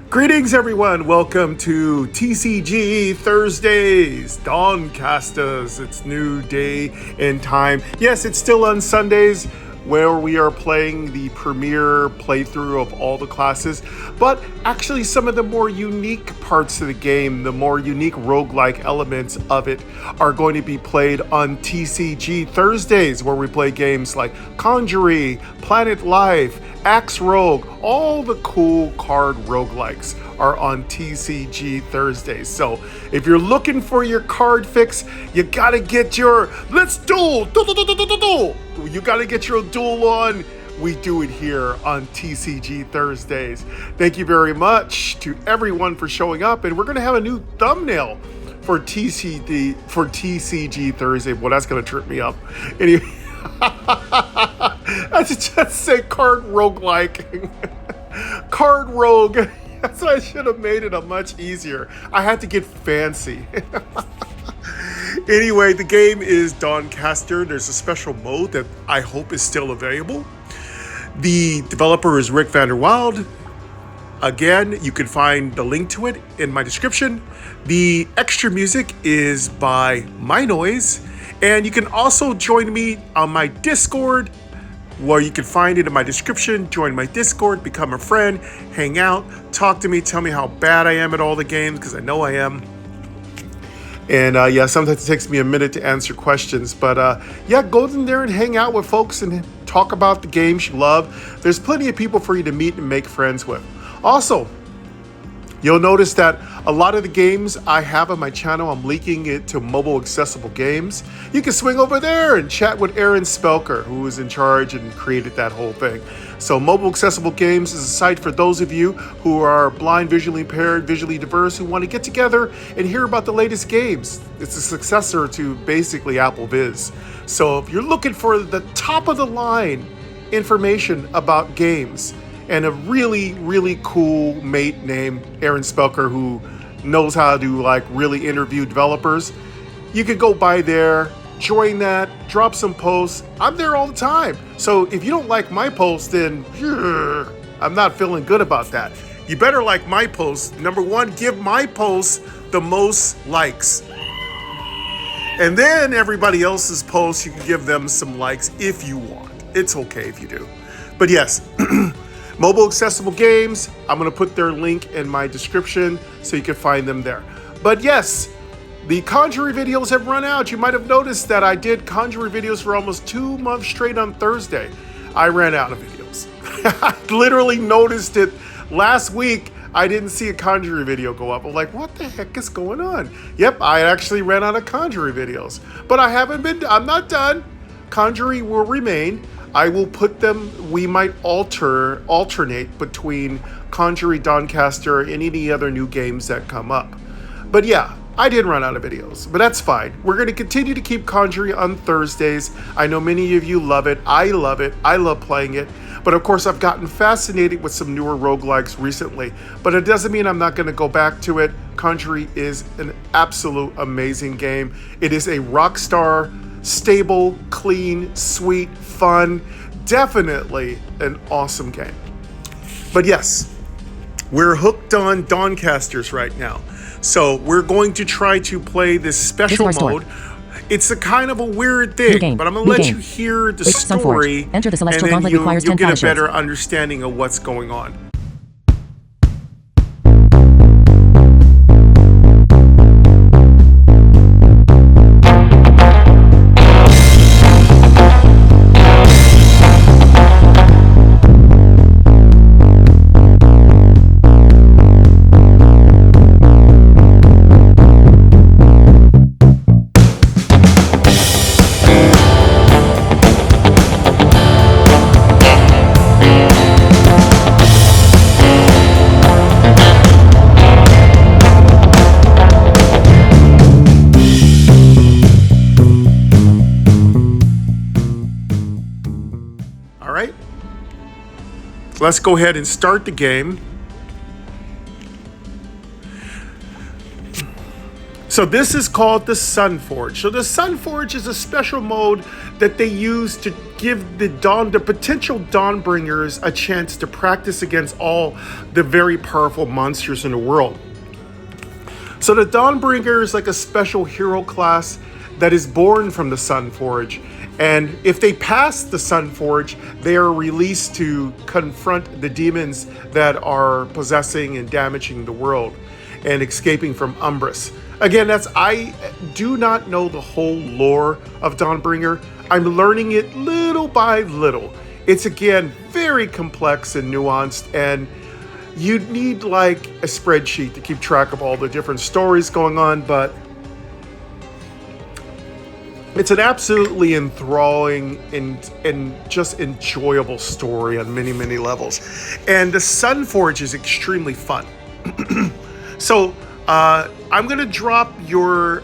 Greetings everyone, welcome to TCG Thursdays, Dawncasters. It's new day and time. Yes, it's still on Sundays where we are playing the premiere playthrough of all the classes, but actually some of the more unique parts of the game, the more unique roguelike elements of it are going to be played on TCG Thursdays, where we play games like Conjury, Planet Life, Axe Rogue. All the cool card roguelikes are on TCG Thursdays. So if you're looking for your card fix, you gotta get your let's duel. You gotta get your duel on. We do it here on TCG Thursdays. Thank you very much to everyone for showing up, and we're gonna have a new thumbnail for TCG Thursday. Well, that's gonna trip me up. Anyway. I should just say card roguelike. Card rogue. That's why I should have made it a much easier. I had to get fancy. Anyway, the game is Dawncaster. There's a special mode that I hope is still available. The developer is Rick Vanderwild. Again, you can find the link to it in my description. The extra music is by MyNoise. And you can also join me on my Discord, where you can find it in my description. Join my Discord, become a friend, hang out, talk to me, tell me how bad I am at all the games, because I know I am. And yeah, sometimes it takes me a minute to answer questions. But yeah, go in there and hang out with folks and talk about the games you love. There's plenty of people for you to meet and make friends with. Also, you'll notice that a lot of the games I have on my channel, I'm leaking it to mobile accessible games. You can swing over there and chat with Aaron Spelker, who is in charge and created that whole thing. So mobile accessible games is a site for those of you who are blind, visually impaired, visually diverse, who want to get together and hear about the latest games. It's a successor to basically Apple Viz. So if you're looking for the top of the line information about games, and a really, really cool mate named Aaron Spelker who knows how to like really interview developers, you could go by there, join that, drop some posts. I'm there all the time. So if you don't like my posts, then I'm not feeling good about that. You better like my posts. Number one, give my posts the most likes. And then everybody else's posts, you can give them some likes if you want. It's okay if you do. But yes, mobile accessible games, I'm going to put their link in my description so you can find them there. But yes, the Conjury videos have run out. You might have noticed that I did Conjury videos for almost 2 months straight on Thursday. I ran out of videos. I literally noticed it last week. I didn't see a Conjury video go up. I'm like, what the heck is going on? Yep, I actually ran out of Conjury videos. But I'm not done. Conjury will remain. I will put them, we might alternate between Conjury, Dawncaster, and any other new games that come up. But yeah, I did run out of videos, but that's fine. We're going to continue to keep Conjury on Thursdays. I know many of you love it. I love it. I love playing it. But of course, I've gotten fascinated with some newer roguelikes recently. But it doesn't mean I'm not going to go back to it. Conjury is an absolute amazing game. It is a Rockstar, stable, clean, sweet, fun, definitely an awesome game. But yes, we're hooked on Dawncasters right now. So we're going to try to play this special mode. It's a kind of a weird thing, but I'm going to let you hear the story, Enter the celestial and then gauntlet you'll get a requires 10 better understanding of what's going on. Let's go ahead and start the game. So this is called the Sunforge. So the Sunforge is a special mode that they use to give the potential Dawnbringers a chance to practice against all the very powerful monsters in the world. So the Dawnbringer is like a special hero class that is born from the Sunforge. And if they pass the Sunforge, they are released to confront the demons that are possessing and damaging the world and escaping from Umbras. Again, I do not know the whole lore of Dawnbringer. I'm learning it little by little. It's again very complex and nuanced, and you need like a spreadsheet to keep track of all the different stories going on, but it's an absolutely enthralling and just enjoyable story on many, many levels. And the Sunforge is extremely fun. So I'm going to drop your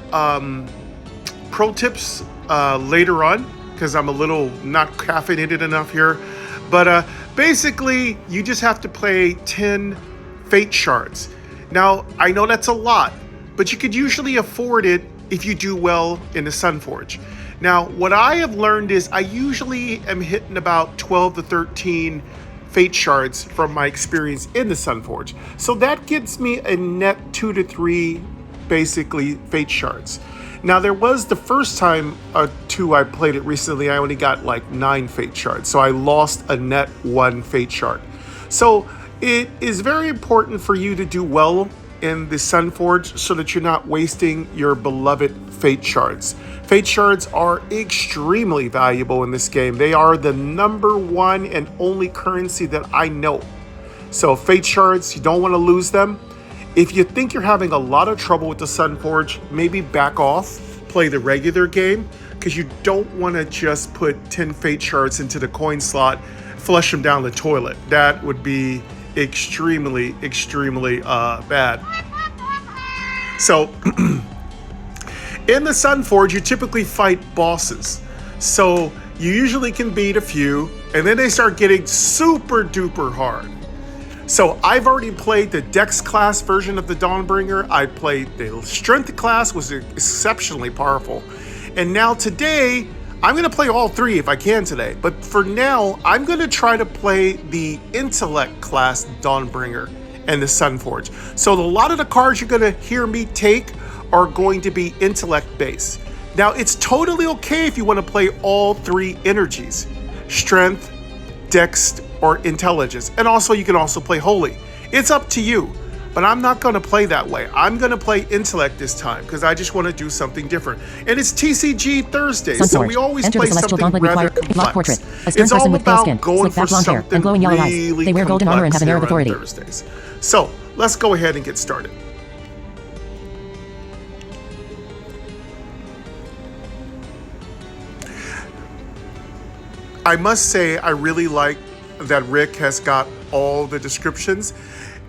pro tips later on because I'm a little not caffeinated enough here. But basically, you just have to play 10 Fate Shards. Now, I know that's a lot, but you could usually afford it if you do well in the Sunforge. Now, what I have learned is I usually am hitting about 12 to 13 Fate Shards from my experience in the Sunforge. So that gives me a net 2 to 3, basically, Fate Shards. Now, there was the first time I played it recently, I only got like 9 Fate Shards. So I lost a net 1 Fate Shard. So it is very important for you to do well in the Sunforge so that you're not wasting your beloved Fate Shards. Fate Shards are extremely valuable in this game. They are the #1 and only currency that I know. So Fate Shards, you don't want to lose them. If you think you're having a lot of trouble with the Sunforge, maybe back off, play the regular game, because you don't want to just put 10 Fate Shards into the coin slot, flush them down the toilet. That would be extremely bad. So in the Sunforge, you typically fight bosses. So you usually can beat a few, and then they start getting super duper hard. So I've already played the Dex class version of the Dawnbringer. I played the Strength class, was exceptionally powerful. And now today, I'm going to play all 3 if I can today. But for now, I'm going to try to play the Intellect class Dawnbringer and the Sunforge. So a lot of the cards you're going to hear me take are going to be Intellect based. Now, it's totally okay if you want to play all 3 energies. Strength, Dex, or Intelligence. And also, you can also play Holy. It's up to you. But I'm not going to play that way. I'm going to play Intellect this time because I just want to do something different. And it's TCG Thursday, so we always play something rather complex. It's all about going for something really They wear golden armor and have an air of authority. Thursdays. So let's go ahead and get started. I must say I really like that Rick has got all the descriptions.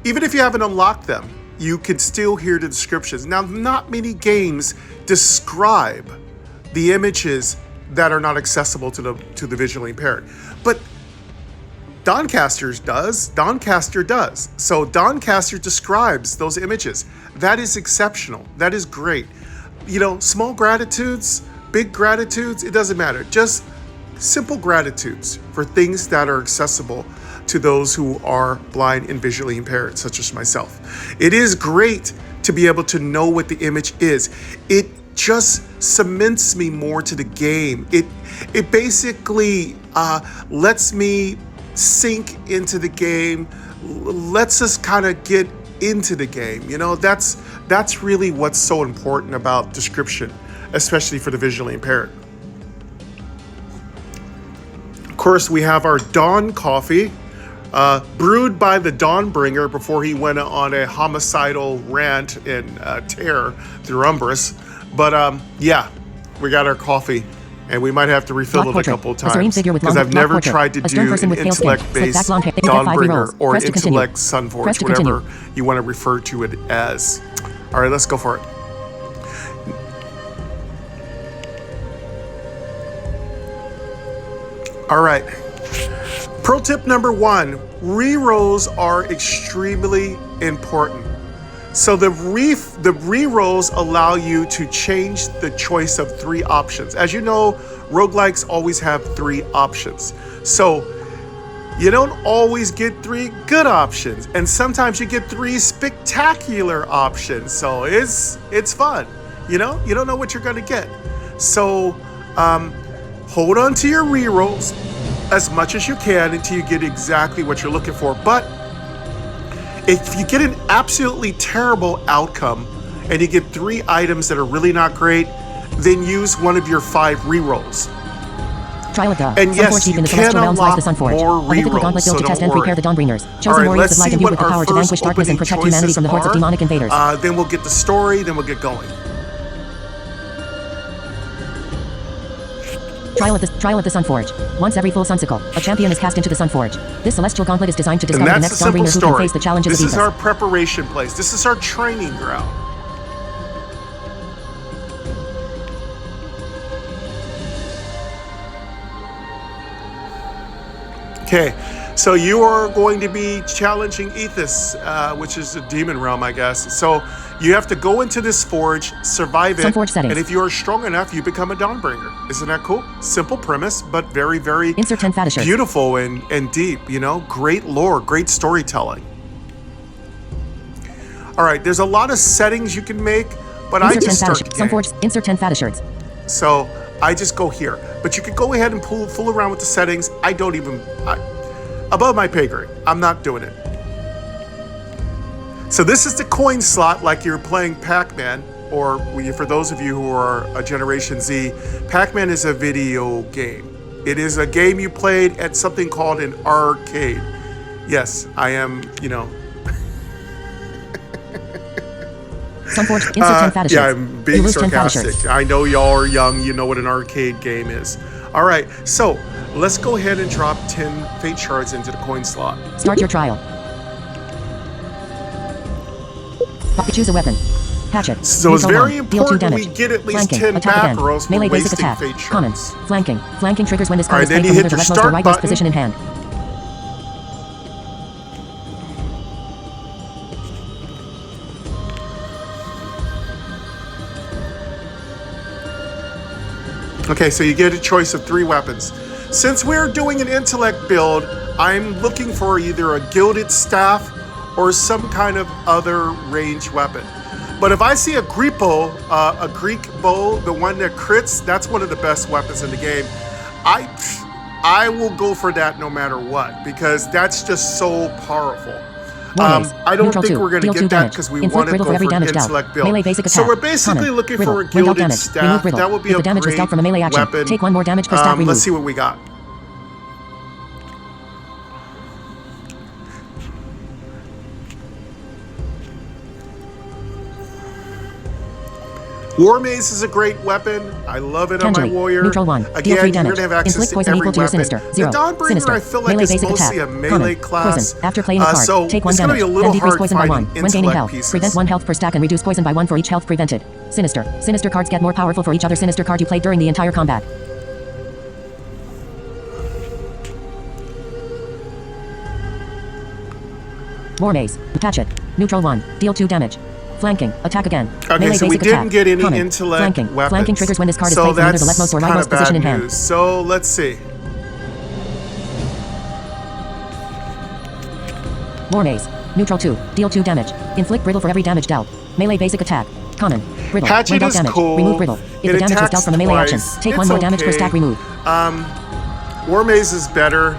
Even if you haven't unlocked them, you can still hear the descriptions. Now, not many games describe the images that are not accessible to the visually impaired, but Dawncaster does. So Dawncaster describes those images. That is exceptional. That is great. You know, small gratitudes, big gratitudes, it doesn't matter. Just simple gratitudes for things that are accessible to those who are blind and visually impaired, such as myself. It is great to be able to know what the image is. It just cements me more to the game. It basically lets me sink into the game, lets us kind of get into the game. You know, that's really what's so important about description, especially for the visually impaired. Of course, we have our Dawn coffee, brewed by the Dawnbringer before he went on a homicidal rant and tear through Umbras. But yeah, we got our coffee, and we might have to refill it a couple of times because I've never tried to do an intellect-based Dawnbringer or intellect Sunforge, whatever you want to refer to it as. All right, let's go for it. All right. Pro tip number 1, rerolls are extremely important. So the rerolls allow you to change the choice of 3 options. As you know, roguelikes always have 3 options. So you don't always get 3 good options, and sometimes you get 3 spectacular options. So it's fun, you know. You don't know what you're gonna get. So hold on to your rerolls as much as you can until you get exactly what you're looking for. But if you get an absolutely terrible outcome and you get 3 items that are really not great, then use one of your 5 rerolls. Trial of Dawn. And yes, you can unlock more rerolls, so to test don't and prepare worry. the Dawnbringers. Chosen All right, warriors let's of light see imbued what with the our power to first vanquish darkness and opening protect humanity choices from the hordes of are. demonic invaders. Then we'll get the story, then we'll get going. Trial of the Sunforge. Once every full sunsicle, a champion is cast into the Sunforge. This celestial gauntlet is designed to discover the And next that's a simple Dawnbringer who can story. face the challenges This of is Aethys. our preparation place. This is our training ground. Okay, so you are going to be challenging Aethys, which is the demon realm, I guess. So you have to go into this forge, survive it, and if you are strong enough, you become a Dawnbringer. Isn't that cool? Simple premise, but very, very beautiful and deep, you know? Great lore, great storytelling. All right, there's a lot of settings you can make, but I just start the game. Insert 10 Fadishers. So I just go here. But you could go ahead and fool around with the settings. I don't even... above my pay grade. I'm not doing it. So this is the coin slot, like you're playing Pac-Man, or for those of you who are a Generation Z, Pac-Man is a video game. It is a game you played at something called an arcade. Yes, I am, you know... yeah, I'm being sarcastic. I know y'all are young. You know what an arcade game is. All right, so let's go ahead and drop 10 fate shards into the coin slot. Start your trial. Choose a weapon. Hatchet. So it's very important we get at least 10 back rolls for wasting fate shards. Common. Flanking. Flanking triggers when this card is then played you from hit either your the leftmost or start rightmost position in hand. Okay, so you get a choice of 3 weapons. Since we're doing an intellect build, I'm looking for either a gilded staff or some kind of other ranged weapon. But if I see a Greek bow, the one that crits, that's one of the best weapons in the game. I will go for that no matter what, because that's just so powerful. I don't think we're going to get that because we want to go for an intellect build. So we're basically looking for a gilded staff. That would be a great weapon. Take 1 more damage per staff removed. Let's see what we got. War Mace is a great weapon. I love it on my warrior. Neutral 1. Again, you're going to have access to every weapon. The Dawnbringer, I feel like, is mostly a melee class. After playing the card, so take 1 it's going to damage. be a little hard poison by 1 finding when gaining intellect health. pieces. Prevent 1 health per stack and reduce poison by 1 for each health prevented. Sinister cards get more powerful for each other Sinister card you played during the entire combat. War Mace. Hatchet. Neutral 1. Deal 2 damage. Flanking. Attack again. Okay, melee so we didn't get any Common. intellect weapons. Flanking triggers when this card is played from either the leftmost or rightmost position in hand. So let's see. War Mace. Neutral 2. Deal 2 damage. Inflict brittle for every damage dealt. Melee basic attack. Common. Brittle. Hatchet When is damage. cool. Remove brittle. If the damage was dealt from a melee action, take 1 more damage per stack removed. War Mace is better.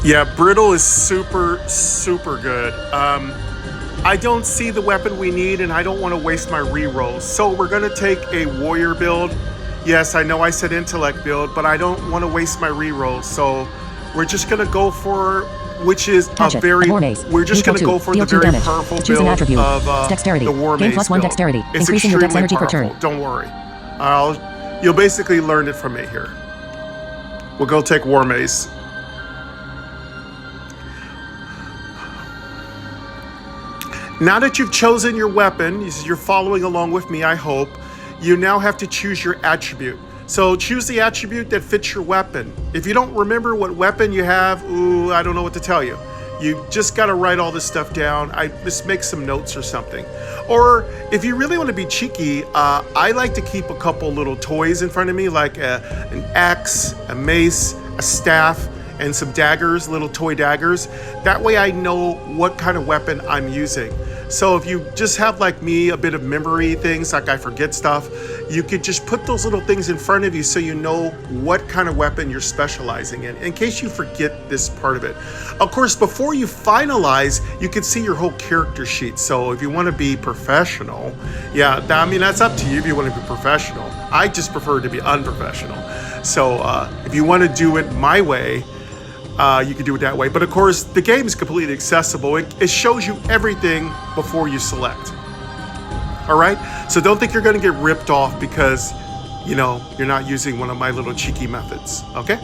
Yeah, brittle is super, super good. I don't see the weapon we need, and I don't want to waste my rerolls. So we're going to take a warrior build. Yes, I know I said intellect build, but I don't want to waste my rerolls. So we're just going to go for, which is a very, we're just going to go for the very powerful build of dexterity. The War Mace Gain +1 dexterity. It's increasing your dex energy per turn. Don't worry. You'll basically learn it from me here. We'll go take War Mace. Now that you've chosen your weapon, you're following along with me, I hope, you now have to choose your attribute. So choose the attribute that fits your weapon. If you don't remember what weapon you have, I don't know what to tell you. You just got to write all this stuff down. I just make some notes or something. Or if you really want to be cheeky, I like to keep a couple little toys in front of me, like an axe, a mace, a staff, and some daggers, little toy daggers. That way I know what kind of weapon I'm using. So if you just have, like me, a bit of memory things, like I forget stuff, you could just put those little things in front of you so you know what kind of weapon you're specializing in case you forget this part of it. Of course, before you finalize, you can see your whole character sheet. So if you want to be professional, yeah, I mean, that's up to you if you want to be professional. I just prefer to be unprofessional. So if you want to do it my way, you can do it that way. But of course, the game is completely accessible. It shows you everything before you select. All right? So don't think you're going to get ripped off because, you know, you're not using one of my little cheeky methods. Okay?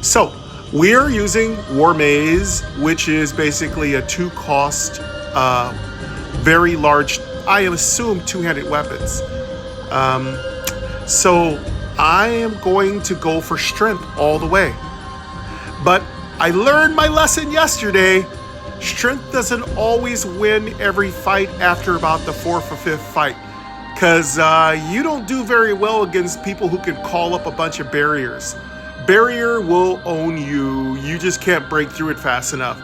So we're using War Maze, which is basically a 2-cost, very large, I assume, two-handed weapons. So I am going to go for strength all the way. But I learned my lesson yesterday. Strength doesn't always win every fight after about the 4th or 5th fight. Because you don't do very well against people who can call up a bunch of barriers. Barrier will own you. You just can't break through it fast enough.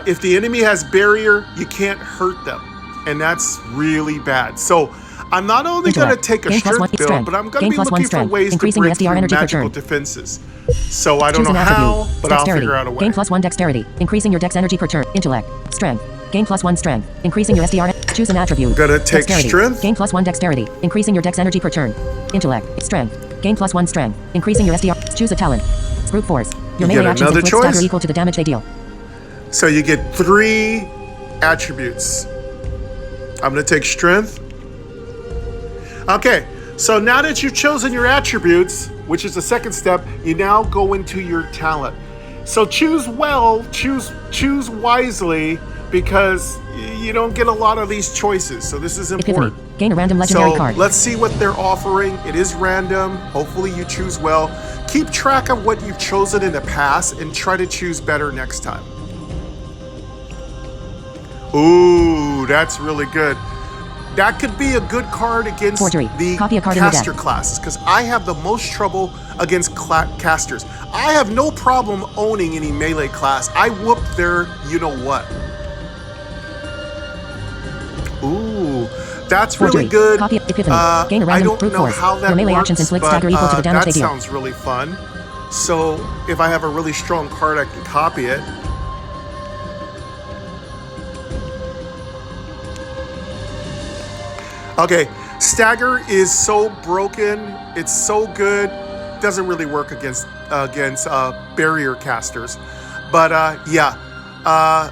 If the enemy has barrier, you can't hurt them. And that's really bad. So I'm not only going to take a strength build, but I'm going to be looking for ways to break through magical defenses. So I don't know how, but I'll figure out a way. Gain +1 dexterity, increasing your dex energy per turn. Intellect, strength. Gain +1 strength, increasing your SDR. Choose an attribute. Gonna take dexterity. Strength. Gain +1 dexterity, increasing your dex energy per turn. Intellect, strength. Gain +1 strength, increasing your SDR. Choose a talent. Brute force. Your melee actions inflict stagger equal to the damage they deal. So you get 3 attributes. I'm gonna take strength. Okay, so now that you've chosen your attributes, which is the second step, you now go into your talent. So choose well, choose wisely, because you don't get a lot of these choices. So this is important. Epiphany. Gain a random legendary card. Let's see what they're offering. It is random. Hopefully you choose well. Keep track of what you've chosen in the past and try to choose better next time. Ooh, that's really good. That could be a good card against Forgery. The Copy a card caster in the deck. classes, because I have the most trouble against casters. I have no problem owning any melee class. I whoop their you-know-what. Ooh, that's Forgery. really good. Copy Epiphany. Gain a random I don't brute know force. how that Your melee works, actions inflict but stagger equal to the damage they that deal. sounds really fun. So if I have a really strong card, I can copy it. Okay, stagger is so broken. It's so good. Doesn't really work against barrier casters. But yeah,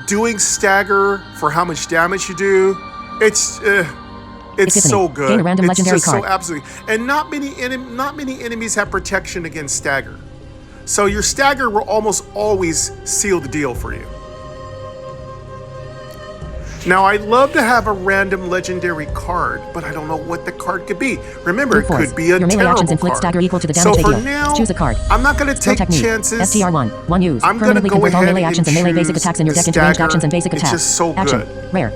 doing stagger for how much damage you do, it's Epiphany. so good. Gain a random it's legendary just card. so absolutely. And not many enemies have protection against stagger. So your stagger will almost always seal the deal for you. Now, I'd love to have a random legendary card, but I don't know what the card could be. Remember, it could be a Your melee terrible actions inflict card. stagger equal to the damage So they for deal. now, Choose a card. I'm not going to take technique. chances. STR1. 1 use. I'm going to Permanently go convert all ahead melee and actions and melee basic choose attacks in your the deck into ranged stagger. actions and basic It's attacks. just so Action. good. Rare.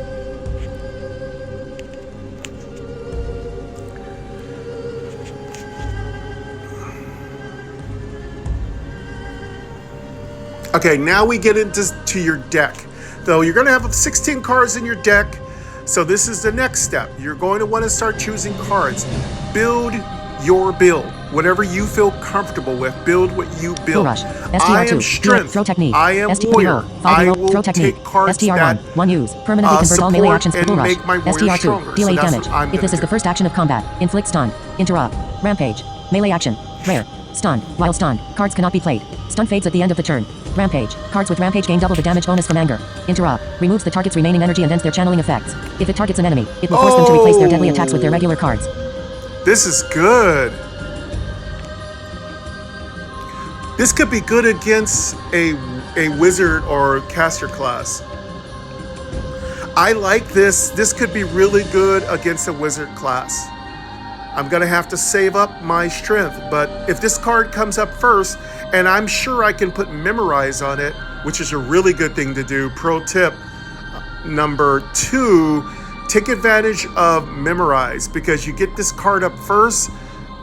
Okay, now we get into your deck. Though you're going to have 16 cards in your deck, so this is the next step. You're going to want to start choosing cards. Build your build. Whatever you feel comfortable with, build what you build. Full rush. STR2. I am strength. Throw technique. I am ST warrior. I will throw technique. take cards STR1. that 1 use. Permanently convert all melee support actions to and full rush. make my warrior STR2. stronger. Deal So 8 that's damage. what I'm If this gonna is the do. first action of combat, inflict stun. Interrupt. Rampage. Melee action. Rare. Stun. While stunned, cards cannot be played. Stun fades at the end of the turn. Rampage. Cards with Rampage gain double the damage bonus from anger. Interrupt. Removes the target's remaining energy and ends their channeling effects. If it targets an enemy, it will force them to replace their deadly attacks with their regular cards. This is good. This could be good against a wizard or caster class. I like this. This could be really good against a wizard class. I'm gonna have to save up my strength, but if this card comes up first, and I'm sure I can put Memorize on it, which is a really good thing to do. Pro tip number 2, take advantage of Memorize, because you get this card up first.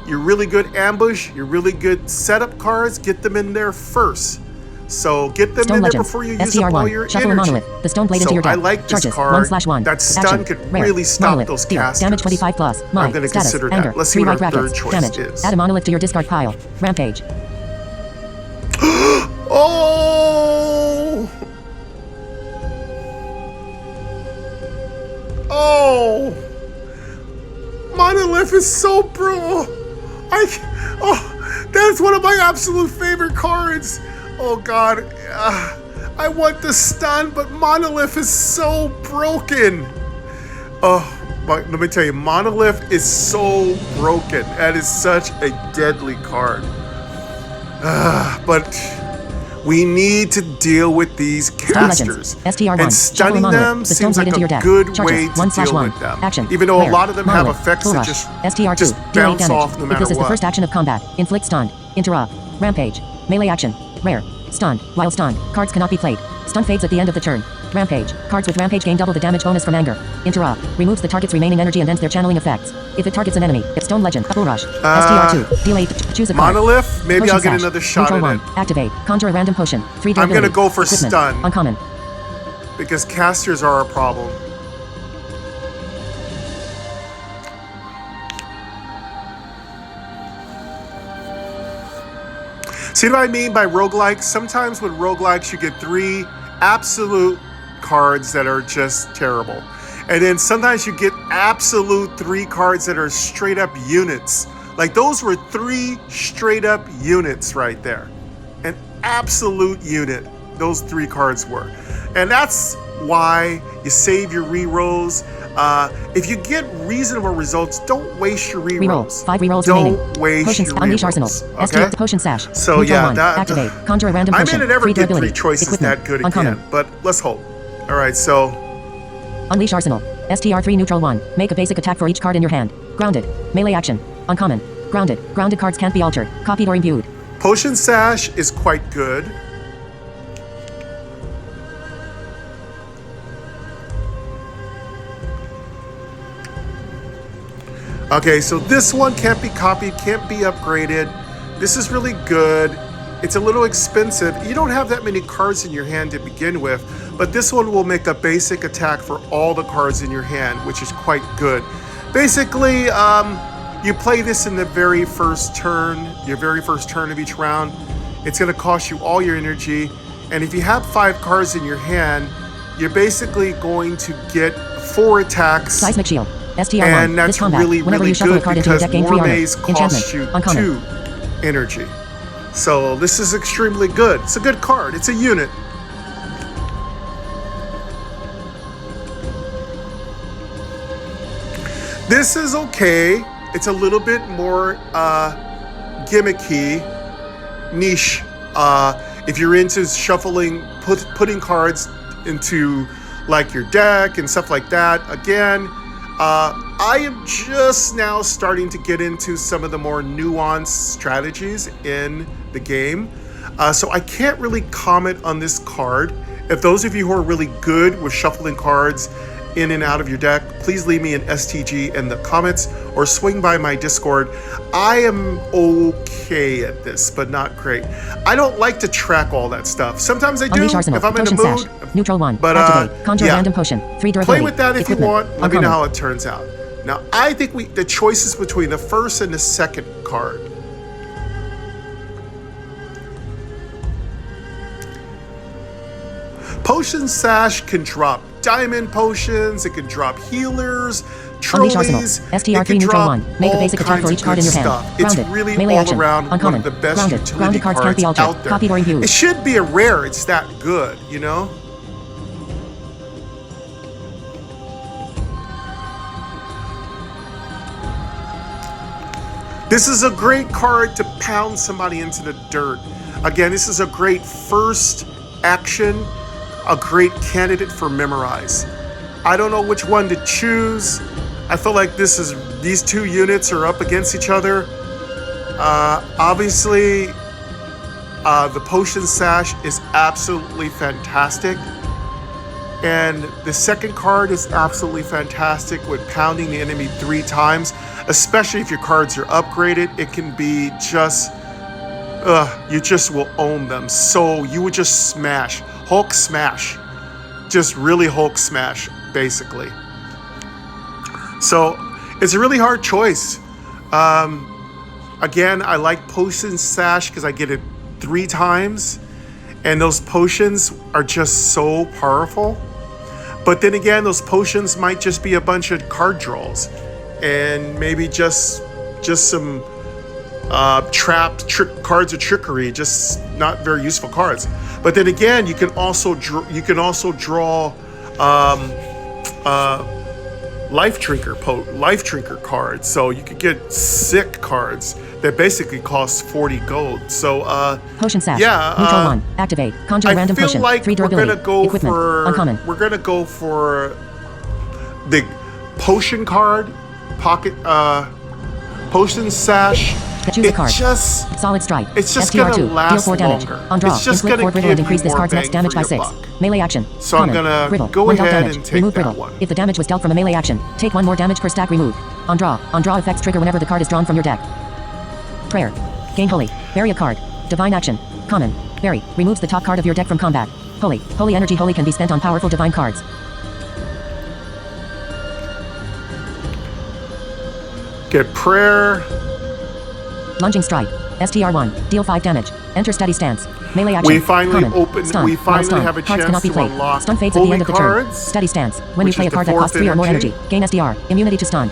You're really good ambush, you're really good setup cards, get them in there first. So get them Stone in there Legend. before you use STR up all 1. your Shuffle a energy. monolith. The stone blade So into your deck. I like this Charges. card. 1/1. That stun Action. could Rare. really stop Monolith. those Deal. casters. Damage 25 plus. I'm going to Status. consider Anger. that. Let's see 3 what white our third brackets. choice Damage. is. Add a monolith to your discard pile. Rampage. Oh! Oh! Monolith is so bro. That's one of my absolute favorite cards. Oh God, I want the stun, but Monolith is so broken. Oh, but let me tell you, Monolith is so broken. That is such a deadly card. But we need to deal with these casters. STR1. And stunning them the stone seems like into your a deck. good Charges. way to 1/1. deal with them. Action. Even though Rare. a lot of them have Monolith. effects Full that rush. just STR2. Deal 8 bounce damage. off no matter If this is the what. first action of combat, inflict stun. Interrupt. Rampage. Melee action. Rare. Stunned. While stunned, cards cannot be played. Stun fades at the end of the turn. Rampage. Cards with Rampage gain double the damage bonus from anger. Interrupt. Removes the target's remaining energy and ends their channeling effects. If it targets an enemy, if Stone Legend. Full rush. STR2. Deal 8. Choose a card. Monolith, maybe Potion I'll get Sash. another shot Neutral at 1. it. Activate. Conjure a random potion. 3 I'm gonna durability. go for Equipment. stun. Uncommon. Because casters are a problem. See what I mean by roguelikes? Sometimes with roguelikes you get 3 absolute cards that are just terrible. And then sometimes you get absolute 3 cards that are straight up units. Like those were 3 straight up units right there. An absolute unit, those 3 cards were. And that's why you save your rerolls. If you get reasonable results, don't waste your Reroll. rerolls. 5 rerolls Don't remaining. waste Potion your Unleash rerolls. Arsenal. Okay? STR Potion Sash. So Neutral yeah, 1. that Activate. Conjure a random I potion. may never 3 get 3 durability. choices Equipment. that good Uncommon. again, but let's hope. All right, so Unleash Arsenal. STR3 Neutral 1. Make a basic attack for each card in your hand. Grounded. Melee action. Uncommon. Grounded. Grounded cards can't be altered, copied or imbued. Potion Sash is quite good. Okay, so this one can't be copied, can't be upgraded. This is really good. It's a little expensive. You don't have that many cards in your hand to begin with, but this one will make a basic attack for all the cards in your hand, which is quite good. Basically, you play this in the very first turn, your very first turn of each round. It's going to cost you all your energy, and if you have 5 cards in your hand, you're basically going to get 4 attacks. Seismic Shield. STR1. And that's This combat. really, Whenever really you shuffle a good card into your because deck, gain 3 War armor. Maze costs Enchantment. you Uncommon. 2 energy. So this is extremely good. It's a good card. It's a unit. This is okay. It's a little bit more gimmicky, niche. If you're into shuffling, putting cards into like your deck and stuff like that. Again, I am just now starting to get into some of the more nuanced strategies in the game. So I can't really comment on this card. If those of you who are really good with shuffling cards in and out of your deck, please leave me an STG in the comments or swing by my Discord. I am okay at this, but not great. I don't like to track all that stuff. Sometimes I do Unleash Arsenal. if I'm in the Potion mood. Sash. Neutral 1. But, Activate. Conjure a yeah. random potion. 3 durability. Play with that if Equipment. you want. Let me Uncommon. know how it turns out. Now, I think the choice is between the first and the second card. Potion Sash can drop diamond potions, it can drop healers, Unleash Arsenal. trolleys, STR3 it can Neutral drop 1. Make a all basic attack for kinds each of card in good your hand. stuff. It's Grounded. really Melee all action. around one Uncommon. of the best Grounded. utility Grounded cards can't cards be altered, out there. copied or imbued. It should be a rare. It's that good, you know? This is a great card to pound somebody into the dirt. Again, this is a great first action, a great candidate for Memorize. I don't know which one to choose. I feel like these 2 units are up against each other. Obviously, The potion sash is absolutely fantastic. And the second card is absolutely fantastic with pounding the enemy 3 times, especially if your cards are upgraded. It can be just, you just will own them. So you would just smash, Hulk smash, just really Hulk smash, basically. So it's a really hard choice. Again, I like potion sash because I get it 3 times, and those potions are just so powerful. But then again, those potions might just be a bunch of card draws, and maybe just some trapped cards of trickery, just not very useful cards. But then again, you can also draw life drinker cards, so you could get sick cards that basically cost 40 gold. So potion sash. Yeah, neutral 1. Activate. Conjure I random feel potion. like 3 durability. Equipment. Uncommon. We're gonna go for the potion card, pocket potion sash. Choose a card. Just solid strike. It's just STR2. gonna last Deal 4 damage. longer. On draw. It's just Inflict gonna 4 brittle and give increase you this more card's next bang damage for by your 6. buck. Melee action. So Common. I'm gonna brittle. go 1 dealt ahead damage. and take remove that brittle. one. If the damage was dealt from a melee action, take 1 more damage per stack removed. On draw. On draw effects trigger whenever the card is drawn from your deck. Prayer. Gain holy. Bury a card. Divine action. Common. Bury. Removes the top card of your deck from combat. Holy. Holy energy. Holy can be spent on powerful divine cards. Get prayer. Lunging strike. STR1. Deal 5 damage. Enter steady stance. Melee action. We finally Common. Stun. we finally stun. have a Cards chance cannot be to played. unlock Stun fades at the holy end of the turn. cards, Steady stance. When you which play a is the card that costs 4th 3 or more energy. energy, gain SDR. Immunity to stun.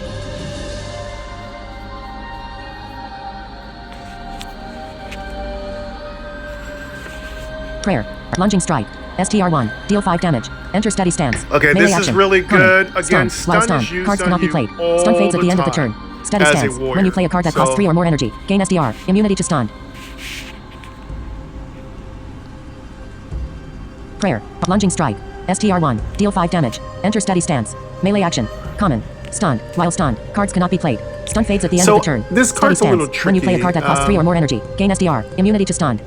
Prayer. Lunging strike. STR1. Deal 5 damage. Enter steady stance. Okay, Melee this action. is really Common. good. Again, While stun is used cards on cannot be you played. all Stun fades at the the end of the time turn. Steady as a stance. When warrior. you play a card that costs So- 3 or more energy, gain SDR. Immunity to stun. Prayer. Lunging strike. STR1. Deal 5 damage. Enter steady stance. Melee action. Common. Stunned. While stunned, cards cannot be played. Stun fades at the end of the turn. This Steady card's a little stance. When you play a card that costs 3 or more energy, gain SDR. Immunity to stun.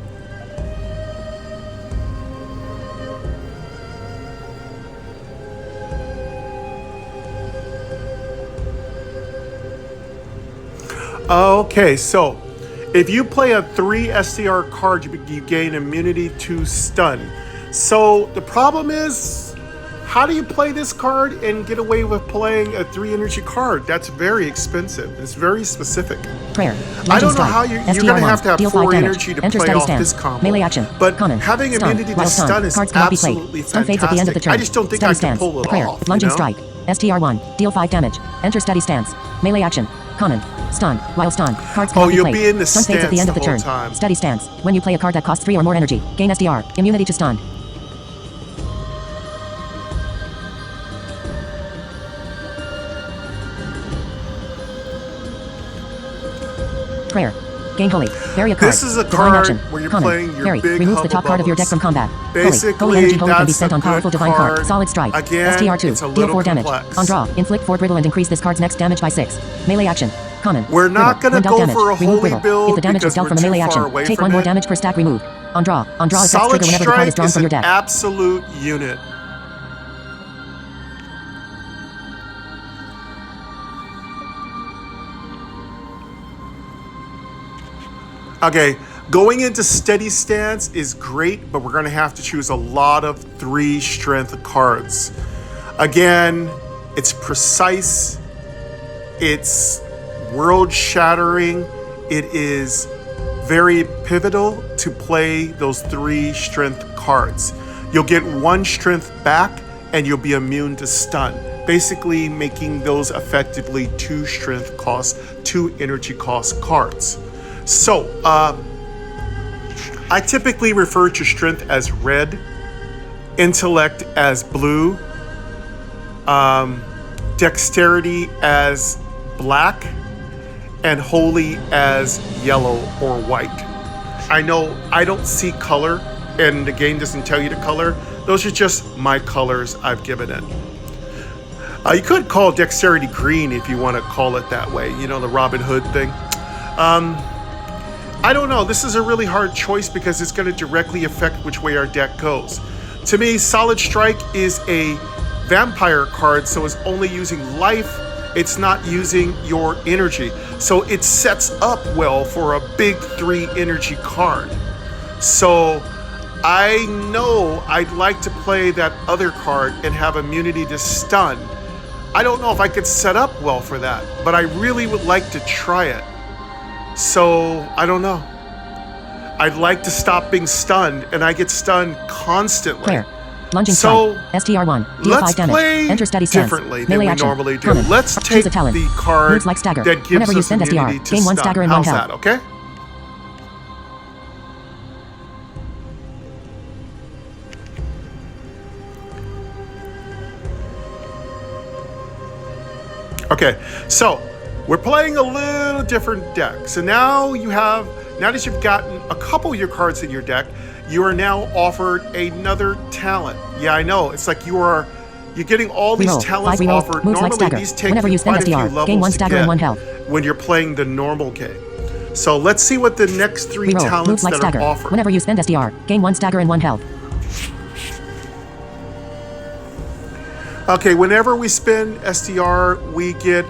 Okay, so if you play a 3 SDR card, you gain immunity to stun. So the problem is, how do you play this card and get away with playing a 3 energy card? That's very expensive. It's very specific. Prayer. I don't know strike. how you're going to STR1. have 4 damage. energy to Enter play steady off stance. this combo. Melee action. But Common. having Stun. immunity to While stun is cards cannot be played. absolutely Stun fades at the end of the fantastic. turn. I just don't think steady I stance. can pull it Prayer. off. Lunging you know? strike. STR1. Deal 5 damage. Enter steady stance. Melee action. Common. Stun. While stun, cards cannot be you'll played. be in the Stun fades at the stance end of the the whole turn. time. Steady stance. When you play a card that costs 3 or more energy, gain SDR. Immunity to stun. Prayer. Gain holy. Bury a card. This is a divine card action. where you're Common. playing your Bury. big Removes the top card of your deck hubba-bubbas. from combat. Basically, holy energy holy can be that's spent a on powerful good divine card. card. Solid strike. Again, STR2. it's a Deal little 4 damage. complex. On draw. Inflict 4 brittle and increase this card's next damage by 6. Melee action. Common. We're not Brittle. going to 1 dealt go damage. for a Remove holy brittle. build If the damage was because dealt we're from a melee too action, far away take from 1 more it. damage per stack removed. On draw. On draw effects Solid trigger whenever the card is strike drawn is from your an deck. absolute unit. Okay, going into steady stance is great, but we're going to have to choose a lot of 3 strength cards. Again, it's precise, it's world shattering, it is very pivotal to play those 3 strength cards. You'll get 1 strength back and you'll be immune to stun, basically making those effectively 2 strength cost, 2 energy cost cards. So, I typically refer to strength as red, intellect as blue, dexterity as black, and holy as yellow or white. I know I don't see color, and the game doesn't tell you the color. Those are just my colors I've given it. You could call dexterity green if you want to call it that way, you know, the Robin Hood thing. I don't know. This is a really hard choice because it's going to directly affect which way our deck goes. To me, Solid Strike is a vampire card, so it's only using life. It's not using your energy. So it sets up well for a big 3 energy card. So I know I'd like to play that other card and have immunity to stun. I don't know if I could set up well for that, but I really would like to try it. So I don't know. I'd like to stop being stunned, and I get stunned constantly. Clear. Lunging So strike. STR1. Deal 5 let's damage. play Enter steady stance. differently than Melee we action. normally do. Common. Let's Choose take a talent. the card Moves like stagger. that gives Whenever you us spend SDR, immunity to gain 1 stun. stagger and 1 How's health. that, okay? Okay, so we're playing a little different deck. So now that you've gotten a couple of your cards in your deck, you are now offered another talent. Yeah, I know. It's like you're getting all these Reroll. talents 5 rerolls. offered. Moves like Normally stagger. these take Whenever you spend quite a few SDR, levels gain 1 to stagger get and 1 health. when you're playing the normal game. So let's see what the next 3 Reroll. talents Moves like that stagger. are offered. Whenever you spend SDR, gain 1 stagger and 1 health. Okay, whenever we spend SDR, we get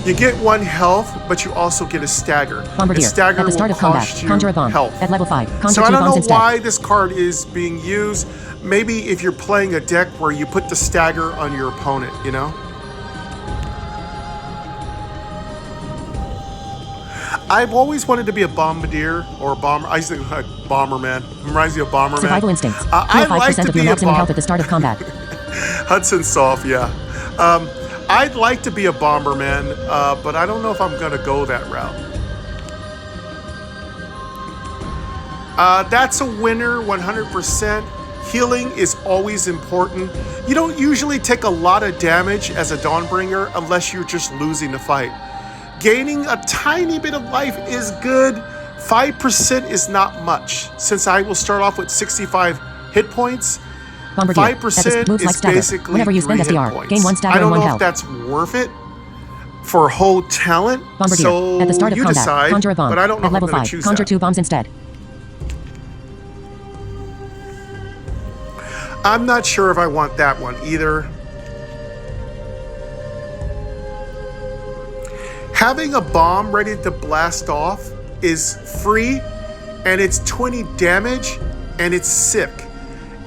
you get 1 health, but you also get a stagger. Bombardier. And stagger At the start will of combat, cost you conjure a bomb. health. At level 5, conjure So 2 I don't bombs know instead. why this card is being used. Maybe if you're playing a deck where you put the stagger on your opponent, you know? I've always wanted to be a bombardier or a bomber. I used to think like Bomberman. Reminds me of Bomberman. Survival instincts. I Heal 5% like to of be your a maximum health at the start of combat. Hudson Soft, yeah. I'd like to be a Bomberman, but I don't know if I'm going to go that route. That's a winner, 100%. Healing is always important. You don't usually take a lot of damage as a Dawnbringer unless you're just losing the fight. Gaining a tiny bit of life is good. 5% is not much. Since I will start off with 65 hit points, Bombardier. 5% moves is like stagger. basically Whenever you 3 spend hit SDR, points. gain 1 stagger I don't and 1 know if health. that's worth it for a whole talent. Bombardier. So At the start of you combat, decide, conjure a bomb. but I don't know At if I'm level going 5, to choose conjure that. 2 bombs instead. I'm not sure if I want that one either. Having a bomb ready to blast off is free, and it's 20 damage, and it's sick.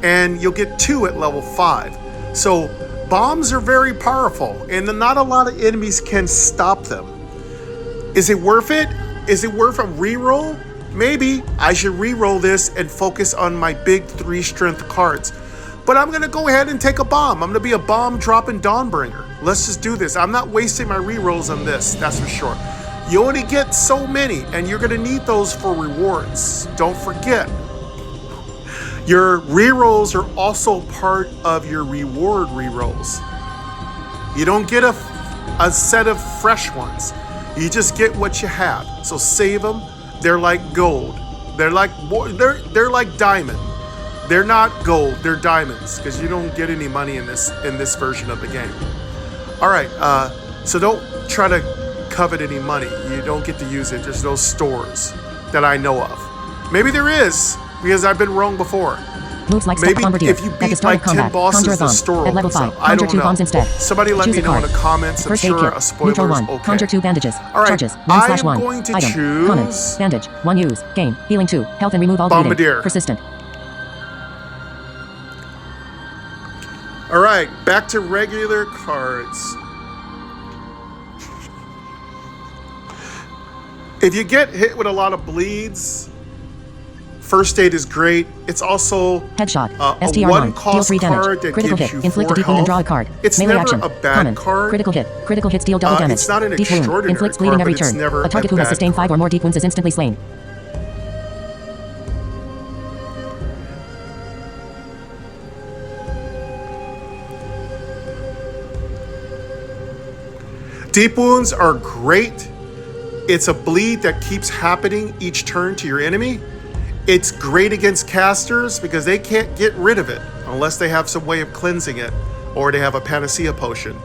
And you'll get 2 at level 5. So bombs are very powerful, and not a lot of enemies can stop them. Is it worth it? Is it worth a reroll? Maybe I should reroll this and focus on my big 3 strength cards. But I'm gonna go ahead and take a bomb. I'm gonna be a bomb dropping Dawnbringer. Let's just do this. I'm not wasting my rerolls on this, that's for sure. You only get so many, and you're gonna need those for rewards. Don't forget. Your rerolls are also part of your reward rerolls. You don't get a set of fresh ones. You just get what you have. So save them. They're like gold. They're like diamond. They're not gold. They're diamonds because you don't get any money in this version of the game. All right. So don't try to covet any money. You don't get to use it. There's no stores that I know of. Maybe there is because I've been wrong before. Moves like Maybe Bombardier. if you At the beat start like of combat, 10 bosses, conjure a the bomb. store At level opens 5, up. I conjure don't 2 know. bombs instead. Somebody let Choose me a know in card. the comments. I'm First aid sure kit. a spoiler Neutral is 1. okay. Conjure 2 bandages. All right, Charges. I 1/1. am going to Item. choose Common. Bandage. 1 use. Gain. Healing 2. Health and remove all bleeding. Bombardier. Persistent. All right, back to regular cards. If you get hit with a lot of bleeds, first aid is great. It's also Headshot. a STR1. one-cost Deal 3 damage. card that Critical gives hit. you Inflict a 4 deep wound and draw a health. card. It's Melee never action. a bad Common. card. Critical hit. Critical hits deal double damage. It's not an Deep wound. extraordinary Inflicts card, bleeding but every it's turn. never A target a who has bad sustained 5 or more deep wounds is instantly slain. Deep wounds are great. It's a bleed that keeps happening each turn to your enemy. It's great against casters because they can't get rid of it unless they have some way of cleansing it or they have a panacea potion.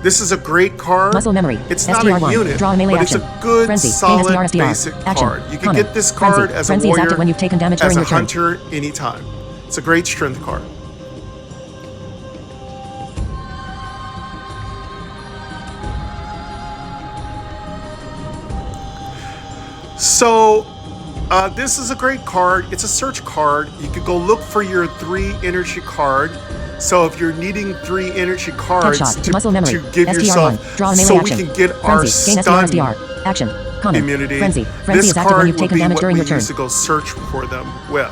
This is a great card. Muscle memory. It's not a STR1. unit, Draw a melee but action. it's a good, Frenzy. solid, Gain STR, basic action. card. You can Common. get this card Frenzy. as a Frenzy is warrior, active when you've taken damage as during a your turn. hunter, anytime. It's a great strength card. So, this is a great card. It's a search card. You could go look for your 3 energy card. So if you're needing 3 energy cards muscle memory. to give STR1. yourself, Draw a melee so action. we can get Frenzy. our Gain stun STR. Action. Common. immunity. Frenzy. Frenzy This is active when card you've will taken be damage what during we your turn. use to go search for them with.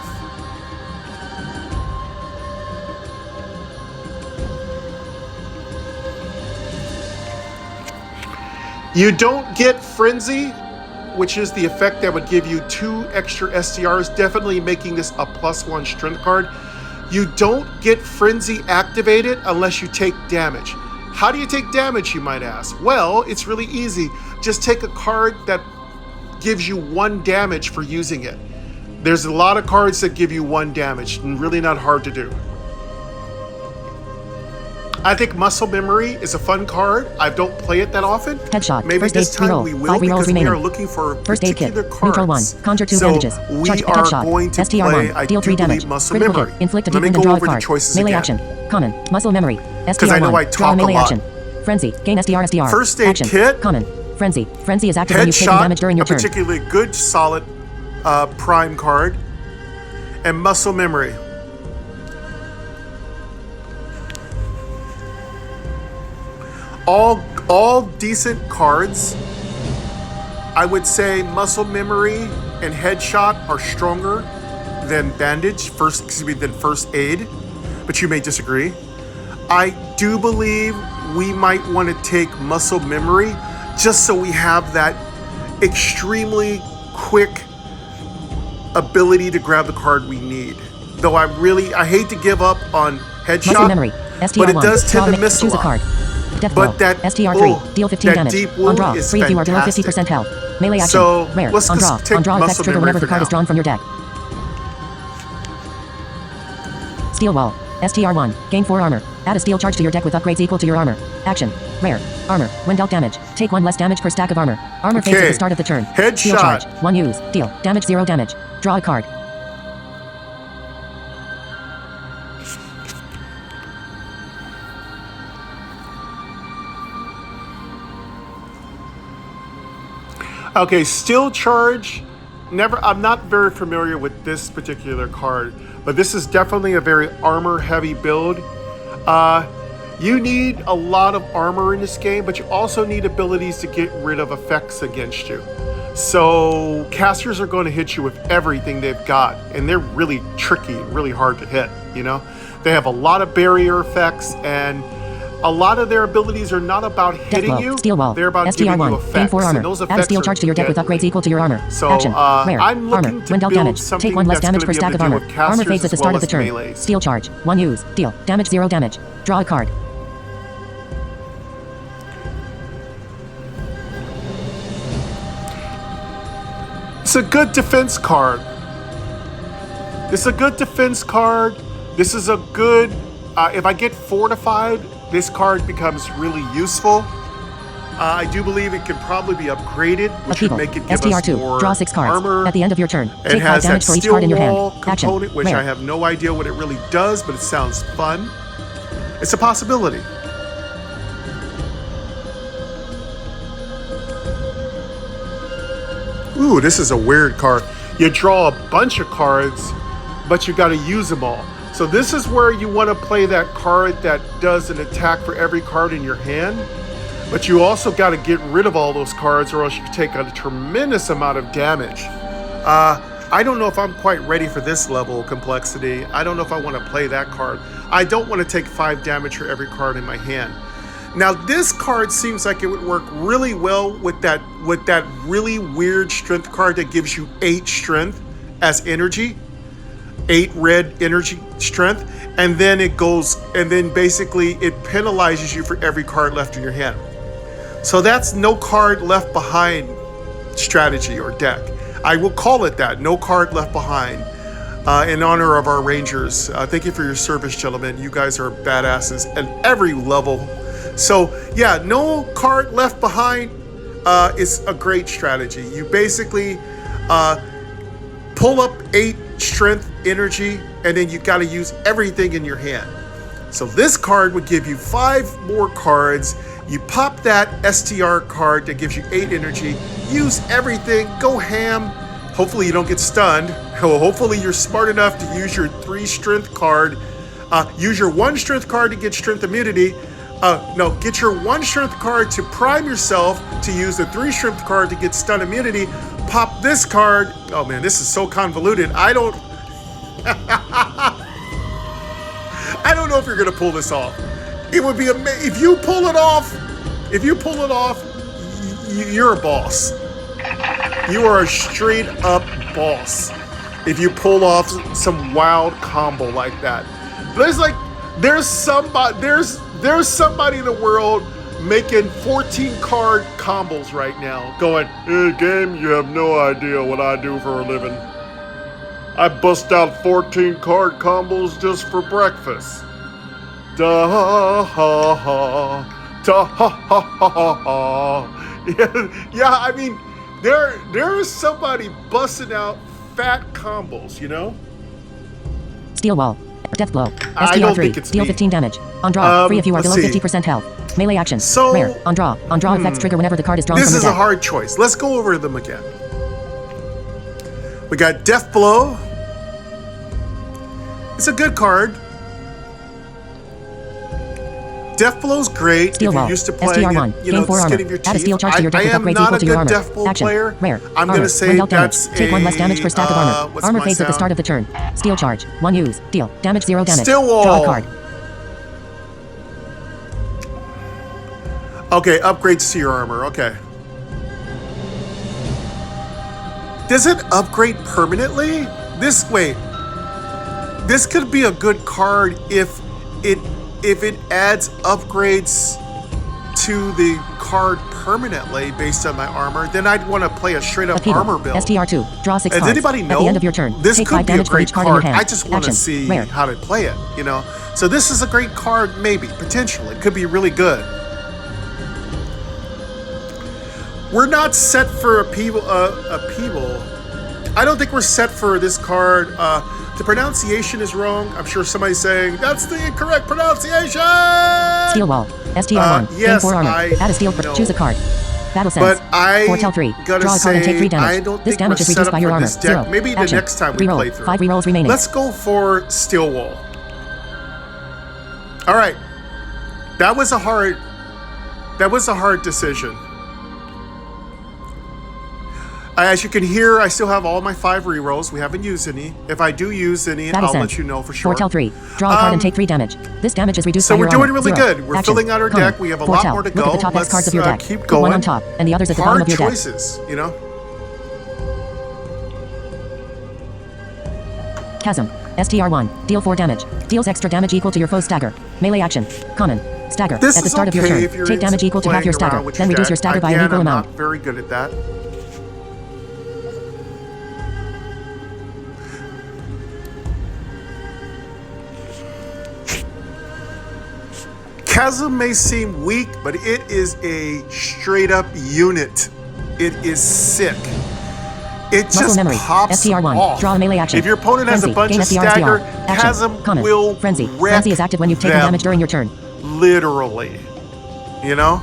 You don't get Frenzy, which is the effect that would give you 2 extra STRs, definitely making this a +1 strength card. You don't get Frenzy activated unless you take damage. How do you take damage, you might ask? Well, it's really easy. Just take a card that gives you 1 damage for using it. There's a lot of cards that give you 1 damage, and really not hard to do. I think Muscle Memory is a fun card. I don't play it that often. Headshot. Maybe First this aid, time reroll. we will 5 rerolls because we remaining. are looking for First aid kit. particular cards. Neutral 1. Conjure 2 so bandages. we Charge are headshot. going to STR1. play, I Deal do 3 believe, damage. Muscle Critical Memory. hit. Inflict a Let deep me wound go and draw over a the card. choices Melee again. action. Common. Muscle memory. Because I know I STR1. Draw a talk a melee lot. action. Frenzy. Gain STR. First aid action. kit. Common. Frenzy. Frenzy is active when you've taken Headshot, damage during your a turn. particularly good, solid prime card. And Muscle Memory. All decent cards. I would say Muscle Memory and Headshot are stronger than than First Aid, but you may disagree. I do believe we might want to take Muscle Memory just so we have that extremely quick ability to grab the card we need. Though I hate to give up on Muscle Headshot, memory. STR1. but it does tend to miss a Choose a lot. card. Death But blow. that STR3. Deal 15 that damage. deep On wound draw. is Free if you are below fantastic. 50% health. Melee action. So, Rare. let's On just draw. take On draw effects Muscle trigger Memory whenever the for card is now. drawn from your deck. Steel Wall. STR1. Gain 4 armor. Add a steel charge to your deck with upgrades equal to your armor. Action. Rare. Armor. When dealt damage, take 1 less damage per stack of armor. Armor fades at the start of the turn. Steel Headshot. charge. 1 use. Deal. Damage 0 damage. Draw a card. Okay, Steel Charge. I'm not very familiar with this particular card, but this is definitely a very armor-heavy build. You need a lot of armor in this game, but you also need abilities to get rid of effects against you. So casters are going to hit you with everything they've got, and they're really tricky and really hard to hit, you know? They have a lot of barrier effects, and a lot of their abilities are not about hitting you. Steel Wall. They're about giving you STR1. effects. Gain 4 and armor. those Add a effects steel are charge to your deck with deadly. upgrades equal to your armor. So, Action. Rare. I'm looking Armor. to When dealt build damage, something take 1 less that's damage gonna per be able stack to of deal armor. with casters Armor fades at the as start well of the as turn. melees. Steel charge. 1 use. Deal. Damage 0 damage. Draw a card. It's a good defense card. This is a good defense card. This is a good, if I get fortified, this card becomes really useful. I do believe it could probably be upgraded, which would Upheaval. make it give us STR2. more Draw 6 cards. armor. At the end of your turn, It take 5 has that damage for each steel card in your hand. wall Action. component, which Rare. I have no idea what it really does, but it sounds fun. It's a possibility. Ooh, this is a weird card. You draw a bunch of cards, but you got to use them all. So this is where you want to play that card that does an attack for every card in your hand, but you also got to get rid of all those cards or else you take a tremendous amount of damage. I don't know if I'm quite ready for this level of complexity. I don't know if I want to play that card. I don't want to take 5 damage for every card in my hand. Now this card seems like it would work really well with that really weird strength card that gives you 8 strength as energy, 8 red energy strength, and then basically it penalizes you for every card left in your hand. So that's no card left behind strategy or deck. I will call it that, no card left behind. In honor of our Rangers. Thank you for your service, gentlemen. You guys are badasses at every level. So yeah, no card left behind is a great strategy. You basically pull up 8 strength energy, and then you got to use everything in your hand. So this card would give you 5 more cards. You pop that STR card that gives you 8 energy, use everything, go ham. Hopefully you don't get stunned. Hopefully you're smart enough to use your 3 strength card. Use your 1 strength card to get strength immunity. No, get your 1 strength card to prime yourself to use the 3 strength card to get stun immunity. Pop this card. Oh man, this is so convoluted. I don't know if you're gonna pull this off. It would be amazing if you pull it off. If you pull it off, you're a boss. You are a straight up boss. If you pull off some wild combo like that, there's somebody in the world making 14 card combos right now, going, "Hey game, you have no idea what I do for a living. I bust out 14 card combos just for breakfast. Da ha ha, da ha ha ha ha." Yeah, I mean, there is somebody busting out fat combos, you know? Steel wall. Death blow. I don't STR3. think it's Deal me. 15 damage. On draw. Free if you are below let's see. 50% health. Melee action. So, Rare. On draw. On draw effects trigger whenever the card is drawn This from is the a deck. hard choice. Let's go over them again. We got Death Blow. It's a good card. Death Blow's great Steel if you're wall. used to playing STR1. it, you know, Gain 4 the armor. skin of your Add a teeth. steel charge to your deck I with am upgrades not equal a to your good armor. Death Blow Action. player. Rare. I'm Armor. going to say When dealt damage, that's take 1 less damage per stack of armor. what's Armor my fades at the sound? start of the turn. Steel charge. 1 use. Deal. Damage 0 damage. Steel wall. Draw a card. Okay, upgrades to your armor. Okay. Does it upgrade permanently? This could be a good card if it adds upgrades to the card permanently based on my armor. Then I'd want to play a straight up Upheaval. armor build. STR2. Draw 6 Does cards. anybody know? At the end of your turn, This take could 5 be a damage for great each card in your card. hand. I just want to Action. see Rare. how to play it, you know? So this is a great card, maybe, potentially. It could be really good. We're not set for upheaval. I don't think we're set for this card. The pronunciation is wrong. I'm sure somebody's saying, that's the incorrect pronunciation! Steel wall. STR1. yes, Gain 4 armor. I Add a steel. know. Choose a card. Battle sense. But I Foretell 3. gotta Draw a card and take 3 say, damage. I don't This think damage we're is set reduced up by your for armor. this deck. 0. Maybe the Action. next time we Reroll. play through. 5 rerolls remaining. Let's go for Steel Wall. All right, that was a hard decision. As you can hear, I still have all my 5 rerolls. We haven't used any. If I do use any, Battle I'll sense. let you know for sure. Foretell 3. Draw a card and take 3 damage. This damage is reduced So by your we're armor. doing really 0. good. We're Action. filling out our Common. deck. We have a Foretell. lot more to Look go. at the top X cards of your deck. Keep Put going. 1 on top, and the others at the bottom Hard of your deck. choices, you know? Chasm. STR1. Deal 4 damage. Deals extra damage equal to your foe's stagger. Melee action. Common. Stagger. This At the is start of your okay turn. if you're Take damage equal to half your playing stagger. around with Then your reduce your deck. stagger by an Again, equal I'm amount. not very good at that. Chasm may seem weak, but it is a straight up unit. It is sick. It Muscle just memory. pops STR1. off. Draw a melee action. If your opponent has a Frenzy. bunch Gain of STR, stagger, Action. Chasm Common. will Frenzy. wreck Frenzy is active when you've taken them. damage during your turn. Literally. You know?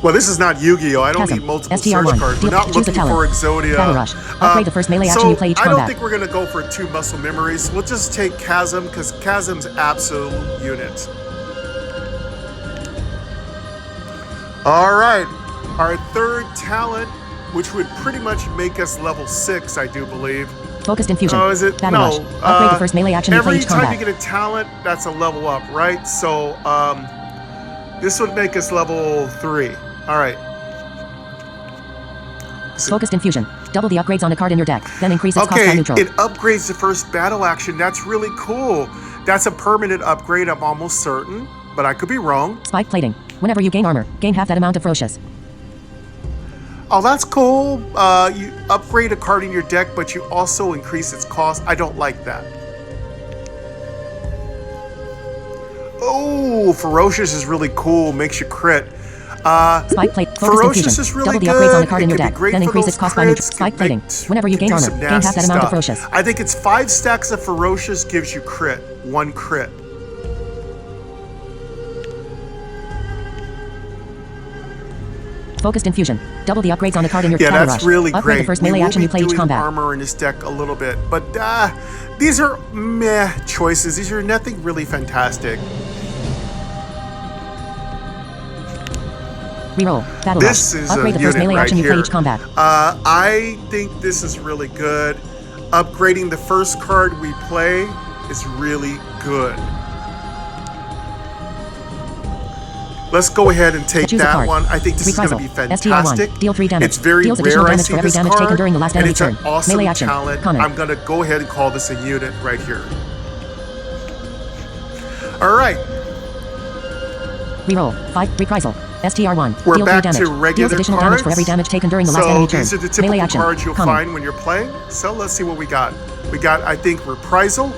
Well, this is not Yu-Gi-Oh! I don't Chasm. need multiple STR1. search cards. We're Deal- not choose a looking for talent. Exodia. Battle Rush. Upgrade the first melee action you play each I don't combat. think we're going to go for 2 muscle memories. We'll just take Chasm, because Chasm's absolute unit. All right. Our third talent, which would pretty much make us level 6, I do believe. Focused infusion. Oh, is it? Battle No. Rush. Upgrade the first melee action you play Every each time combat. you get a talent, that's a level up, right? So, this would make us level 3. All right. Focused infusion. Double the upgrades on a card in your deck. Then increase its cost by Okay, neutral. it upgrades the first battle action. That's really cool. That's a permanent upgrade, I'm almost certain, but I could be wrong. Spike plating. Whenever you gain armor, gain half that amount of ferocious. Oh, that's cool. You upgrade a card in your deck, but you also increase its cost. I don't like that. Oh, Ferocious is really cool. Makes you crit. Spike plate. Ferocious is really Double the good. upgrades on the card in your It could deck. be great Then for increase those its cost by neutral. crits. Spike plating. Like, Whenever you gain do armor, some gain half nasty that amount of stuff. Ferocious. I think it's 5 stacks of Ferocious gives you crit. 1 crit. Focused Infusion. Double the upgrades on the card in your Yeah, counter that's rush. really Upgrade great. the first melee action you play each doing combat. armor in this deck a little bit, but these are meh choices. These are nothing really fantastic. Reroll. Battle This rush. is Upgrade a the first unit melee right action you play here. each combat. I think this is really good. Upgrading the first card we play is really good. Let's go ahead and take Choose a that card. one. I think this is going to be Reprisal. fantastic. STR1. Deal 3 damage. It's very Deals rare additional I damage see for every this damage card, taken during the last and enemy it's an turn. awesome Melee action. talent. Common. I'm going to go ahead and call this a unit right here. All right. Reroll. 5. Reprisal. STR1. We're Deal 3 back damage. to regular Deals additional cards. damage for every damage taken during the last So enemy turn. these are the typical Melee action. cards you'll Common. find when you're playing. So let's see what we got. We got, I think, Reprisal.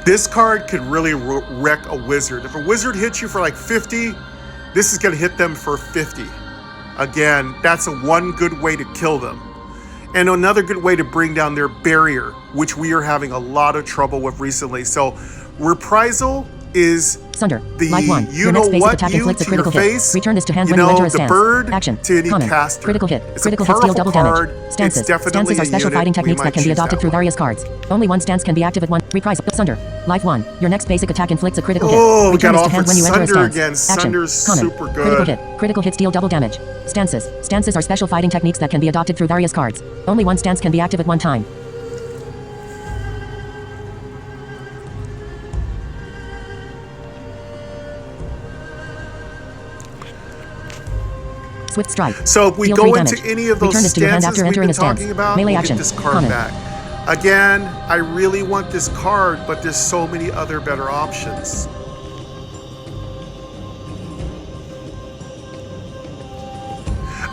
This card could really wreck a wizard. If a wizard hits you for like 50, this is going to hit them for 50. Again, that's one good way to kill them. And another good way to bring down their barrier, which we are having a lot of trouble with recently. So, Reprisal is Sunder. the Life 1. you Your know next basic what attack you inflicts a to your critical hit. face. Return this to hand You when you know, enter a the stance. bird Action. to any Common. caster. Critical hit. It's Critical a hits deal powerful double damage. card. Stances. It's definitely Stances are a special unit. fighting We techniques might that can be choose adopted that through one. various cards. Only one stance can be active at one. Reprisal. Sunder. Life 1. Your next basic attack inflicts a critical hit. Oh, we Return got this to hand offered when you enter a Sunder stance. again. Action. Sunder's Common. super Critical good. hit. Critical hits deal double damage. Stances. Stances are special fighting techniques that can be adopted through various cards. Only one stance can be active at one time. Swift Strike. So if we Deal go 3 into damage. any of those Return this to your hand stances after we've entering been a stance. talking about, Melee we'll action. get this card Common. back. Again, I really want this card, but there's so many other better options.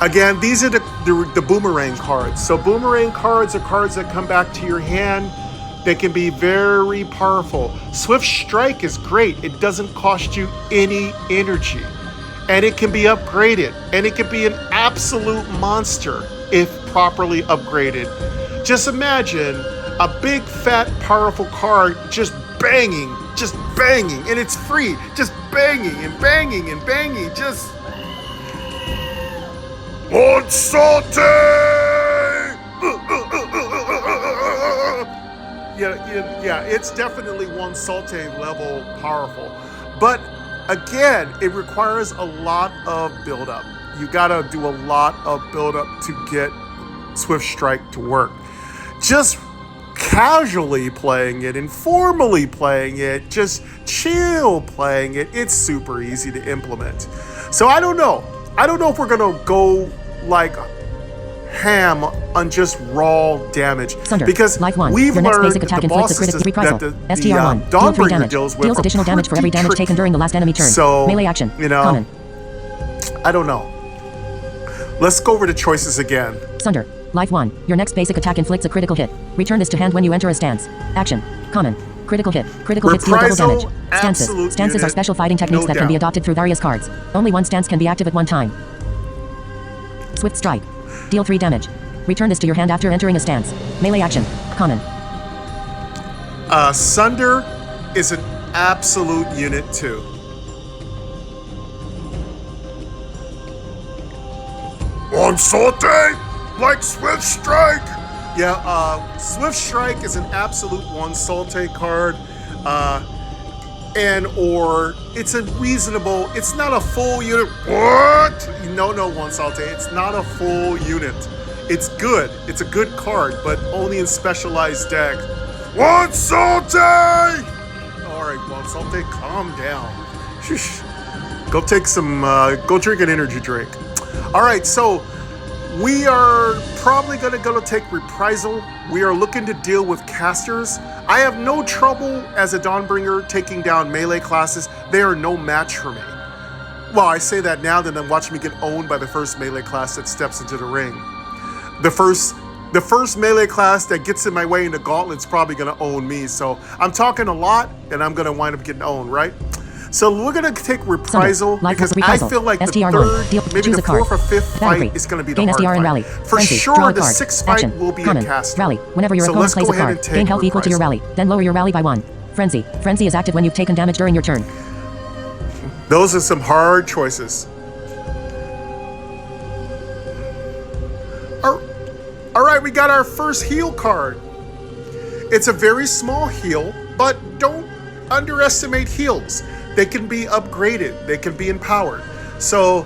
Again, these are the boomerang cards. So boomerang cards are cards that come back to your hand. They can be very powerful. Swift Strike is great. It doesn't cost you any energy. And it can be upgraded. And it can be an absolute monster if properly upgraded. Just imagine a big, fat, powerful card just banging. And it's free. Just banging and banging and banging. Just... Unsalty! Yeah, it's definitely one Salte level powerful. But again, it requires a lot of build-up. You gotta do a lot of build-up to get Swift Strike to work. Just casually playing it, informally playing it, just chill playing it, it's super easy to implement. So I don't know if we're gonna go like ham on just raw damage. Sunder. Because Life 1. we've Your next learned basic attack the inflicts a bosses critical reprisal. that the STR1. Deal 3 Dawnbringer damage. deals with Deals are additional damage for every pretty damage taken tricky. during the last enemy turn. So, melee action. you know, Common. I don't know. Let's go over the choices again. Sunder. Life 1. Your next basic attack inflicts a critical hit. Return this to hand when you enter a stance. Action. Common. Critical hit. Critical hits deal double Reprisal, damage. Stances. absolute Stances unit, are special fighting techniques no that can be doubt. adopted through various cards. Only one stance can be active at one time. Swift Strike. Deal 3 damage. Return this to your hand after entering a stance. Melee action. Common. Sunder is an absolute unit too. Unsalty, like Swift Strike. Yeah, Swift Strike is an absolute one Salte card. Or it's a reasonable, it's not a full unit. What? No, one Salte. It's not a full unit. It's good. It's a good card, but only in specialized decks. One Salte! Alright, One Salte, calm down. Go take some, go drink an energy drink. Alright, so We are probably going to take reprisal. We are looking to deal with casters. I have no trouble as a Dawnbringer taking down melee classes. They are no match for me. Well, I say that now, then watch me get owned by the first melee class that steps into the ring. The first melee class that gets in my way in the gauntlet's probably going to own me. So I'm talking a lot, and I'm going to wind up getting owned, right? So we're going to take reprisal because I feel like the third, maybe the fourth or fifth fight is going to be the hard fight. For sure, the sixth fight will be a caster. Rally. Whenever your opponent plays a card, gain health equal to your rally. Then lower your rally by 1. Frenzy. Frenzy is active when you've taken damage during your turn. Those are some hard choices. All right, we got our first heal card. It's a very small heal, but don't underestimate heals. They can be upgraded. They can be empowered. So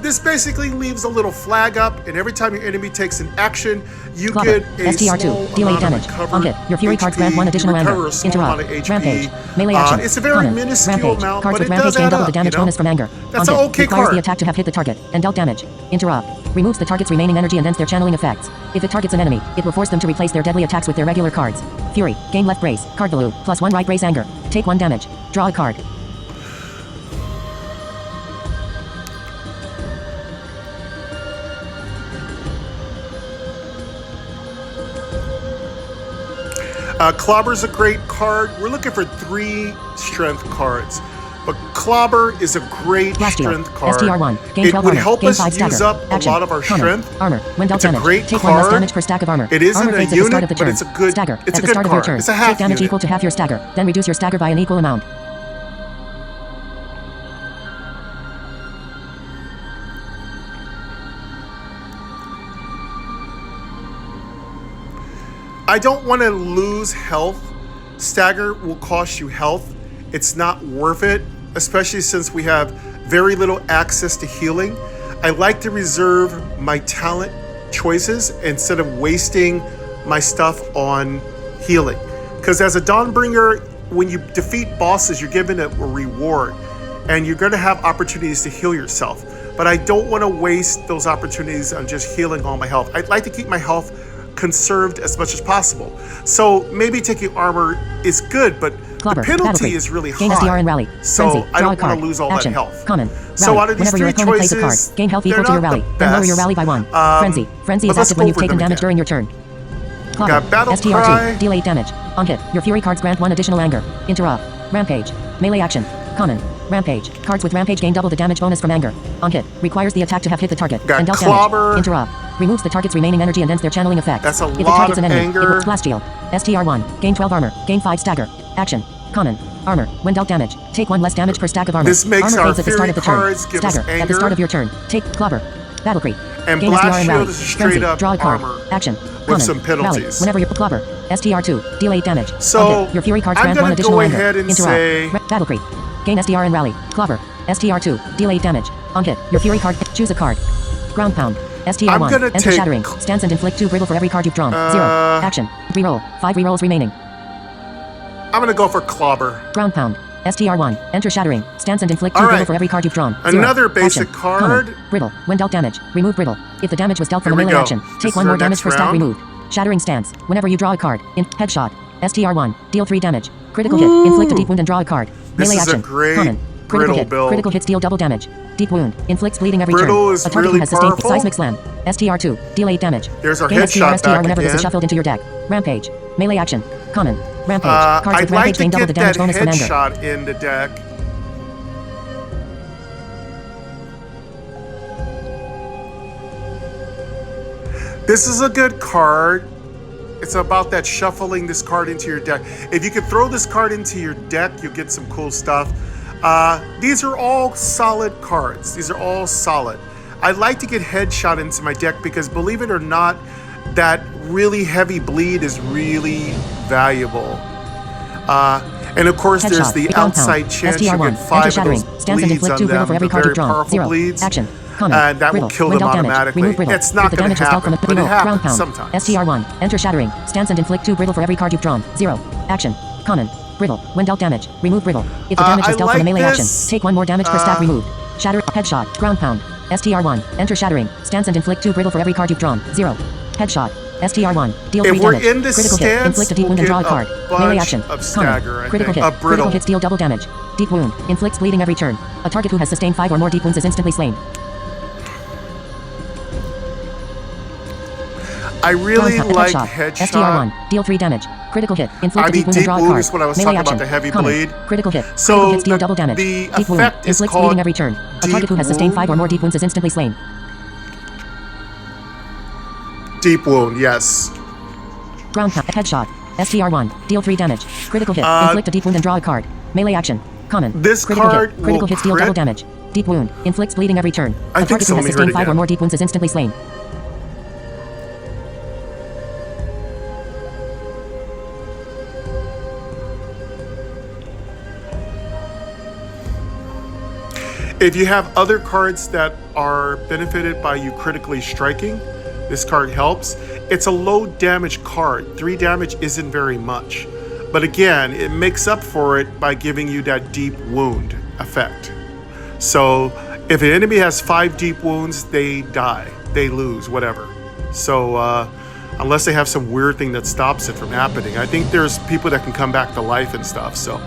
this basically leaves a little flag up, and every time your enemy takes an action, you get a small STR2, delayed damage. On hit, your fury cards grant 1 additional anger. Interrupt. Rampage. Melee action. It's a very minuscule Rampage. amount, Cards but with it rampage does gain add double up, the damage bonus from anger. That's on an hit, okay requires card. the attack to have hit the target and dealt damage. Interrupt. Removes the target's remaining energy and ends their channeling effects. If it targets an enemy, it will force them to replace their deadly attacks with their regular cards. Fury. Gain left brace. Card value. +1 right brace anger. Take 1 damage. Draw a card. Clobber's a great card. We're looking for 3 strength cards. But Clobber is a great strength card. STR1. Gain It 12 would armor. help Gain us 5 use stagger. up Action. a lot of our Common. strength. Armor. When dealt It's a damage, great take 1 less card. damage per stack of armor. It isn't Armor a fades unit, at the start of the but turn. it's a good- stagger. it's at a the good start of card. your turn. It's a half Take damage unit. equal to half your stagger. Then reduce your stagger by an equal amount. I don't want to lose health. Stagger will cost you health. It's not worth it, especially since we have very little access to healing. I like to reserve my talent choices instead of wasting my stuff on healing. Because as a Dawnbringer, when you defeat bosses, you're given a reward, and you're going to have opportunities to heal yourself. But I don't want to waste those opportunities on just healing all my health. I'd like to keep my health conserved as much as possible. So maybe taking armor is good, but Clobber. the penalty is really Gain SDR high. and rally. So Frenzy. I Draw don't a card. want to lose all Action. that health. Common. So Rally. out of these Whenever 3 your opponent plays a card, choices, gain health they're equal to your not rally. the Then lower your best. rally by 1. Frenzy. Frenzy but is let's active go when you've over taken them damage again. during your turn. Clobber. Got Battle STR2. Cry. Delayed damage. On hit, your fury cards grant 1 additional anger. Interrupt. Rampage. Melee action. Common. Rampage. Cards with rampage gain double the damage bonus from anger. On hit, requires the attack to have hit the target Got and dealt Clobber. damage. Interrupt. Removes the target's remaining energy and ends their channeling effect. That's a if it lot targets of an enemy, anger. It will blast shield. STR1. Gain 12 armor. Gain 5 stagger. Action. Common. Armor. When dealt damage, take 1 less damage per stack of armor. This makes armor our fades at the start fury of the turn. cards give us Stagger. At the anger. start of your turn. Take Clobber. Battle Creep. And Gain Blast SDR and Shield rally. is straight Frenzy. up Draw a card. armor Action. with Common. some penalties. Rally. Whenever you're Clobber. STR2. Delayed damage. So, On hit, your fury cards I'm grant gonna 1 additional go anger. ahead and Interrupt. say- Battle Creep. Gain SDR and rally. Clobber. STR2. Delayed damage. On hit, your fury card. Choose a card. Ground pound. STR1. I'm gonna Enter take- shattering. Stance and inflict 2 brittle for every card you've drawn. 0. Action. Reroll. 5 rerolls remaining. I'm going to go for Clobber. Ground pound. STR1. Enter shattering. Stance and inflict 2 All brittle right. for every card you've drawn. 0. Another basic Action. card. Common. Brittle. When dealt damage, remove brittle. If the damage was dealt from Here a we melee go. action, This take is 1 our more damage next per stack round. removed. Shattering stance. Whenever you draw a card. In headshot. STR1. Deal 3 damage. Critical hit. Inflict a deep wound and draw a card. This Melee is a action. great Common. Critical brittle hit. build. Critical hits deal double damage. Deep wound. Inflicts bleeding every Brittle turn. is A target really who has sustained powerful. seismic slam. STR2. Delayed damage. There's our Gain headshot STR back whenever this is again. shuffled into your deck. Rampage. Melee action. Common. Rampage. Cards I'd with like rampage to gain double get the damage that bonus from anger. headshot in the deck. This is a good card. It's about that shuffling this card into your deck. If you could throw this card into your deck, you'll get some cool stuff. These are all solid cards. These are all solid. I like to get headshot into my deck because, believe it or not, that really heavy bleed is really valuable. And of course, Headshot. there's the Ground outside pound. chance you STR1. get 5 of shattering. those Stance and bleeds inflict on 2 brittle them, for every the card very you've drawn. powerful 0. bleeds. Action. Common. And that will Brittle. kill When them dealt damage, automatically. remove brittle. It's not If the going damage to was dealt from happen, a but it reroll. Ground happens pound. sometimes. STR1. Enter shattering. Stance and inflict 2 brittle for every card you've drawn. 0. Action. Common. Brittle. When dealt damage, remove brittle. If the damage was I dealt from a like melee action, this. take 1 more damage per stack removed. Shatter. Headshot. Ground pound. STR1. Enter shattering. Stance and inflict 2 brittle for every card you've drawn. 0. Headshot. STR1. Deal 3 If we're damage. in this Critical hit. stance, Inflict a deep we'll wound and get draw a card. bunch Melee action. of stagger, I Critical think. hit. A brittle. Critical hits deal double damage. Deep wound. Inflicts bleeding every turn. A target who has sustained 5 or more deep wounds is instantly slain. I really like Headshot. headshot. STR1. Deal 3 damage. Critical hit. Inflict I a deep mean, wound and deep draw a wound card. is what I was Melee talking action. about, the heavy Common. bleed. Critical hit. So Critical hits deal the- double damage. the Deep wound. effect is Inflicts called bleeding every turn. A deep target who has sustained 5 or more wound. deep wounds is instantly slain. Deep wound, yes. Ground pound. Headshot. STR1. Deal 3 damage. Critical hit. Inflict a deep wound and draw a card. Melee action. Common. This Critical card hit. Critical will hits deal crit. double damage. Deep wound. Inflicts bleeding every turn. I A think target so. who Let has me read sustained it 5 or again. more deep wounds is instantly slain. If you have other cards that are benefited by you critically striking, this card helps. It's a low damage card. 3 damage isn't very much. But again, it makes up for it by giving you that deep wound effect. So if an enemy has 5 deep wounds, they die. They lose, whatever. So unless they have some weird thing that stops it from happening. I think there's people that can come back to life and stuff. So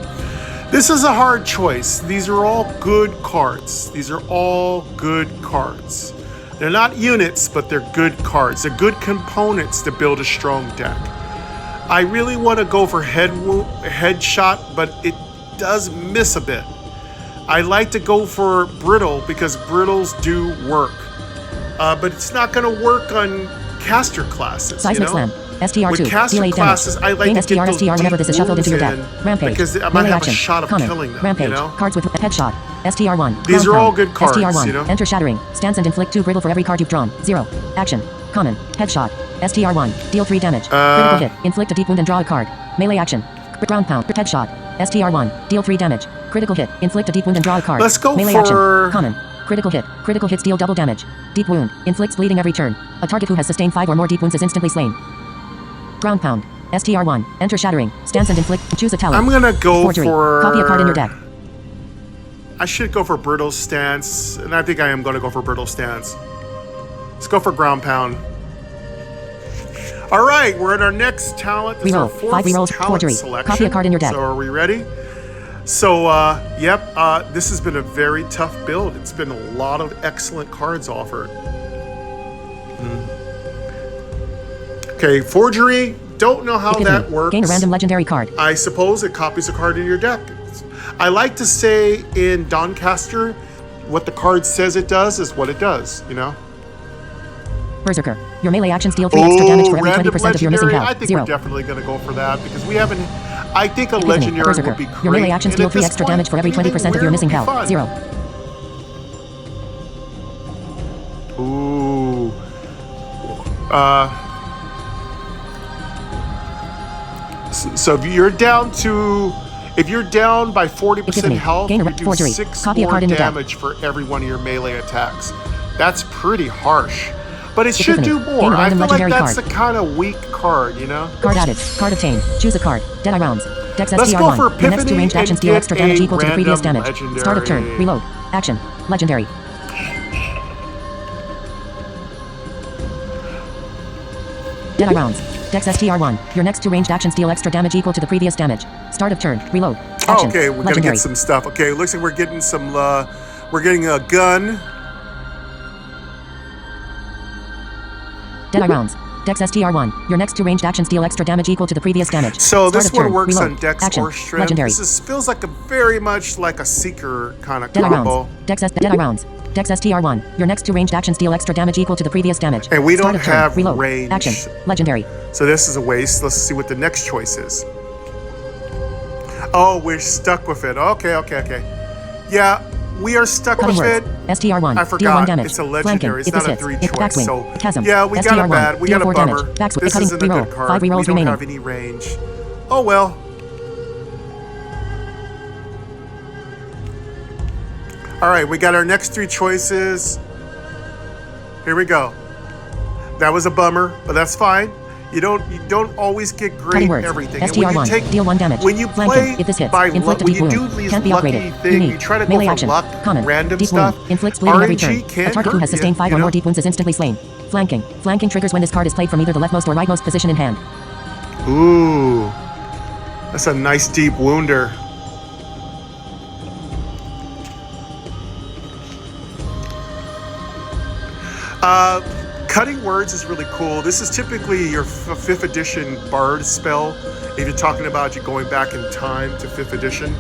this is a hard choice. These are all good cards. These are all good cards. They're not units, but they're good cards. They're good components to build a strong deck. I really want to go for headshot, but it does miss a bit. I like to go for brittle because brittles do work. But it's not going to work on caster classes, Seismic you know? slam. STR2. With caster Deal 8 classes, damage. I like Gain to STR, get those STR whenever deep this is shuffled into your deck. wounds in, Rampage. because I might Melee have action. a shot of Common. killing them, Rampage. you know? Cards with headshot. STR1. These Ground are all pound. good cards, STR1. you know? Enter shattering. Stance and inflict 2 brittle for every card you've drawn. 0. Action. Common. Headshot. STR1. Deal 3 damage. Critical hit. Inflict a deep wound and draw a card. Melee action. Ground pound. Headshot. STR1. Deal 3 damage. Critical hit. Inflict a deep wound and draw a card. Let's go Melee for... action. Common. Critical hit. Critical hits deal double damage. Deep wound. Inflicts bleeding every turn. A target who has sustained 5 or more deep wounds is instantly slain. Ground pound. STR1. Enter shattering. Stance and inflict. Choose a talent. I'm gonna go Forgery. for... Copy a card in your deck. I should go for brittle stance, and I think I am going to go for brittle stance. Let's go for ground pound. All right, we're at our next talent. This is our Reroll. fourth 5 rerolls. talent Forgery. selection. Copy a card in your deck. So are we ready? So, this has been a very tough build. It's been a lot of excellent cards offered. Okay, forgery. Don't know how that works. Gain a random legendary card. I suppose it copies a card in your deck. I like to say in Dawncaster, what the card says it does is what it does, you know? Berserker. Your melee actions deal 3 extra damage for every random 20% of your missing legendary. health. I think 0. we're definitely going to go for that because we haven't... I think a Excuse me, legendary Berserker. would be great. Your melee actions and deal at 3 this extra point, damage for every anything 20% of your weird missing would be health. fun. 0. Ooh. So if you're down to... If you're down by 40% health, Gain a you do forgery. 6 Copy a more card in your deck. damage for every one of your melee attacks. That's pretty harsh. But it should Epiphany. do more. Gain a I random feel like legendary that's card. a kind of weak card, you know? Card added. Card obtained. Choose a card. Deadeye rounds. Dex Let's go STR1. for Your next 2 Epiphany ranged actions and deal get extra damage a equal to the previous random damage. Start of turn. legendary. Reload. Action. Legendary. Deadeye rounds. Dex STR1. Your next 2 ranged actions deal extra damage equal to the previous damage. Start of turn. Reload. Action. Okay, we're gonna Legendary. get some stuff. Okay, looks like we're getting some. We're getting a gun. Deadeye rounds. Dex STR1. Your next 2 ranged actions deal extra damage equal to the previous damage. So Start this of one turn. works Reload. on Dex Action. or Strength. Legendary. Feels like a very much like a Seeker kind of Deadeye combo. rounds. Deadeye rounds. Dex STR1. Your next 2 ranged actions deal extra damage equal to the previous damage. And we Start don't of turn. have Reload. range. Action. Legendary. So this is a waste. Let's see what the next choice is. Oh, we're stuck with it. Okay. Yeah, we are stuck Cutting with words. it. STR1. I Deal 1 forgot. damage. It's a legendary. Flanking. It's If not this a hits. 3 Backswing. choice. So Chasm. yeah, we got a STR1. bad. We Deal got a 4 bummer. damage. Backswing. This Cutting. isn't a Reroll. good card. 5 rerolls we don't remaining. have any range. Oh well. All right, we got our next 3 choices. Here we go. That was a bummer, but that's fine. You don't always get great Cutting words. everything. And STR1. Deal 1 damage. when you Flanking. play If this hits, by inflict luck, a when deep you wound. do these Can't be lucky upgraded. thing, Unique. you try to Melee go for action. luck, Common. random Deep stuff. wound. Inflicts bleeding every turn. RNG can A target who has hurt sustained 5 you or more know? deep wounds is instantly slain. Flanking. Flanking triggers when this card is played from either the leftmost or rightmost position in hand. Ooh, that's a nice deep wounder. Cutting words is really cool. This is typically your 5th edition Bard spell. If you're talking about you going back in time to 5th edition.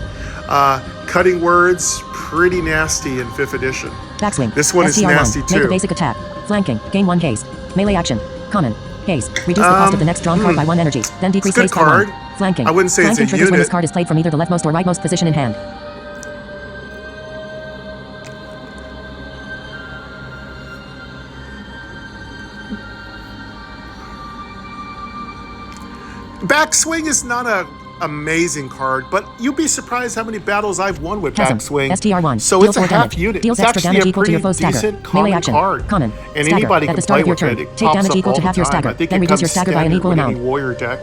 Cutting words, pretty nasty in 5th edition. Backswing. This one is STR1. nasty too. Make a basic attack. Flanking. Gain 1 haste. Melee action. Common. Haste. Reduce the cost of the next drawn card by 1 energy. Then decrease Good haste by 1. card. Flanking. I wouldn't say it's Flanking a triggers when this unit. card is played from either the leftmost or rightmost position in hand. Backswing is not a amazing card, but you'd be surprised how many battles I've won with Chasm. Backswing. STR1. So Deals it's a 4 half damage. unit. Deals It's extra actually damage a equal to your pretty foe's stagger. decent Melee common action. card. Common. And Stagger. anybody At can the start play of your with turn, it. It take pops damage up equal to all half the your time. stagger. I think Then it reduce comes your stagger by an standard equal with amount. any warrior deck.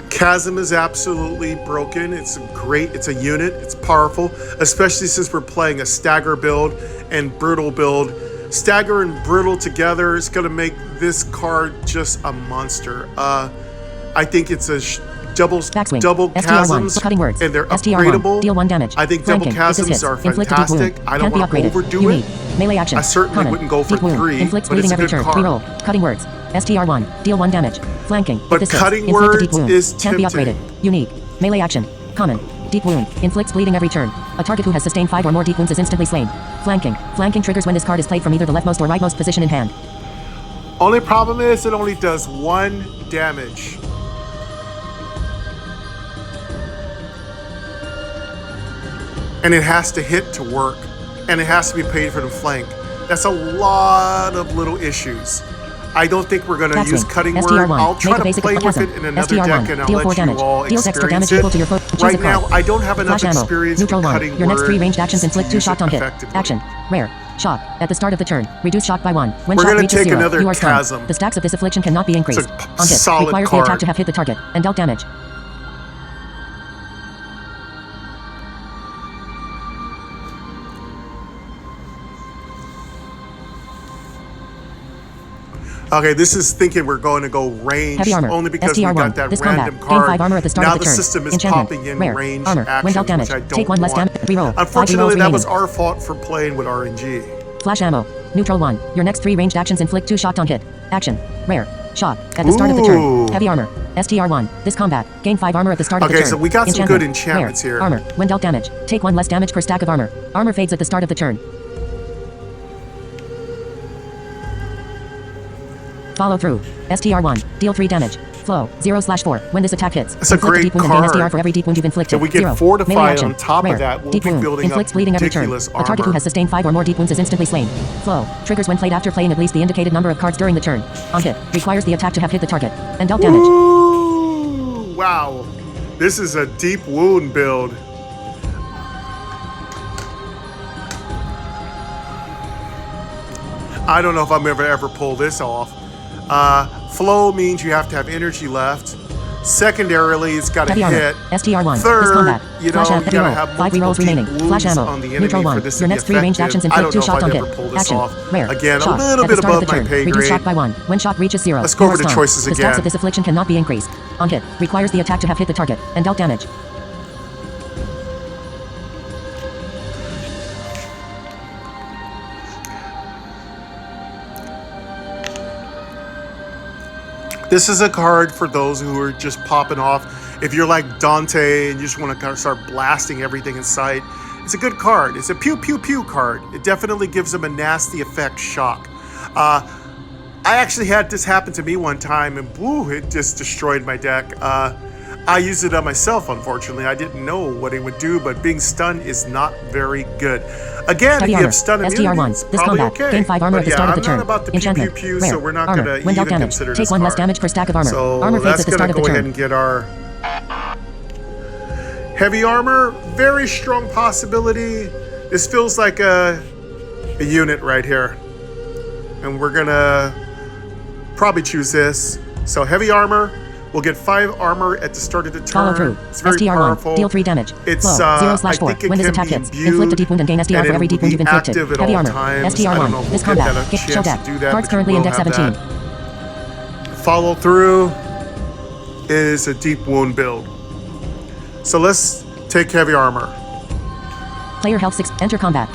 Chasm is absolutely broken. It's great. It's a unit. It's powerful, especially since we're playing a stagger build and brutal build. Stagger and brutal together is going to make this card just a monster. I think it's a double Backswing. double STR1. chasms, Cutting words. and they're STR1. upgradable. Deal 1 damage. I think Flanking. double If this chasms hits, are inflict a deep fantastic. wound. I don't Can't be want to upgraded. overdo Unique. it. Melee action. I certainly Common. wouldn't go for Deep wound. 3, Inflicts but it's bleeding a every good turn. card. Reroll. Cutting words. STR1. Deal 1 damage. Flanking. If But this hits, cutting inflict a deep words wound. is Can't be tempting. upgraded. Unique. Melee action. Common. Deep wound. Inflicts bleeding every turn. A target who has sustained 5 or more deep wounds is instantly slain. Flanking. Flanking triggers when this card is played from either the leftmost or rightmost position in hand. Only problem is it only does 1 damage. And it has to hit to work. And it has to be paid for the flank. That's a lot of little issues. I don't think we're going to use cutting word. STR1. I'll try Make a to basic play with chasm. it in another STR1. deck and I'll Deal let 4 you damage. all Deals extra experience damage equal to it. your foe. Choose Right a card. now, I don't have enough Flash ammo. experience Neutral with 1. cutting Your next 3 word ranged actions to inflict 2 use shock it on hit. effectively. Action. Rare. Shock. At the start of the turn, reduce shock by 1. When We're shock gonna reaches take 0, another you are stunned. chasm. The stacks of this affliction cannot be increased. It's a On hit, solid requires the attack card. to have hit the target and dealt damage. Okay, this is thinking we're going to go ranged Heavy armor. only because we STR1. got that This random combat. card. Gain 5 armor at the start Now of the the turn. system is Enchantment. popping in Rare. ranged Armor. When actions, dealt damage. which I don't Take 1 less want. damage. Reroll. 5 Unfortunately, rerolls that was remaining. our fault for playing with RNG. Flash ammo. Neutral 1. Your next 3 ranged actions inflict 2 shock on hit. Action. Rare. Shock. At the start of the turn. Ooh. Heavy armor. STR1. This combat. Gain 5 armor at the start of the Okay, turn. so we got some good enchantments Rare. here. Armor. When dealt damage. Take 1 less damage per stack of armor. Armor fades at the start of the turn. Follow through. STR1. Deal 3 damage. Flow. 0/4. When this attack hits. That's a inflict great deep wound and gain card. STR for every deep wound you've inflicted. If we get 0. fortified Melee action. on top of Rare. that, we'll deep be wound. building up Inflicts bleeding every turn. ridiculous A target who armor. has sustained 5 or more deep wounds is instantly slain. Flow. Triggers when played after playing at least the indicated number of cards during the turn. On hit. Requires the attack to have hit the target and dealt damage. Ooh, wow. This is a deep wound build. I don't know if I'm ever pull this off. Flow means you have to have energy left. Secondarily, it's got to Heavy armor. hit. STR1. This Third, combat. you know, Flash you ammo. gotta Reroll. have 5 multiple rerolls deep remaining. Flash wounds ammo. on the enemy Neutral for 1. this to Your be next 3 ranged effective. actions I inflict don't 2 know if shock I'd on ever hit. pull this Action. off. Rare. Again, a Shock. little At bit the start above of the my turn. pay Reduce grade. shock by 1. When shock reaches 0. Let's go you over are the stunned. choices The again. stacks of this affliction cannot be increased. On hit. Requires the attack to have hit the target and dealt damage. This is a card for those who are just popping off. If you're like Dante and you just want to kind of start blasting everything in sight, it's a good card. It's a pew pew pew card. It definitely gives them a nasty effect shock. I actually had this happen to me one time and woo, it just destroyed my deck. I used it on myself, unfortunately. I didn't know what it would do, but being stunned is not very good. Again, Heavy if you armor. have stun immunity, STR1. it's This probably combat. okay. Gain 5 armor But at the yeah, start of the I'm turn. not about the pew pew Enchantment. pew, Rare. so we're not Armor. going to When even dealt damage. consider Take this 1 less card. damage per stack of armor. So Armor fades that's at the going start to of the go ahead turn. and get our Heavy armor, very strong possibility. This feels like a unit right here. And we're gonna probably choose this. So heavy armor, we'll get 5 armor at the start of the turn. Follow through. It's very STR1. powerful. Deal 3 damage. It's Low. 0/4. When this attack hits, inflict a deep wound and gain SDR for every deep wound you've inflicted. Heavy armor. STR1. This combat. Show deck. Cards currently index 17. Follow through is a deep wound build. So let's take heavy armor. Player health 6. Enter combat.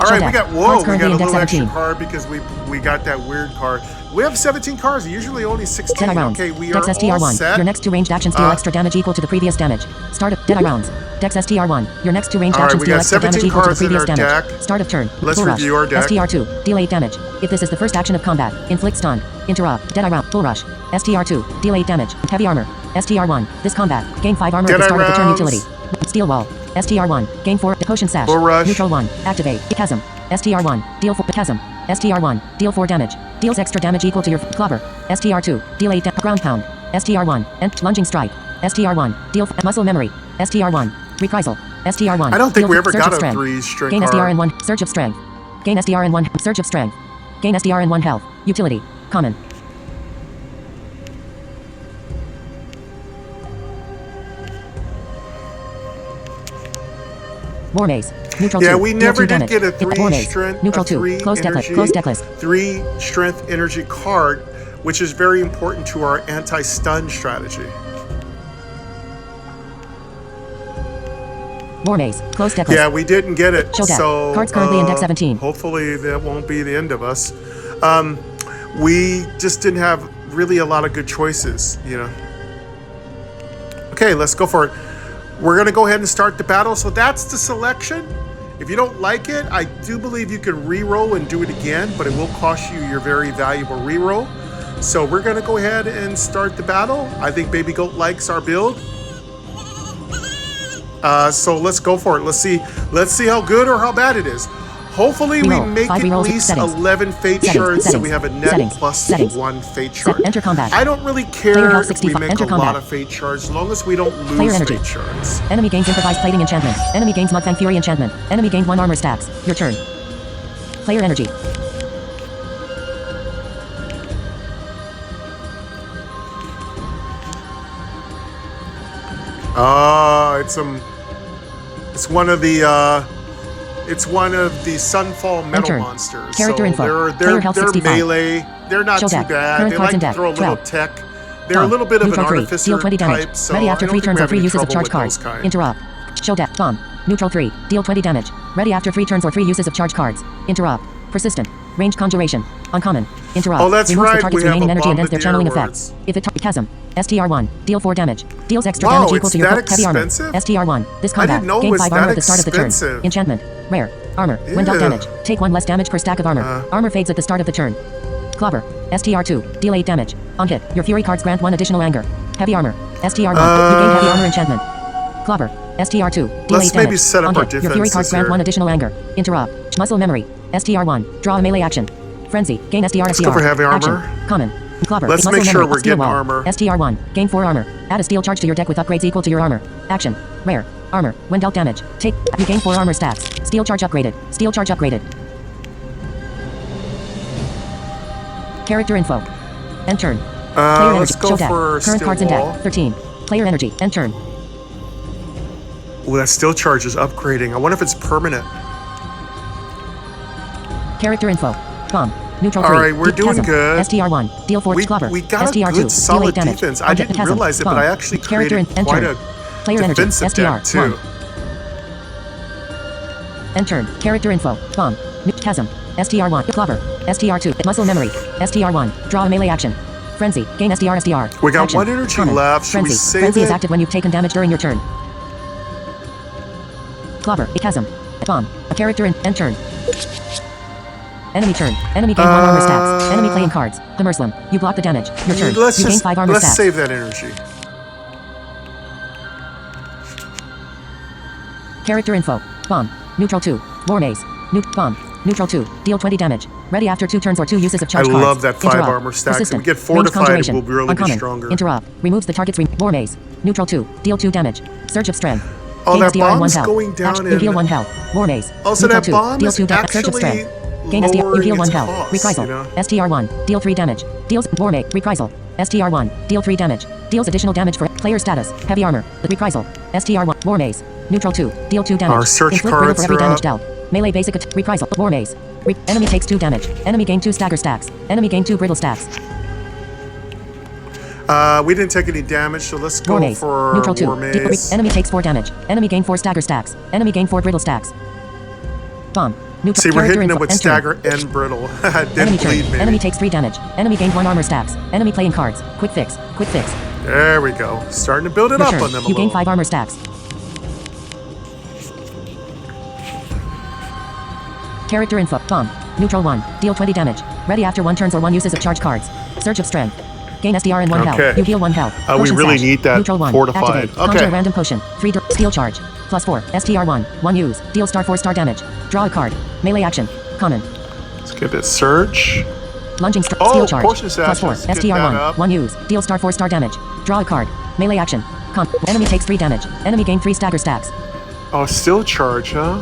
All right, we got Cards we got a currently little index extra 17. card because we got that weird card. We have 17 cards, usually only 16. Dead eye rounds. Okay, we Dex are all STR1. set. Your next 2 ranged actions deal extra damage equal to the previous damage. Start of Dead eye rounds. Dex STR1. Your next 2 ranged All right, actions we deal got extra damage 17 equal to the cards in previous our damage. deck. Start of turn. Let's Full review our rush. deck. STR2. Deal 8 damage. If this is the first action of combat, inflict stun. Interrupt. Dead eye round. Full rush. STR2. Deal 8 damage. Heavy armor. STR1. This combat. Gain 5 armor at the start of the turn utility. Steel wall. STR1. Gain 4. Potion sash. Full rush. Neutral 1. Activate. Chasm. STR1. Deal 4. Chasm. STR1. Deal 4 damage. Deals extra damage equal to your clobber. STR2. Deal 8 ground pound. STR1. And lunging strike. STR1. Deal muscle memory. STR1. Reprisal. STR1. I don't think deal we ever surge got of a strength. 3 strength Gain card. SDR and 1. Surge of strength. Gain SDR and 1. Surge of strength. Gain SDR and 1 health. Utility. Common. War Maze. Neutral 2. Yeah, we Deal never 2 did damage. get a War 3 Maze. strength, Neutral a 2. 3 Close deck list. energy, Close deck list. 3 strength energy card, which is very important to our anti-stun strategy. War Maze. Close deck list. Yeah, we didn't get it. Show deck. So Cards currently index 17. hopefully that won't be the end of us. We just didn't have really a lot of good choices, you know. Okay, let's go for it. We're gonna go ahead and start the battle. So that's the selection. If you don't like it, I do believe you can re-roll and do it again, but it will cost you your very valuable re-roll. So we're gonna go ahead and start the battle. I think Baby Goat likes our build. So let's go for it. Let's see how good or how bad it is. Hopefully we make Five at rerolls. least Settings. 11 fate Settings. shards, so Settings. we have a net Settings. plus Settings. 1 fate shard. Enter combat. I don't really Player care health if we 65. make Enter a combat. lot of fate shards, as long as we don't Player lose energy. fate shards. Enemy gains improvised plating enchantment. Enemy gains Mudfang Fury enchantment. Enemy gains 1 armor stacks. Your turn. Player energy. It's one of the Sunfall metal Enter. monsters. Character so info. they're Player health 65. melee. They're not Show too deck. bad. Current They cards like in to deck. throw a little 12. tech. They're a little bit of an Neutral 3. artificer Deal 20 damage. type, so Ready I after don't 3 think turns we or have 3 any uses of trouble charge with cards. those kind. Interrupt. Show deck. Bomb. Neutral 3. Deal 20 damage. Ready after 3 turns or 3 uses of charge cards. Interrupt. Persistent. Ranged conjuration. Uncommon. Interrupt. Oh, that's Removes right, the target's we have remaining a energy and ends their bombardier channeling words. effect. If it chasm. STR1. Deal 4 damage. Deals extra Wow, damage equal it's to your that heavy armor. expensive? STR1. This combat. didn't know it Gain was 5 that armor at the start of the turn. expensive. Enchantment. Rare. Armor. When dealt Ew. damage. Take 1 less damage per stack of armor. Armor fades at the start of the turn. Clobber. STR2. Deal 8 damage. On hit, your fury cards grant 1 additional anger. Heavy armor. STR1. You gain heavy armor enchantment. Clobber. STR2. Deal Let's 8 maybe damage. set up On our hit, your fury defenses cards grant here. 1 additional anger. Interrupt. Muscle memory. STR1. Draw a melee action. Frenzy. Gain SDR. Let's go for heavy Action. armor. Common. Clobber. Let's Muscle make sure memory. we're Steel getting wall. armor. STR1. Gain 4 armor. Add a steel charge to your deck with upgrades equal to your armor. Action. Rare. Armor. When dealt damage. Take. You gain 4 armor stacks. Steel charge upgraded. Steel charge upgraded. Character info. End turn. Player Let's energy. go Show deck. for Current steel cards in wall. deck. 13. Player energy. End turn. Oh, that steel charge is upgrading. I wonder if it's permanent. Character info. Bomb. Neutral All 3. right, we're Deep doing chasm. good. STR1. Deal 4 clobber. We got a STR2. good Deal solid 8 damage. defense. I Object didn't chasm. realize it, but Bomb. I actually Character created end quite turn. a Player energy. defensive deck STR. too. 1. End turn. Character info. Bomb. Chasm. STR1. Clobber. STR2. Muscle memory. STR1. Draw a melee action. Frenzy. Gain SDR. SDR. We got Action. 1 energy Common. left. Should we Frenzy. save Frenzy is it? active when you've taken damage during your turn. Clobber. Chasm. Bomb. A character in end turn. Enemy turn. Enemy gain 1 armor stacks. Enemy playing cards. The Merslem. You block the damage. Your turn. You gain 5 armor let's stacks. save that energy. Character info. Bomb. Neutral 2. War Maze. Bomb. Neutral 2. Deal 20 damage. Ready after 2 turns or 2 uses of charge I cards. love that 5 Interrupt. armor stack. If we Persistent. get Ranged fortified, conjuration. we'll really be Uncommon. stronger. Interrupt. Removes the target's War Maze. Neutral 2. Deal 2 damage. Surge of strength. Oh, Gain that SDR and 1 bomb's health. going down Action. in- You heal 1 health. War Maze. Oh, so Neutral that 2. bomb Deal is 2 damage. Surge of actually strength. Gain SDR. You lowering heal 1 its health. cost, Reprisal. you know? STR1. Deal 3 damage. Deals War Maze. Reprisal. STR1. Deal 3 damage. Deals additional damage for player status. Heavy armor. The reprisal. STR1. War Maze. Neutral 2. Deal 2 damage. Our search Inflict riddle cards for every are damage up. dealt. Melee basic reprisal. War Maze. Enemy takes 2 damage. Enemy gain 2 stagger stacks. Enemy gain 2 brittle stacks. We didn't take any damage, so let's War go Maze. for Neutral 2. War Maze. Enemy takes 4 damage. Enemy gain 4 stagger stacks. Enemy gain 4 brittle stacks. Bomb. Neutral. See, we're Character hitting info. them with End turn. stagger and brittle. Enemy Didn't turn. bleed, maybe. Enemy takes 3 damage. Enemy gained 1 armor stacks. Enemy playing cards. Quick fix. Quick fix. There we go. Starting to build it Your up turn. on them a You gain little. 5 armor stacks. Character info. Bomb. Neutral 1. Deal 20 damage. Ready after 1 turns or 1 uses of charge cards. Surge of strength. Gain SDR and 1 health. Okay. You heal 1 health. We Potion really sash. need that Neutral 1. fortified. Activate. Okay. Conjure a random potion. 3 steel charge. Plus 4. STR1. 1 use. Deal star 4 star damage. Draw a card. Melee action. Common. Let's get this surge. Lunging Oh, steel charge. potion sash. Plus 4. Let's get that STR1. up. 1 use. Deal star 4 star damage. Draw a card. Melee action. Enemy takes 3 damage. Enemy gain 3 stagger stacks. Oh, still charge, huh?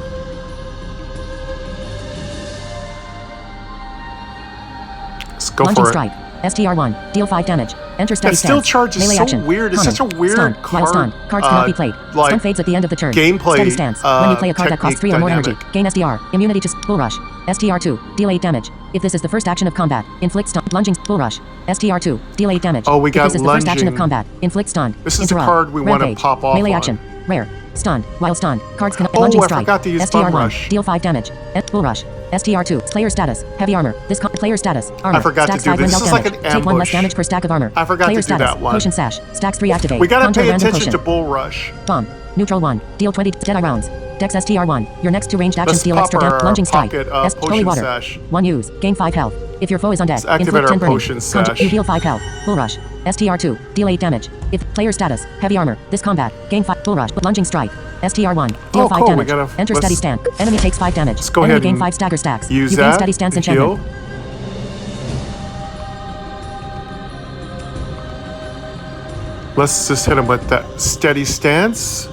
Let's go Lunging for strike. it. STR1. Deal 5 damage. Enter steady That still stance. charge is Melee so action. weird. It's Common. such a weird Stun. card. While stun. Cards cannot be played. Like Stun fades at the end of the turn. gameplay, Steady stance. When you play a card that costs 3 or more energy. technique Gain SDR. Immunity to Bull Rush. STR2. Deal 8 damage. If this is the first action of combat, inflict stun. Lunging. Bull Rush. STR2. Deal 8 damage. Oh, we got If this is the first action of lunging. combat, inflict stun. This is the Interrupt. card we wanna Rampage. pop off Melee on. action. Rare. Stunned. While stunned. Cards cannot. Oh, Lunging I strike. forgot to use Bum STR1. Rush. Deal 5 damage. Bull Rush. STR2. Player status. Heavy armor. This player status. Armor. I forgot to Stacks do 5 when this. dealt This is like damage. an Take 1 less ambush. damage per stack of armor. I forgot Player to do status. that one. Potion sash. Stacks 3 activate. We gotta Conjure pay random attention potion. to Bull Rush. Bomb. Neutral 1. Deal 20 Deadeye rounds. Dex STR1. Your next 2 ranged actions Let's deal pop extra our lunging strike. pocket, Holy potion water. sash. 1 use. Gain 5 health. If your foe is undead, Let's activate inflict our 10 burning. potion sash. You heal 5 health. Bull Rush. STR2. Deal 8 damage. If player status. Heavy armor. This combat. Gain 5. Bull Rush. Lunging strike. STR1. Deal Oh, 5 cool. We damage. gotta- Enter let's- steady stance. Enemy takes 5 damage. Let's go Enemy ahead gain and 5 stagger stacks. use You gain that steady stance to enchantment. heal. Let's just hit him with that steady stance.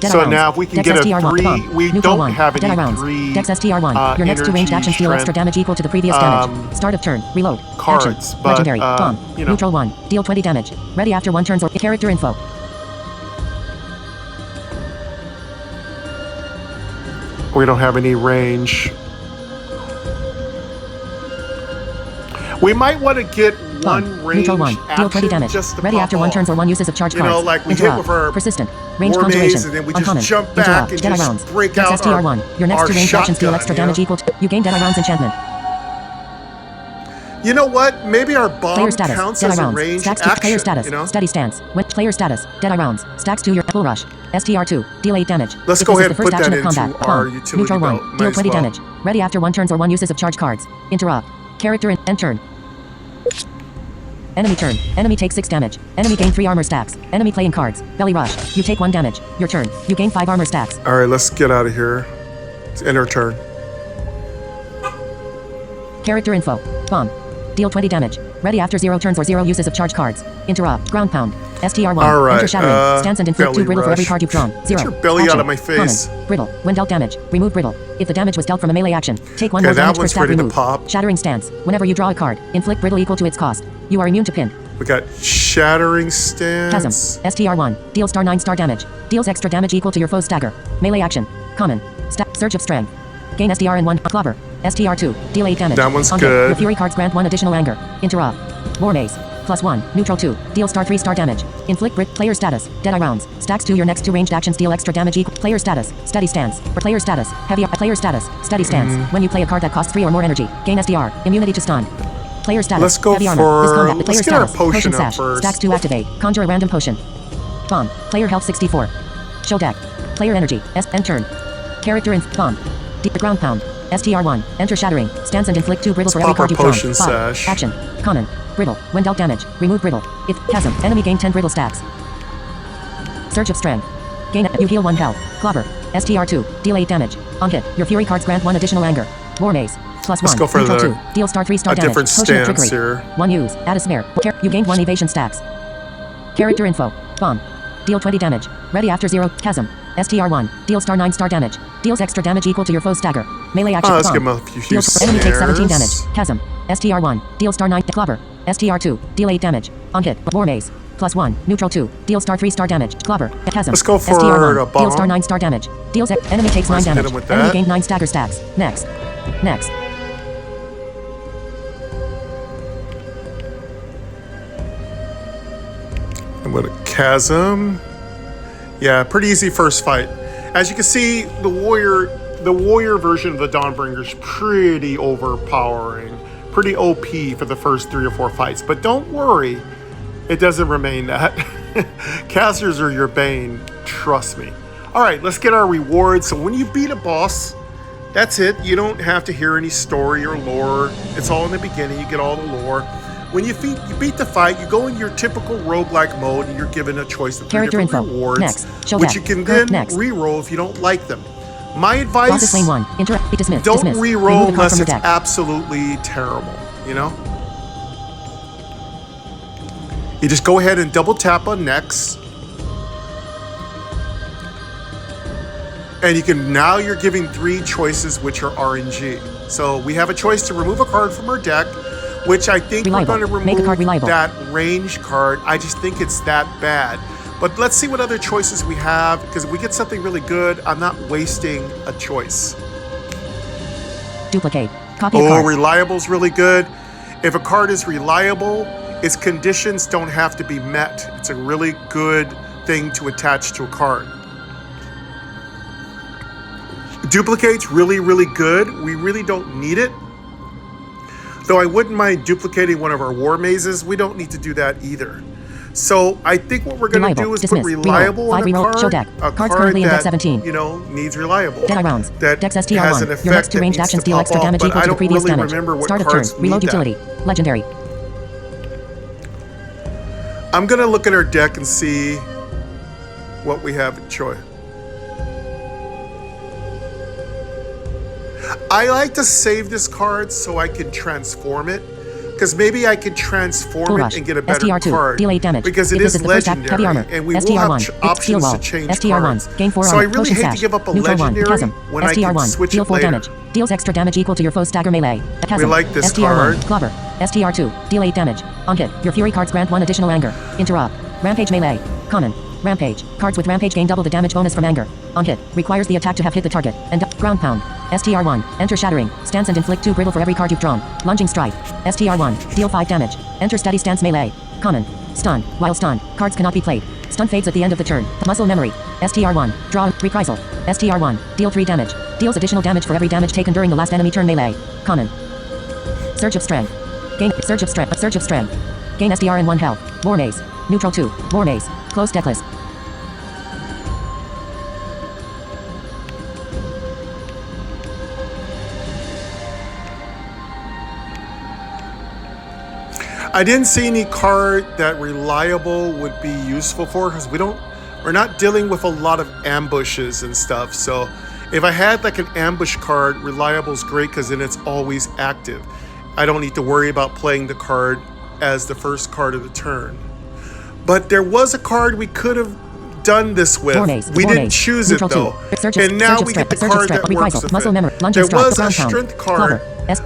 Deadeye So rounds. now if we can Dex get a STR1. 3, Bomb. we Neutral don't 1. have any Deadeye rounds. 3 Dex STR1. Your next 2 ranged energy actions deal extra strength, damage equal to the previous damage. Start of turn. Reload. cards, Action. but, Legendary. Bomb. you know. Neutral 1. Deal 20 damage. Ready after 1 turns or character info. We don't have any range. We might want to get Bomb. one range Neutral 1. action Deal 20 damage. just to Ready pop after 1 off. turns or 1 uses of charge You cards. know, like we hit Interrupt. with our Persistent. Range War conjuration. Maze, and then we just Uncommon. jump back Interrupt. and Deadeye just rounds. break Dex out STR1. Your next our 2 ranged actions deal shotgun, extra you know? damage equal to. You gain Deadeye rounds enchantment. You know what? Maybe our bomb Player status. counts Deadeye as a rounds. range Stacks 2. action. Player status. You know? Steady stance. When player status. Deadeye rounds. Stacks 2 your Bull Rush. STR2. Deal 8 damage. Let's If go this is ahead the and first put action that of into combat. our Bomb. utility Neutral 1. belt. Might Deal as 20 well. damage. Ready after 1 turns or 1 uses of charge cards. Interrupt. Character and end turn. Enemy turn. Enemy takes 6 damage. Enemy gain 3 armor stacks. Enemy playing cards. Belly rush. You take 1 damage. Your turn. You gain 5 armor stacks. All right, let's get out of here. It's end our turn. Character info. Bomb. Deal 20 damage. Ready after 0 turns or 0 uses of charge cards. Interrupt. Ground pound. STR1. All right, Enter shattering. Stance and inflict belly 2 brittle for every rush. card you've drawn. 0. Get your belly out Action. of my face. Common. Brittle. When dealt damage, remove brittle. If the damage was dealt from a melee action, take 1 Okay, more that damage per one's stack ready to removed. pop. Shattering stance. Whenever you draw a card, inflict brittle equal to its cost. You are immune to pin. We got shattering Chasm. stance. STR1. Deal star 9 star damage. Deals extra damage equal to your foe's stagger. Melee action. Common. Surge of strength. Gain SDR and 1. Clobber. STR2. Deal 8 damage. That one's On hit, good. your fury cards grant 1 additional anger. Interrupt. War Maze. +1. Neutral 2. Deal star 3 star damage. Inflict Brit. Player status. Deadeye rounds. Stacks 2 your next 2 ranged actions deal extra damage equal. Player status. Steady stance. For player status. Heavy. Player status. Steady stance. When you play a card that costs 3 or more energy. Gain SDR. Immunity to stun. Player status. Let's go Heavy armor. for- This combat. let's Player get our status. potion up sash. first. Stacks 2 activate. Conjure a random potion. Bomb. Player health 64. Show deck. Player energy. End turn. Character in bomb. Deep ground pound. STR1. Enter shattering. Stance and inflict 2 brittle for every pop our card you've drawn. potion 5. sash. Action. Common. Brittle. When dealt damage. Remove brittle. If chasm. Enemy gain 10 brittle stacks. Surge of strength. Gain. You heal 1 health. Clobber. STR2. Deal 8 damage. On hit. Your fury cards grant 1 additional anger. War Maze. +1. Let's go for Neutral the- 2. Deal star 3 star a damage. different Potion of stance trickery. here. 1 use. Add a snare. You gained 1 evasion stacks. Character info. Bomb. Deal 20 damage. Ready after 0. Chasm. STR1. Deal star 9 star damage. Deals extra damage equal to your foe's stagger. Melee action. Let's give him a few Deals enemy takes 17 damage. Chasm. STR1. Deal star 9. Clobber. STR2. Deal 8 damage. On hit. War maze. +1. Neutral 2. Deal star 3 star damage. Clobber. Chasm. Let's go for STR1. a bomb. Deal star 9 star damage. Deals enemy takes 9 Hit damage. him with Enemy that. gained 9 stagger stacks. Next. Next. And with a chasm. Yeah, pretty easy first fight. As you can see, the warrior version of the Dawnbringer is pretty overpowering, pretty OP for the first 3 or 4 fights. But don't worry, it doesn't remain that. Casters are your bane, trust me. All right, let's get our rewards. So when you beat a boss, that's it. You don't have to hear any story or lore. It's all in the beginning. You get all the lore. When you beat the fight, you go in your typical roguelike mode and you're given a choice of 3 Character different info. rewards, Next. Show which deck. you can then Next. re-roll if you don't like them. My Bosses advice, lane 1. Interrupt. Dismiss. don't Dismiss. re-roll Remove a card unless from it's your deck. absolutely terrible, you know? You just go ahead and double tap on next. And you can, now you're giving 3 choices which are RNG. So we have a choice to remove a card from our deck, which I think Reliable. we're going to remove Make a card reliable. that range card. I just think it's that bad. But let's see what other choices we have, because if we get something really good, I'm not wasting a choice. Duplicate. Copy a card. Reliable's really good. If a card is reliable, its conditions don't have to be met. It's a really good thing to attach to a card. Duplicate's really, really good. We really don't need it. Though I wouldn't mind duplicating one of our war mazes. We don't need to do that either. So I think what we're going to do is Dismiss. put reliable on a Reroll. card. Show deck. A Cards card currently in deck that, 17. you know, needs reliable. Dead eye rounds. That Dex has STR1. an Your effect next 2 that ranged needs actions to deal pop extra off, damage but equal I to the don't previous really damage. remember what Start of turn. cards Reload need that. utility. Legendary. I'm going to look at our deck and see what we have in choice. I like to save this card so I can transform it, because maybe I can transform Full it rush. and get a better STR2. card. Deal 8 damage. Because it If this is the first act, heavy legendary, armor. and we will STR1. have It's options steel to wall. change STR1. cards. Gain 4 So armor. I really Potion hate stack. to give up a Neutral 1. legendary Chasm. when I can STR1. switch Deal it 4 later. damage. Deals extra damage equal to your foe's stagger melee. Chasm. like this STR1. card. Clobber. STR2. Deal 8 damage. On hit. Your fury cards grant 1 additional anger. Interrupt. Rampage melee. Common. Rampage. Cards with Rampage gain double the damage bonus from anger. On hit. Requires the attack to have hit the target. And ground pound. STR1. Enter shattering. Stance and inflict 2 brittle for every card you've drawn. Lunging strike. STR1. Deal 5 damage. Enter steady stance melee. Common. Stun. While stunned, cards cannot be played. Stun fades at the end of the turn. Muscle memory. STR1. Draw. Reprisal. STR1. Deal 3 damage. Deals additional damage for every damage taken during the last enemy turn melee. Common. Surge of strength. Gain. Surge of strength. Surge of strength. Gain SDR in 1 health. War maze. Neutral 2. War maze. Close deck list. I didn't see any card that reliable would be useful for, because we're not dealing with a lot of ambushes and stuff. So if I had like an ambush card, reliable is great because then it's always active. I don't need to worry about playing the card as the first card of the turn. But there was a card we could have done this with. We didn't choose it though. And now we get the card that works with it. There was a strength card.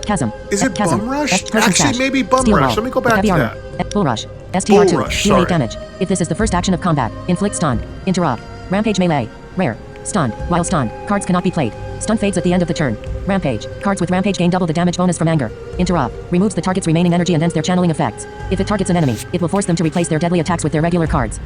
Chasm. Is it Bum Rush? Actually, Actually, maybe Bum Rush. Let me go back to that. Bull Rush. Bull STR2. Rush, Deal 8 sorry. damage. If this is the first action of combat, inflict stun. Interrupt. Rampage melee. Rare. Stun. While stunned, cards cannot be played. Stun fades at the end of the turn. Rampage. Cards with Rampage gain double the damage bonus from anger. Interrupt. Removes the target's remaining energy and ends their channeling effects. If it targets an enemy, it will force them to replace their deadly attacks with their regular cards.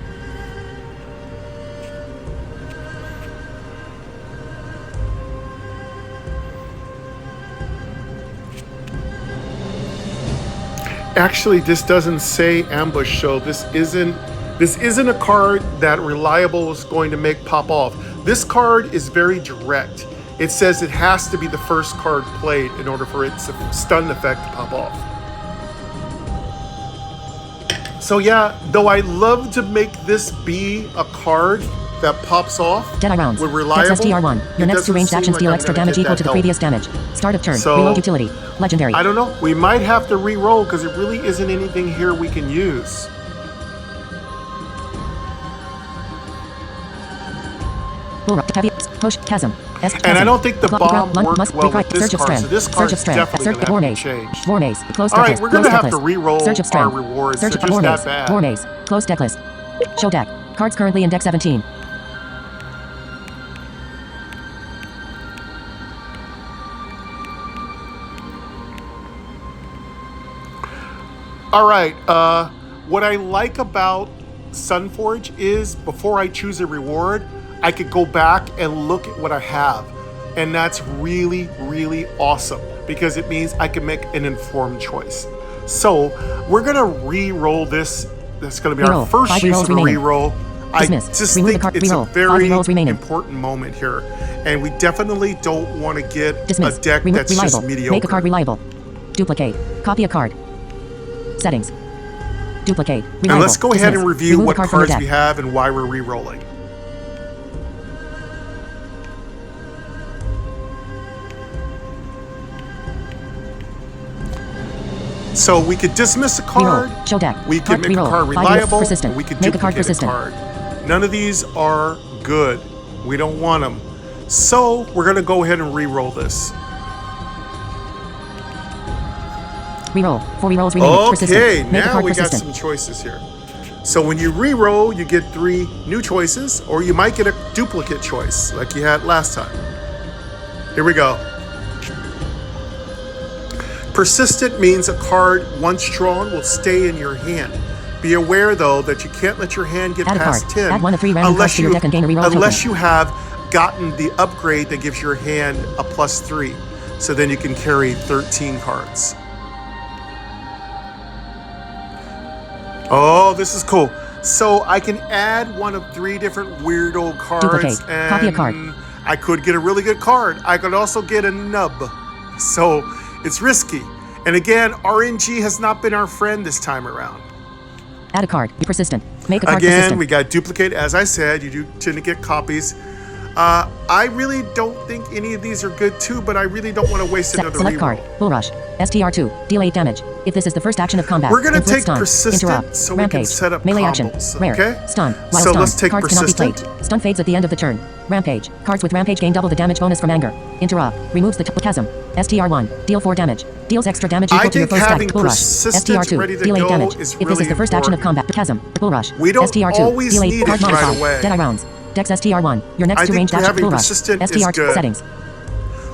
Actually, this doesn't say ambush, so this isn't a card that reliable is going to make pop off. This card is very direct. It says it has to be the first card played in order for its stun effect to pop off. So yeah, though I love to make this be a card that pops off Dead eye rounds. with reliable, Dex STR1. Your next 2 ranged actions deal extra damage equal to the previous damage. Start of turn. So, Reload utility. Legendary. I don't know. We might have to re-roll because there really isn't anything here we can use. Bull Rush. Heavy. Push. Chasm. And I don't think the bomb Lunge, worked must well be with this Surge of card, so Strength. this Surge card's of Strength. definitely going to War have Maze. to change. War Maze. Close All deck right, list. we're going to Close have deck to list. re-roll Surge of our Strength. rewards. Surge They're of just War that Maze. bad. War Maze. Close deck list. Show deck. Cards currently in deck 17. All right, what I like about Sunforge is before I choose a reward, I could go back and look at what I have. And that's really, really awesome because it means I can make an informed choice. So we're gonna re-roll this. That's gonna be our first use of a re-roll. I just think it's a very important moment here. And we definitely don't want to get a deck that's just mediocre. Make a card reliable. Duplicate. Copy a card. Settings. Duplicate. Reliable. And let's go ahead and review what card cards we have and why we're re-rolling. So we could dismiss a card. Reroll. Show deck. We can make a card reliable. Or we could make a card duplicate persistent. a card. None of these are good. We don't want them. So we're going to go ahead and re-roll this. Reroll. 4 rerolls remaining. Okay, Make now we got persistent. some choices here. So when you re-roll, you get 3 new choices, or you might get a duplicate choice like you had last time. Here we go. Persistent means a card, once drawn, will stay in your hand. Be aware, though, that you can't let your hand get past 10 Add 1 of 3 random cards to your deck and gain a reroll unless token. you have gotten the upgrade that gives your hand a +3. So then you can carry 13 cards. Oh, this is cool. So I can add 1 of 3 different weirdo cards. Duplicate. And Copy a card. I could get a really good card. I could also get a nub. So it's risky. And again, RNG has not been our friend this time around. Add a card. Be persistent. Make a card Again, persistent. we got duplicate. As I said, you do tend to get copies. I really don't think any of these are good too, but I really don't want to waste another Select reroll. card. Bull Rush. STR2. Deal 8 damage. If this is the first action of combat, We're going to inflict take stun, persistent interrupt, so we rampage, can set up melee combos. action, rare, Okay? stun, while So stun. let's take Cards persistent. cannot be played. Stun fades at the end of the turn. Rampage. Cards with rampage gain double the damage bonus from anger. Interrupt. Removes the chasm. STR1. Deal 4 damage. Deals extra damage equal to your think first having strike. Bull Rush. persistent STR2. ready to Deal 8 go damage. is If this really is the first action of important. combat, chasm. Bull Rush. We don't STR2. always Deal 8 need card it right modify. away. Deadeye rounds. Dex STR1. Your next I to think range dash. having Bull Rush. persistent is STR2. good. Settings.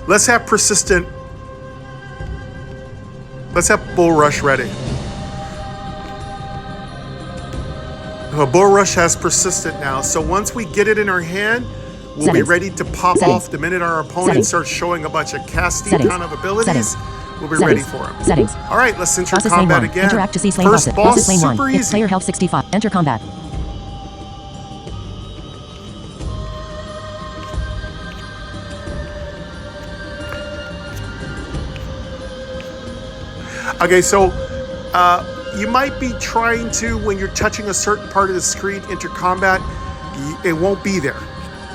Let's have persistent. Let's have Bull Rush ready. Bull Rush has persistent now, so once we get it in our hand, we'll be ready to pop off the minute our opponent starts showing a bunch of casting kind of abilities. We'll be ready for him. Settings. All right, let's enter Process combat lane 1. again. Interact to see slain First boss, Process lane 1. super If easy. player health 65. Enter combat. Okay, so you might be trying to, when you're touching a certain part of the screen, enter combat. It won't be there.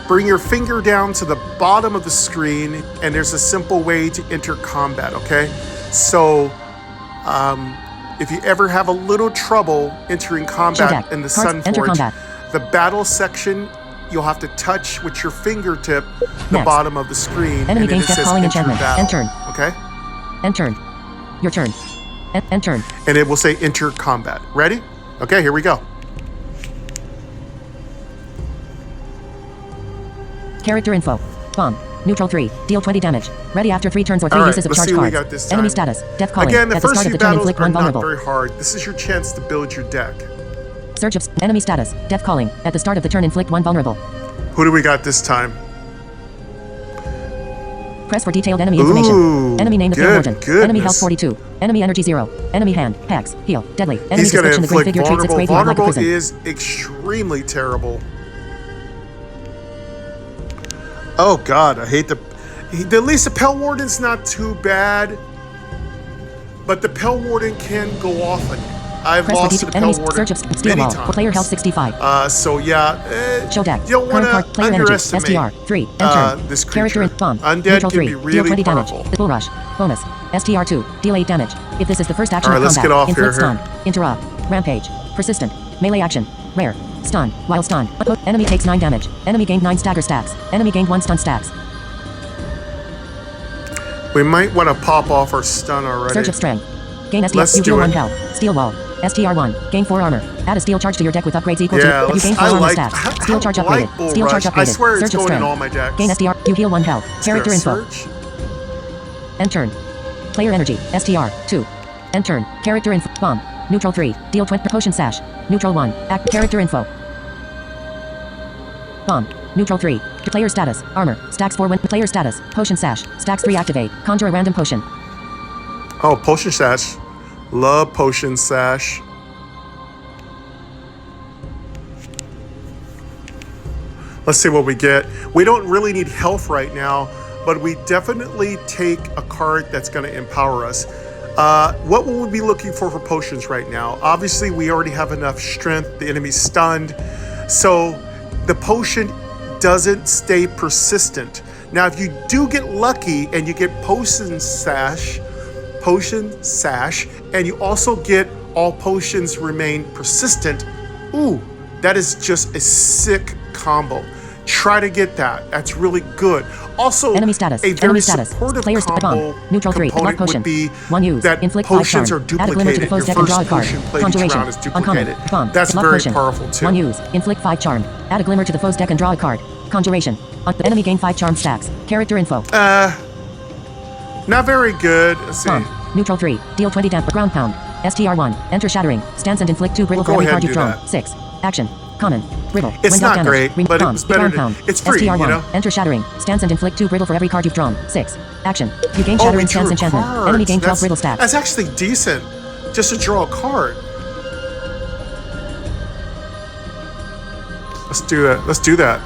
Bring your finger down to the bottom of the screen, and there's a simple way to enter combat, okay? So if you ever have a little trouble entering combat in the Sunforge, the battle section, you'll have to touch with your fingertip the bottom of the screen, Enemy and then gains it death says calling enter enchantment. battle, End turn. okay? End turn. Your turn. End turn. And it will say enter combat. Ready? Okay, here we go. Character info. Bomb. Neutral 3. Deal 20 damage. Ready after 3 turns or 3 uses of charge cards. Got this Enemy time. status. Death calling. Again, the At the first start of few the turn, battles inflict are 1 not vulnerable. very hard. This is your chance to build your deck. Surge of enemy status. Death calling. At the start of the turn, inflict 1 vulnerable. Who do we got this time? Press for detailed enemy information. Ooh, Enemy name the good, Warden. goodness. Enemy health 42. Enemy energy 0. Enemy hand. Hex. Heal. Deadly. Enemy He's going to description. The green inflict figure treats its vulnerable. graveyard like a Vulnerable prison. is extremely terrible. Oh God, I hate at least the Pell Warden's not too bad, but the Pell Warden can go off on you. I've Press lost to the Pell Warden many times. Player health 65. So yeah, Show deck. you don't want to player underestimate energy. STR 3. Enter. this creature. Character bomb. Undead Neutral can 3. be Deal really 20 powerful. damage. Bull Rush. Bonus. STR 2. Deal 8 damage. If this is the first action All right, of let's combat, get off inflict here. stun. Interrupt. Rampage. Persistent. Melee action. Rare. Stun. While stunned. Enemy takes 9 damage. Enemy gained 9 stagger stacks. Enemy gained 1 stun stacks. We might want to pop off our stun already. Surge of strength. Gain STR. Let's You do heal it. 1 health. Steel wall. STR1. Gain 4 armor. Add a steel charge to your deck with upgrades equal Yeah, to. You gain 4 I armor like, stats. Steel charge I like upgraded. Bull Steel Rush. charge upgraded. I swear it's Surge of going in strength. all my decks. Gain STR. You heal 1 health. Is there a Character info. surge? End turn. Player energy. STR. 2. End turn. Character info. Bomb. Neutral 3. Deal 20. Potion sash. Neutral 1. Act. Character info. Bomb. Neutral 3. Player status. Armor. Stacks 4 when. Player status. Potion sash. Stacks 3 activate. Conjure a random potion. Oh, potion sash. Love potion sash. Let's see what we get. We don't really need health right now, but we definitely take a card that's going to empower us. What will we be looking for potions right now? Obviously, we already have enough strength. The enemy's stunned. So the potion doesn't stay persistent. Now, if you do get lucky and you get potion sash, and you also get all potions remain persistent, ooh, that is just a sick combo. Try to get that. That's really good. Also, enemy status. a very Enemy status. supportive Player combo bomb. Neutral 3. Block component potion. would be 1 use. that Inflict 5 potions charm. are Add a glimmer to the duplicated. foe's Your deck and first draw a card. potion played each Conjuration. round is Uncommon. duplicated. Bomb. That's Block very potion. powerful too. 1 use. Inflict 5 charm. Add a glimmer to the foe's deck and draw a card. Conjuration. Enemy gain 5 charm stacks. Character info. Not very good. Let's see. Bomb. Neutral 3. Deal 20 damage. Ground pound. STR1. Enter shattering. Stance and inflict 2 brittle for We'll every go card ahead you've and drawn. do 6. Action. Common. Brittle. It's When not dealt great, damage. but Bomb. it's better Ground than- pound. it's free, STR1. you know? Enter shattering. Stance and inflict 2 brittle for every card you've drawn. 6. Action. You gain Oh, shattering we stance drew enchantment. cards. Enemy gain 12 brittle stacks. That's actually decent. Just to draw a card. Let's do that. Let's do that.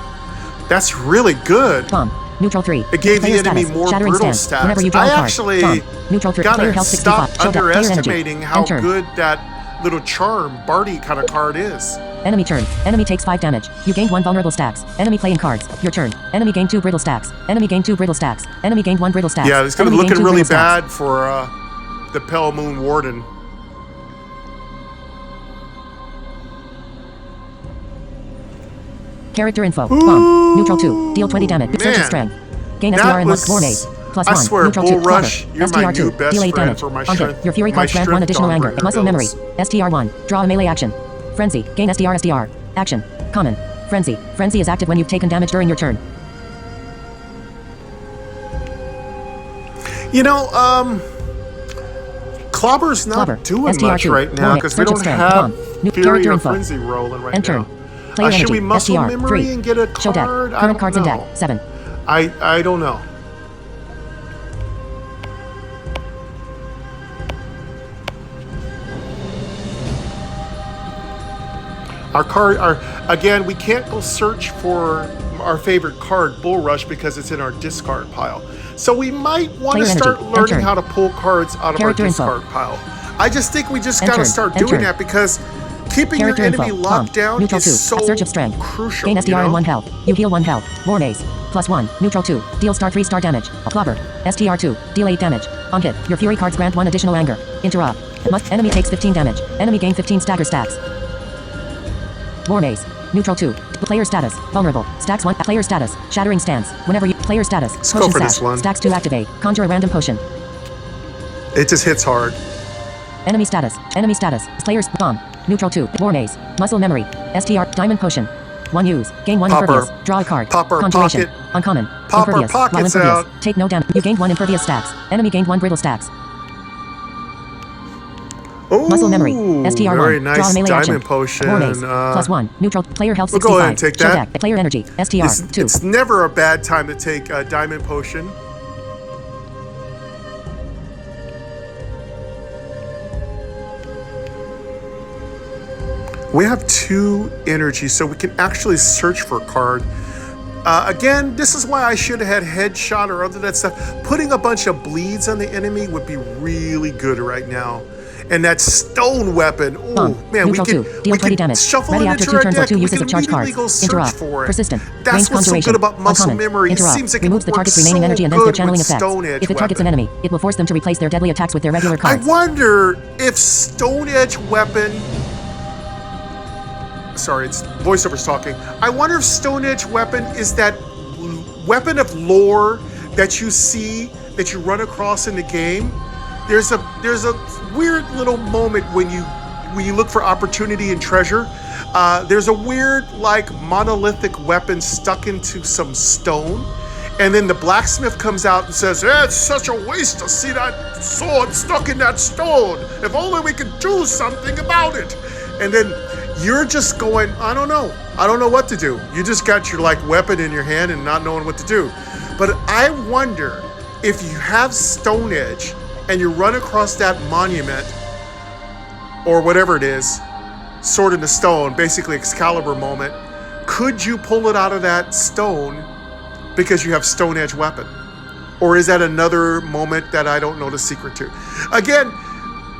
That's really good. Bomb. Neutral 3. It gave the Player enemy status. more Shattering brittle stance. stats. Whenever you draw I a card. actually Bomb. Neutral 3. Player gotta health 65. stop Show deck. Player energy. underestimating how End turn. good that little charm Barty kind of card is. Enemy turn. Enemy takes 5 damage. You gained 1 vulnerable stacks. Enemy playing cards. Your turn. Enemy gained 2 brittle stacks. Enemy gained 2 brittle stacks. Enemy gained 1 brittle stacks. Yeah, it's gonna be Enemy gained looking 2 really brittle stacks. bad for the Pale Moon Warden. Character info. Bomb. Neutral 2. Deal 20 damage. Surge of man. strength. Gain That SDR and was- War Maze. Plus I 1. swear, Neutral Bull 2. Rush, Clever. you're my SDR 2. new best Deal 8 friend damage. for my On hit. strength- Your Fury my cards grant 1 strength additional anger. Dawnbringer Muscle memory. builds. SDR1. Draw a melee action. Frenzy. Gain SDR. Action. Common. Frenzy. Frenzy is active when you've taken damage during your turn. You know, Clobber's not Clobber. doing STR2. much right now War because we Surge of don't strength. have Bomb. New Fury character or info. Frenzy rolling right End turn. now. Player Should we energy. muscle SDR. memory 3. and get a Show deck. card? I Current don't cards in deck. know. 7. I don't know. Again, we can't go search for our favorite card, Bull Rush, because it's in our discard pile. So we might want to Player start energy. learning Enter. how to pull cards out of Character our info. discard pile. I just think we just Enter. got to start Enter. doing that because keeping Character your enemy info. locked Bomb. down Neutral is 2. so Surge of strength. crucial. Gain you SDR know? and 1 health. You heal 1 health. War Maze. Plus 1. Neutral 2. Deal star 3 star damage. Clobber. STR2. Deal 8 damage. On hit. Your Fury cards grant 1 additional anger. Interrupt. Enemy takes 15 damage. Enemy gain 15 stagger stacks. War Maze. Neutral 2. Player status. Vulnerable. Stacks 1. Player status. Shattering stance. Whenever you. Player status. Let's go Potion for this sash. one. Stacks 2 activate. Conjure a random potion. It just hits hard. Enemy status. Enemy status. Players. Bomb. Neutral 2. War Maze. Muscle memory. STR. Diamond potion. 1 use. Gain 1 Popper. impervious. Draw a card. Popper Conjuration. pocket. Uncommon. Popper Impervious. While pockets impervious. out. Take no damage. You gained 1 impervious stacks. Enemy gained 1 brittle stacks. Ooh, Muscle memory. STR1. very Draw a nice melee diamond action. potion. War Maze. Plus 1. Neutral. Player health we'll 65. go ahead and take Show that. deck. Player energy. STR. 2. It's never a bad time to take a diamond potion. We have 2 energy, so we can actually search for a card. Again, this is why I should have had headshot or other that stuff. Putting a bunch of bleeds on the enemy would be really good right now. And that stone weapon, ooh, Bomb. man, Neutral 2. Deal 20 damage. shuffle Ready it after into 2 our turns or deck. 2 We uses can of charge immediately cards. go search Interrupt. for it. Persistent. That's Range what's so conjuration. good about muscle Uncommon. memory. It Interrupt. seems like Removes it the works target's remaining so energy and ends their good channeling with effects. Stone Edge If it targets an weapon. enemy, it will force them to replace their deadly attacks with their regular I cards. wonder if Stone Edge weapon sorry, it's voiceover's talking. I wonder if Stone Edge weapon is that weapon of lore that you see, that you run across in the game. There's a weird little moment when you look for opportunity and treasure. There's a weird like monolithic weapon stuck into some stone. And then the blacksmith comes out and says, it's such a waste to see that sword stuck in that stone. If only we could do something about it. And then you're just going, I don't know. I don't know what to do. You just got your like weapon in your hand and not knowing what to do. But I wonder if you have Stone Edge and you run across that monument or whatever it is, sword in the stone, basically Excalibur moment, could you pull it out of that stone because you have Stone Edge weapon? Or is that another moment that I don't know the secret to? Again,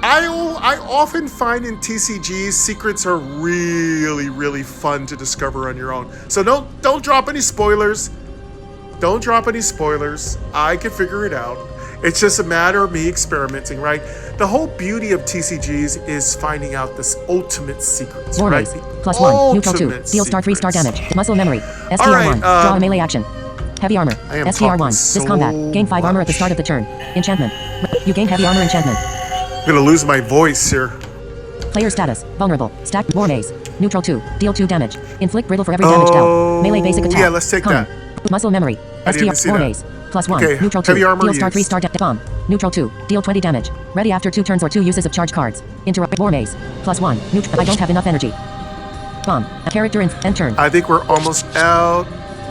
I often find in TCGs, secrets are really, really fun to discover on your own. So don't drop any spoilers. Don't drop any spoilers. I can figure it out. It's just a matter of me experimenting, right? The whole beauty of TCGs is finding out this ultimate secrets, right? +1, neutral 2, deal star 3 star damage, muscle memory, STR1, draw a melee action. Heavy armor, STR1, this combat, gain 5 armor at the start of the turn. Enchantment, you gain heavy armor enchantment. I'm gonna lose my voice here. Player status, vulnerable, stack, war maze, neutral 2, deal 2 damage, inflict brittle for every damage dealt, melee basic attack. Yeah, let's take that. Muscle memory, STR, war maze, +1, okay, neutral 2, deal star 3 used. star bomb, neutral 2, deal 20 damage, ready after 2 turns or 2 uses of charge cards, interrupt, war maze, +1, neutral, I don't have enough energy. Bomb, character end turn. I think we're almost out.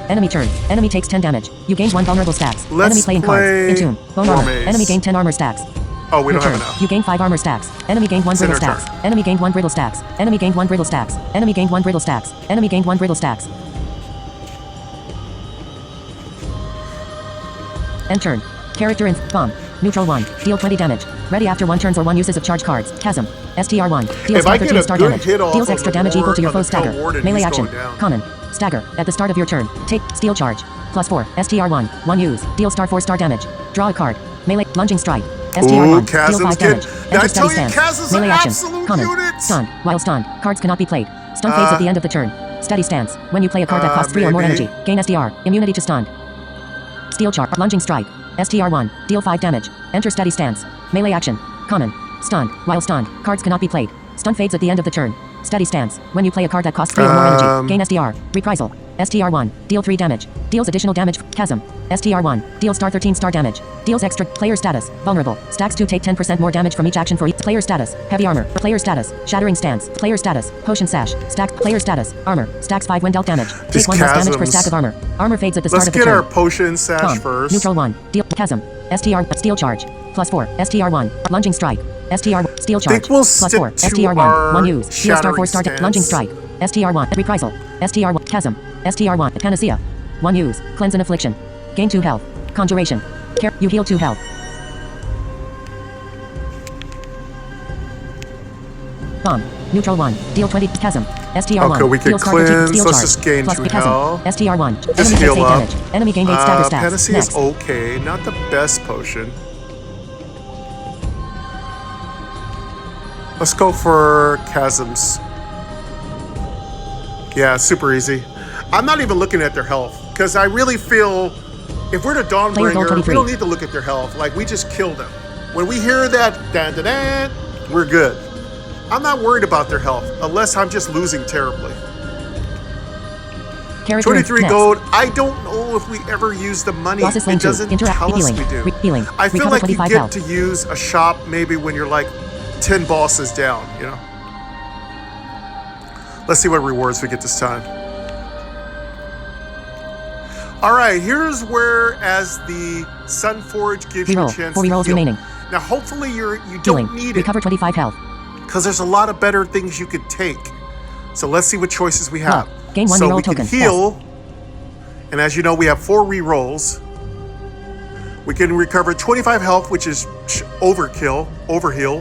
Enemy turn. Enemy takes 10 damage. You gain 1 vulnerable stacks. Let's Enemy playing cards. Entomb. Bone armor. Enemy gain 10 armor stacks. Oh, we don't Your have turn. enough. You gain 5 armor stacks. Enemy gained 1 brittle stacks. Enemy gained 1 brittle stacks. Enemy gained 1 brittle stacks. Enemy gained 1 brittle stacks. Enemy gained 1 brittle stacks. End turn. Character in bomb. Neutral 1. Deal 20 damage. Ready after 1 turns or 1 uses of charge cards. Chasm. STR1. Deals 13 star damage. Deals extra damage equal to your foe's stagger. Melee action. Common. Stagger. At the start of your turn. Take steel charge. +4. STR1. 1 use. Deal star 4 star damage. Draw a card. Melee. Lunging strike. STR1. Deal 5 damage. Enter steady stance. Melee action. Common. Stunned. While stunned, cards cannot be played. Stun fades at the end of the turn. Steady stance. When you play a card that costs 3 or more energy, gain STR. Immunity to stunned. Steel charge. Lunging strike. STR1. Deal 5 damage. Enter steady stance. Melee action. Common. Stunned. While stunned, cards cannot be played. Stun fades at the end of the turn. Steady stance. When you play a card that costs 3 or more energy, gain STR. Reprisal. STR1. Deal 3 damage. Deals additional damage. Chasm. STR1. Deals star 13 star damage. Deals extra. Player status. Vulnerable. Stacks 2 take 10% more damage from each action for each. Player status. Heavy armor. Player status. Shattering stance. Player status. Potion sash. Stack. Player status. Armor. Stacks 5 when dealt damage. Take 1 less damage per stack of armor. Armor fades at the start of the turn. Let's get our potion sash first. Neutral 1. Deal. Chasm. STR. Steel charge. +4. STR1. Lunging strike. STR. Steel charge. We'll +4. STR1. 1 use. Deal star 4 star. Lunging strike. STR1. Reprisal. STR1. Chasm. STR1. Panacea. 1 use. Cleanse and affliction. Gain 2 health. Conjuration. You heal 2 health. Bomb. Neutral 1. Deal 20. Chasm. STR1. Okay, we can cleanse. Let's just gain 2 health. STR1. Just Enemy heal takes 8 up. damage. Enemy gained 8 stagger stats. Panacea is okay. Not the best potion. Let's go for chasms. Yeah, super easy. I'm not even looking at their health because I really feel if we're the Dawnbringer, we don't need to look at their health. Like, we just kill them. When we hear that, dan, dan, dan, we're good. I'm not worried about their health unless I'm just losing terribly. 23 gold. I don't know if we ever use the money. It doesn't tell us we do. I feel like you get to use a shop maybe when you're like 10 bosses down, you know? Let's see what rewards we get this time. All right, here's where as the Sunforge gives you a chance to heal. Remaining. Now, hopefully you don't need it. Recover 25 health. Because there's a lot of better things you could take. So let's see what choices we have. Gain 1 so we token. can heal, and as you know, we have 4 rerolls. We can recover 25 health, which is overkill, overheal.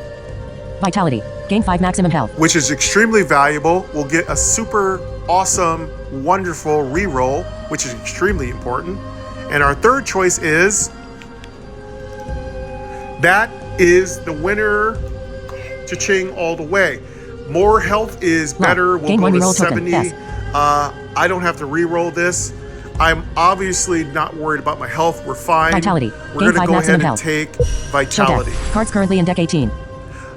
Vitality. Gain 5 maximum health. Which is extremely valuable. We'll get a super awesome, wonderful reroll, which is extremely important. And our third choice is... that is the winner. Cha-ching all the way. More health is better. We'll Gain go one to reroll 70. token. Yes. I don't have to re-roll this. I'm obviously not worried about my health. We're fine. Vitality. We're Gain going to 5 go ahead maximum and health. take Show Vitality. deck. Cards currently in deck 18.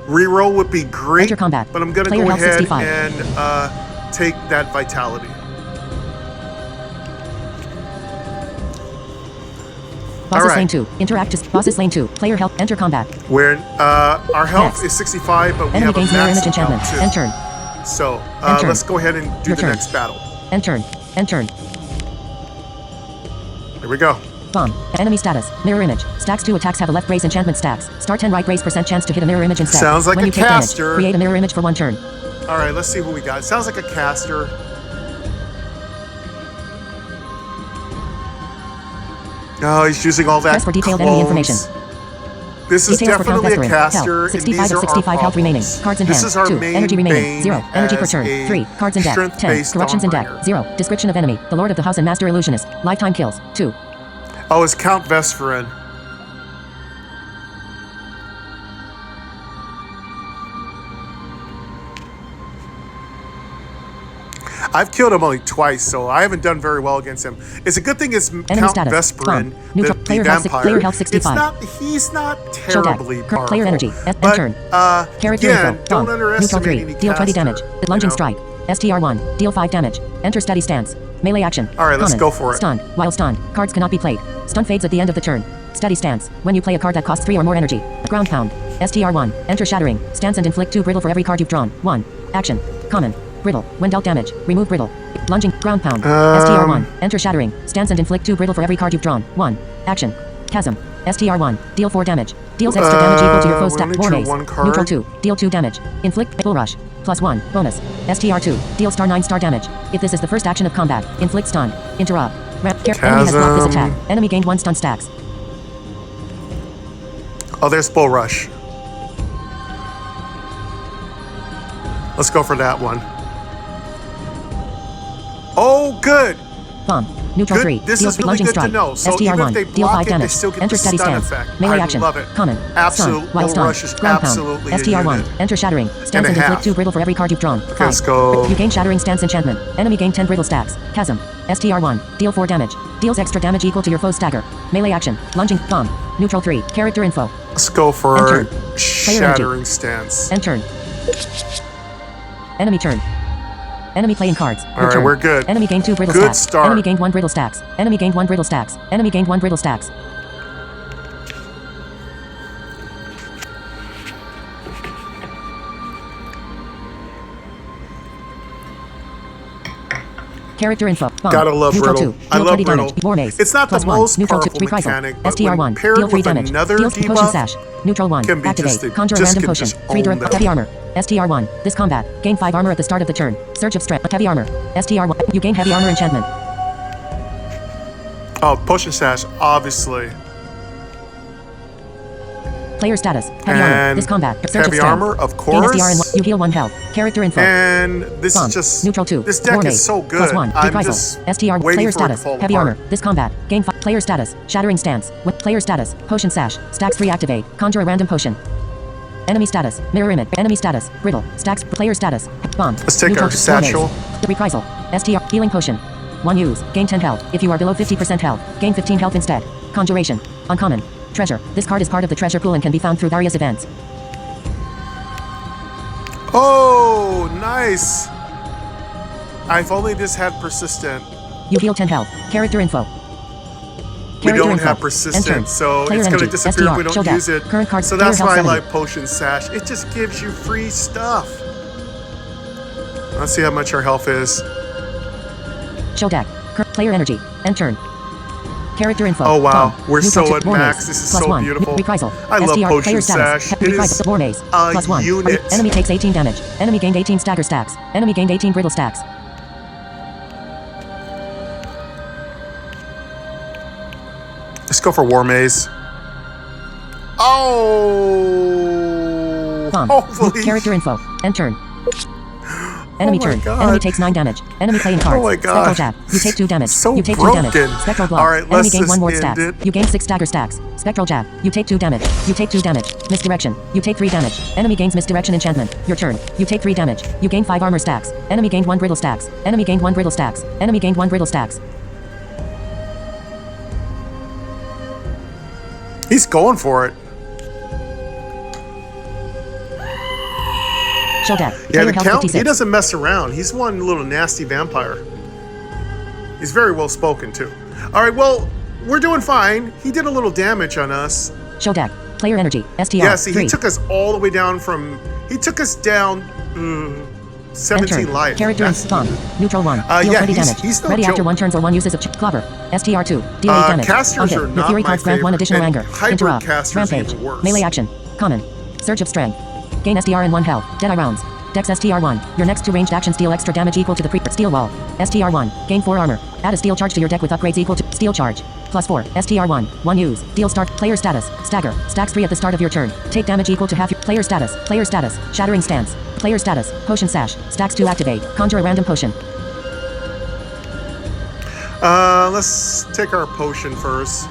Reroll would be great, Enter combat. but I'm going to Player go health ahead 65. and take that Vitality. Bosses right. lane 2. Interact to bosses lane 2. Player health. Enter combat. Where our health Next. is 65, but we Enemy have a gains mirror image maximum enchantment. health too. End turn. So End turn. let's go ahead and do Your the turn. next battle. End turn. End turn. Here we go. Bomb. Enemy status. Mirror image. Stacks 2 attacks have a left brace enchantment stacks. Star 10 right brace % chance to hit a mirror image instead. Sounds like when a you take caster. damage, create a mirror image for 1 turn. All right, let's see who we got. It sounds like a caster. Oh, he's using all that Press for detailed clones. enemy information. This is Details for Count definitely a Vesperin. caster, Health. and 65 these of are 65 our health remaining. problems. Cards in This hand. is our 2. main Energy remaining. bane 0. Energy per as turn. a 3. Cards in deck. 10. strength-based Corruptions in deck. Dawnbringer. 0. Description of enemy. The Lord of the House and Master Illusionist. Lifetime kills. 2. Oh, it's Count Vesperin. I've killed him only twice, so I haven't done very well against him. It's a good thing it's Count status. Vesperin, Bomb. Neutral. the Player health vampire. player health 65. He's not Show deck. terribly Player powerful. energy. End But, turn. Character again, info. don't Bomb. underestimate Neutral 3. any Deal 20 caster, damage. you Lunging know? strike. STR1. Deal 5 damage. Enter steady stance. Melee action. All right, let's Common. go for it. Stunned. While stunned, cards cannot be played. Stun fades at the end of the turn. Steady stance. When you play a card that costs 3 or more energy. Ground pound. STR1. Enter shattering. Stance and inflict 2 brittle for every card you've drawn. 1. Action. Common. Brittle. When dealt damage, remove brittle. Lunging. Ground pound. STR1. Enter shattering. Stance and inflict 2 brittle for every card you've drawn. 1. Action. Chasm. STR1. Deal 4 damage. Deals extra damage equal to your foe's we stack. only War drew maze. one card. Neutral 2. Deal 2 damage. Inflict. Bull rush. +1. Bonus. STR2. Deal star 9 star damage. If this is the first action of combat, inflict stun. Interrupt. Enemy has blocked this attack. Enemy gained 1 stun stacks. Oh, there's Bull Rush. Let's go for that one. Oh, good. Bomb. Neutral Good. 3. This Deal is really lunging good to strike. know. So even STR1. if they Deal block 5 it, they damage. still get Enter the steady stun stance. effect. Melee I action. love it. Common. Absolute. Stun. While Bull stunned. Rush is Ground pound. absolutely a STR1. unit. Enter shattering. Stance And a and inflict half. 2 brittle for every card you've drawn. Okay, let's go. You gain shattering stance enchantment. Enemy gain 10 brittle stacks. Chasm. STR1. Deal 4 damage. Deals extra damage equal to your foe's stagger. Melee action. Lunging. Bomb. Neutral 3. Character info. Let's go for Enter. Shattering Stance. End turn. Enemy turn. Enemy playing cards. All right, we're good. Enemy gained 2 brittle Good stacks. start. Enemy gained 1 brittle stacks. Enemy gained 1 brittle stacks. Enemy gained 1 brittle stacks. Character info. Bomb. Gotta love Neutral Riddle. 2. I Deal love 20 Riddle. damage. War maze. It's not the +1. most Neutral 2. powerful Reprisal. mechanic, but STR1. when paired Deal 3 with damage. another Deals potion debuff, sash. Neutral 1. can be Activate. just a- Conjure a just random can potion. just 3 own direct. them. Heavy armor. STR1. This combat. Gain 5 armor at the start of the turn. Surge of strength. Heavy armor. STR1. You gain heavy armor enchantment. Oh, Potion Sash, obviously. Player status. Heavy armor. And This combat. Surge heavy of strength. armor, of Gain SDR and course. you heal 1 health. Character info. And this Bomb. is just Neutral 2. This deck War is maze. so good. +1. I'm Reprisal. just STR. waiting Player for it to status. fall Heavy apart. armor. This combat. Gain 5. Player status. Shattering stance. With player status. Potion sash. Stacks 3 activate. Conjure a random potion. Enemy status. Mirror image. Enemy status. Riddle. Stacks. Player status. Bomb. Let's take Neutral our 2. satchel. War maze. Reprisal. STR. Healing potion. 1 use. Gain 10 health. If you are below 50% health, gain 15 health instead. Conjuration. Uncommon. Treasure. This card is part of the treasure pool and can be found through various events. Oh, nice. If only this had persistent. You heal 10 health. Character info. We Character don't info. have persistent, Enter. so Player it's going to energy. disappear if SDR. we Show don't deck. use it. Current card. So Player that's health why I 70. like Potion Sash. It just gives you free stuff. Let's see how much our health is. Show deck. Player energy. End turn. Character info. Oh, wow. Bomb. We're Neutral so two. at War max. maze. This is Plus so 1. beautiful. Reprisal. I love SDR. Potion Player status. Sash. It Reprisal. is War maze. a Plus 1. unit. Enemy takes 18 damage. Enemy gained 18 stagger stacks. Enemy gained 18 brittle stacks. Let's go for War Maze. Oh! Bomb. Hopefully. Character info. End turn. Enemy my turn. God. Enemy takes 9 damage. Enemy playing cards. Oh my God. Spectral jab. You take 2 damage. So you take 2 broken. damage. Spectral blow. All right, Enemy let's gain 1 just more end stacks. it. You gain 6 stagger stacks. Spectral jab. You take 2 damage. You take 2 damage. Misdirection. You take 3 damage. Enemy gains misdirection enchantment. Your turn. You take 3 damage. You gain 5 armor stacks. Enemy gained 1 brittle stacks. Enemy gained 1 brittle stacks. Enemy gained 1 brittle stacks. He's going for it. Show deck. Yeah, Player the health count, 56. he doesn't mess around. He's one little nasty vampire. He's very well spoken too. All right, well, we're doing fine. He did a little damage on us. Show deck. Player energy. STR. Yeah, see, 3. he took us all the way down from... He took us down 17 life. Character and spawn. Neutral 1. Deal yeah, 20 damage. he's no Ready after joke. 1 turns or 1 uses of Clobber. STR 2. Deal 8 damage. Casters On are hit. not Your Fury my cards grant 1 favorite, additional and anger. hybrid Interrupt. casters Rampage. even worse. Melee action. Common. Surge of strength. Gain STR and 1 health. Deadeye rounds. Dex STR 1. Your next 2 ranged actions deal extra damage equal to the steel wall. STR 1. Gain 4 armor. Add a steel charge to your deck with upgrades equal to steel charge. Plus 4. STR 1. 1 use. Deal start. Player status. Stagger. Stacks 3 at the start of your turn. Take damage equal to half your player status. Player status. Shattering stance. Player status. Potion sash. Stacks 2 activate. Conjure a random potion. Let's take our potion first.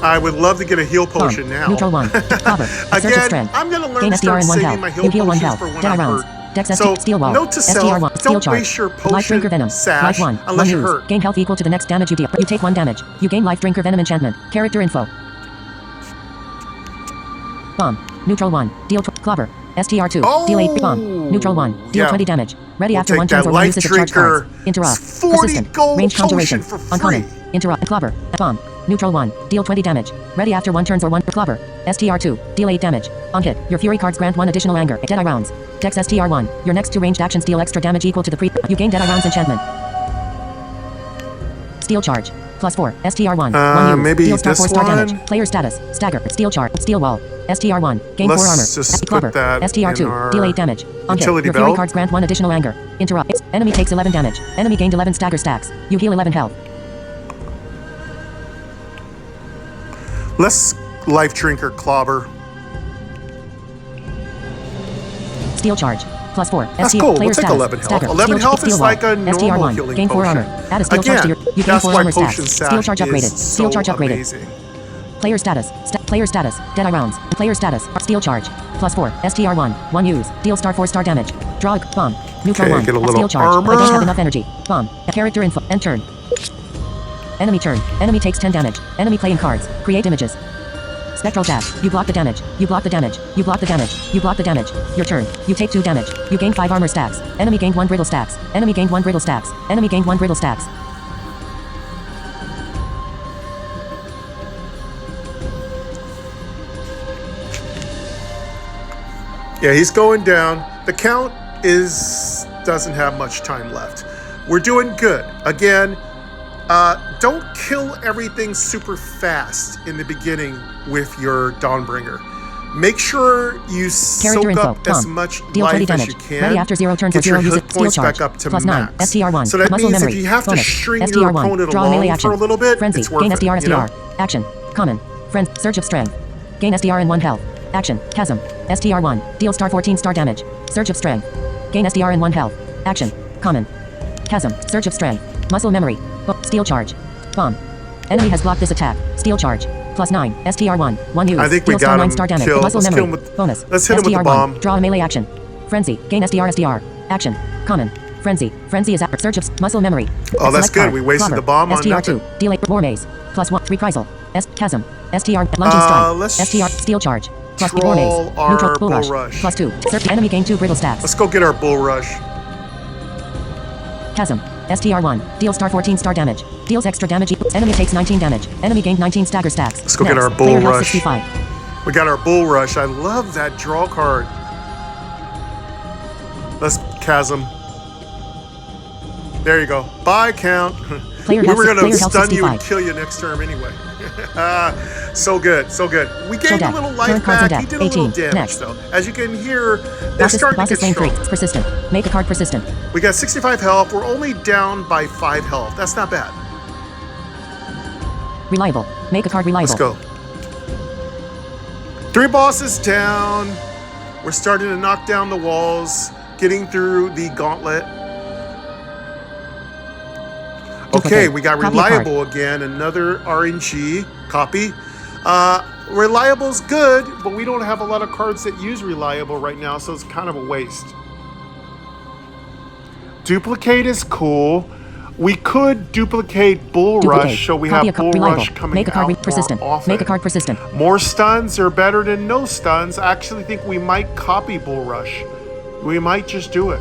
I would love to get a heal potion now. Neutral 1. Clobber. Surge of Again, strength. I'm going to learn Gain to STR start and 1 saving health. my heal You heal 1 potions health. for when Deadeye I'm rounds. hurt. Dex So, steel wall. note to STR self, 1. Steel don't charge. waste your Life potion Drinker Venom. sash Life 1. unless 1 you're use. hurt. Gain health equal to the next damage you deal. You take 1 damage. You gain Life Drinker Venom enchantment. Character info. Bomb. Neutral 1. Deal Clobber. STR 2. Deal 8 bomb. Neutral 1. Deal Yeah. 20 damage. Ready We'll after take 1 turns that or 1 Life uses of charge Drinker. cards. Interrupt. It's 40 Persistent. gold Range conjuration. potion for free. Uncommon. Interrupt. Clobber. Bomb. Neutral 1. Deal 20 damage. Ready after 1 turns or 1 Clobber. STR 2. Deal 8 damage. On hit. Your Fury cards grant 1 additional anger. Deadeye rounds. Dex STR 1. Your next 2 ranged actions deal extra damage equal to the You gain Deadeye rounds enchantment. Steel charge. Plus 4. STR 1. 1 use. Maybe Deal star this 4 star one? damage. Player status. Stagger. Steel charge. Steel wall. STR 1. Gain 4 armor. Let's just Clobber. put that STR 2. in our Deal 8 damage. On hit. utility Your Fury belt. cards grant 1 additional anger. Interrupt. Enemy takes 11 damage. Enemy gained 11 stagger stacks. You heal 11 health. Let's Life Drinker Clobber. Steel charge. Plus 4. That's STR. cool. Player We'll take status. 11 health. Stagger. 11 Steel health steel is wall. like a STR normal 1. healing Gain 4 potion. armor. Add a steel charge to your. You gain that's 4 why armor potion stacks. Steel charge sash upgraded. is Steel charge so upgraded. amazing. Player status. Player status. Deadeye rounds. Player status. Steel charge. Plus 4. STR 1. 1 use. Deal star 4 star damage. Draw a bomb. Neutral Okay, 1. get a little Steel charge. armor. I don't have enough energy. Bomb. Character info. End turn. Enemy turn. Enemy takes 10 damage. Enemy playing cards. Create images. Spectral jab. You block the damage. You block the damage. You block the damage. You block the damage. Your turn. You take 2 damage. You gain 5 armor stacks. Enemy gained 1 brittle stacks. Enemy gained 1 brittle stacks. Enemy gained 1 brittle stacks. Yeah, he's going down. The count doesn't have much time left. We're doing good. Again, don't kill everything super fast in the beginning with your Dawnbringer. Make sure you soak info. up as much Deal 20 life as damage. you can. Ready after 0 turns or Get your 0 use hit it. Steel points charge. back up to Plus max. 9. STR 1. So that Muscle means memory. if you have to Bonus. string STR your 1. opponent Draw a melee along action. for a little bit, Frenzy. it's worth Gain it. SDR you know? SDR. Action. Common. Friend. Surge of strength. Gain SDR and 1 health. Action. Chasm. STR 1. Deal star 14 star damage. Surge of strength. Gain SDR and 1 health. Action. Common. Chasm. Surge of strength. Muscle memory. Steel charge. Bomb. Enemy has blocked this attack. Steel charge. Plus 9. STR 1. 1 use. I think we Deal star got 9 him star damage. killed. Muscle Let's memory. kill him with- Bonus. let's hit him with the STR 1. bomb. Draw a melee action. Frenzy. Gain SDR SDR. Action. Common. Frenzy. Frenzy is at surge of muscle memory. Oh, that's Select good. card. We wasted Clobber. the bomb on STR 2. nothing. Deal 8. War maze. Plus 1. Reprisal. Chasm. STR. Lunging strike. let's STR. Steel charge. Plus troll war maze. our Neutral bull bull rush. rush. Plus 2. Search. Enemy gain 2 brittle stacks. Let's go get our bull rush. Chasm. STR 1. Deal star 14 star damage. Deals extra damage. Enemy takes 19 damage. Enemy gained 19 stagger stacks. Let's go get our bull Player health rush. 65. We got our bull rush. I love that draw card. Let's chasm. There you go. Bye, count. Player We health- were gonna player health stun you and 65. kill you next term anyway. So good, so good. We gained a deck. little Turn life cards on back. He deck. did a little 18. damage Next. though. As you can hear, they're starting to Bosses get lane 3. strong. Persistent. Make a card persistent. We got 65 health. We're only down by 5 health. That's not bad. Reliable. Make a card reliable. Let's go. 3 bosses down. We're starting to knock down the walls, getting through the gauntlet. Okay, we got Reliable again, another RNG copy. Reliable's good, but we don't have a lot of cards that use Reliable right now, so it's kind of a waste. Duplicate is cool. We could duplicate Bull Rush, so we have Bull Rush coming out more often. Make a card persistent. More stuns are better than no stuns. I actually think we might copy Bull Rush. We might just do it.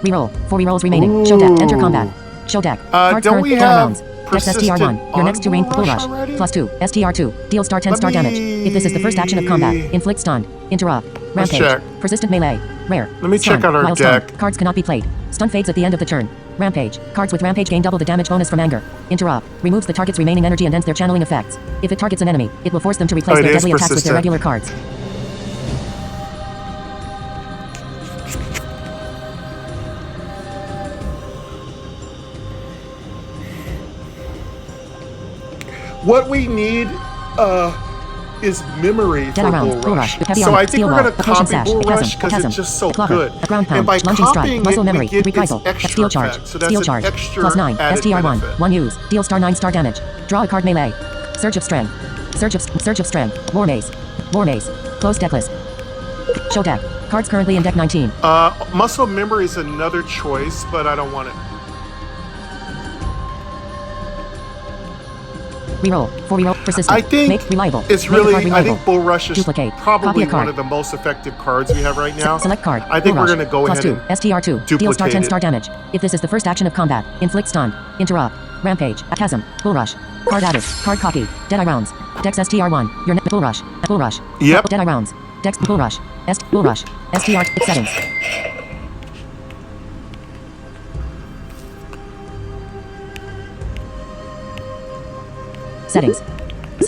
Reroll. 4 rerolls remaining. Ooh. Show deck. Enter combat. Show deck. Don't we have Dex STR1. Your next 2 range Bull Rush. +2. STR2. Deal star 10 star damage. If this is the first action of combat, inflict stun. Interrupt. Rampage. Persistent melee. Rare. Let me check out our deck. Stun. Cards cannot be played. Stun fades at the end of the turn. Rampage. Cards with Rampage gain double the damage bonus from anger. Interrupt. Removes the target's remaining energy and ends their channeling effects. If it targets an enemy, it will force them to replace their deadly attacks with their regular cards. What we need is memory for Bull Rush. So I think we're going to copy Bull Rush because it's just so good. And by copying it, we get its extra effect. So that's an extra +9. added STR1. benefit. 1 use. Deal star 9 star damage. Draw a card melee. Surge of Strength. Surge of Strength. War Maze. Close deck list. Show deck. Cards currently in deck 19. Muscle Memory is another choice, but I don't want it. Reroll. 4 reroll. Persistent. I think Make reliable. It's really, I think Bull Rush is Duplicate. probably one of the most effective cards we have right now. Select card. I think we're going to go ahead and STR2. Deal star 10 star damage. If this is the first action of combat, inflict stun. Interrupt. Rampage. Chasm. Bull Rush. Card added. Card copy. Deadeye rounds. Dex STR1. Your next Bull Rush. Bull Rush. Yep. Deadeye rounds. Dex Bull Rush. Bull Rush. STR settings. Settings.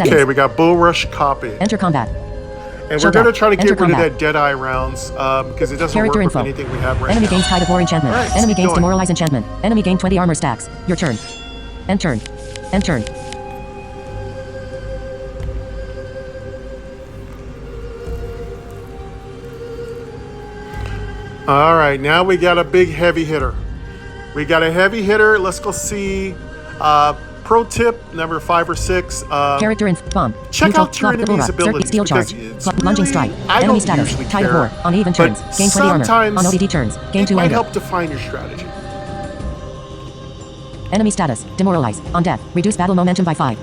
Okay, we got Bull Rush copy. Enter combat. And we're going to try to get rid of that Deadeye rounds because it doesn't work with anything we have right now. Enemy gains Tide of War enchantment. Right, Enemy gains Demoralize enchantment. Enemy gain 20 armor stacks. Your turn. End turn. End turn. All right, now we got a big heavy hitter. We got a heavy hitter. Let's go see. Pro tip number 5 or 6. Character in bomb. Check out your enemy's abilities. Steel charge. Lunging strike. I Enemy don't status. usually Tide of care, War. On even turns. Gain 20 armor. On ODD turns. Gain 2 might anger. help define your strategy. Enemy status. Demoralize. On death. Reduce battle momentum by 5.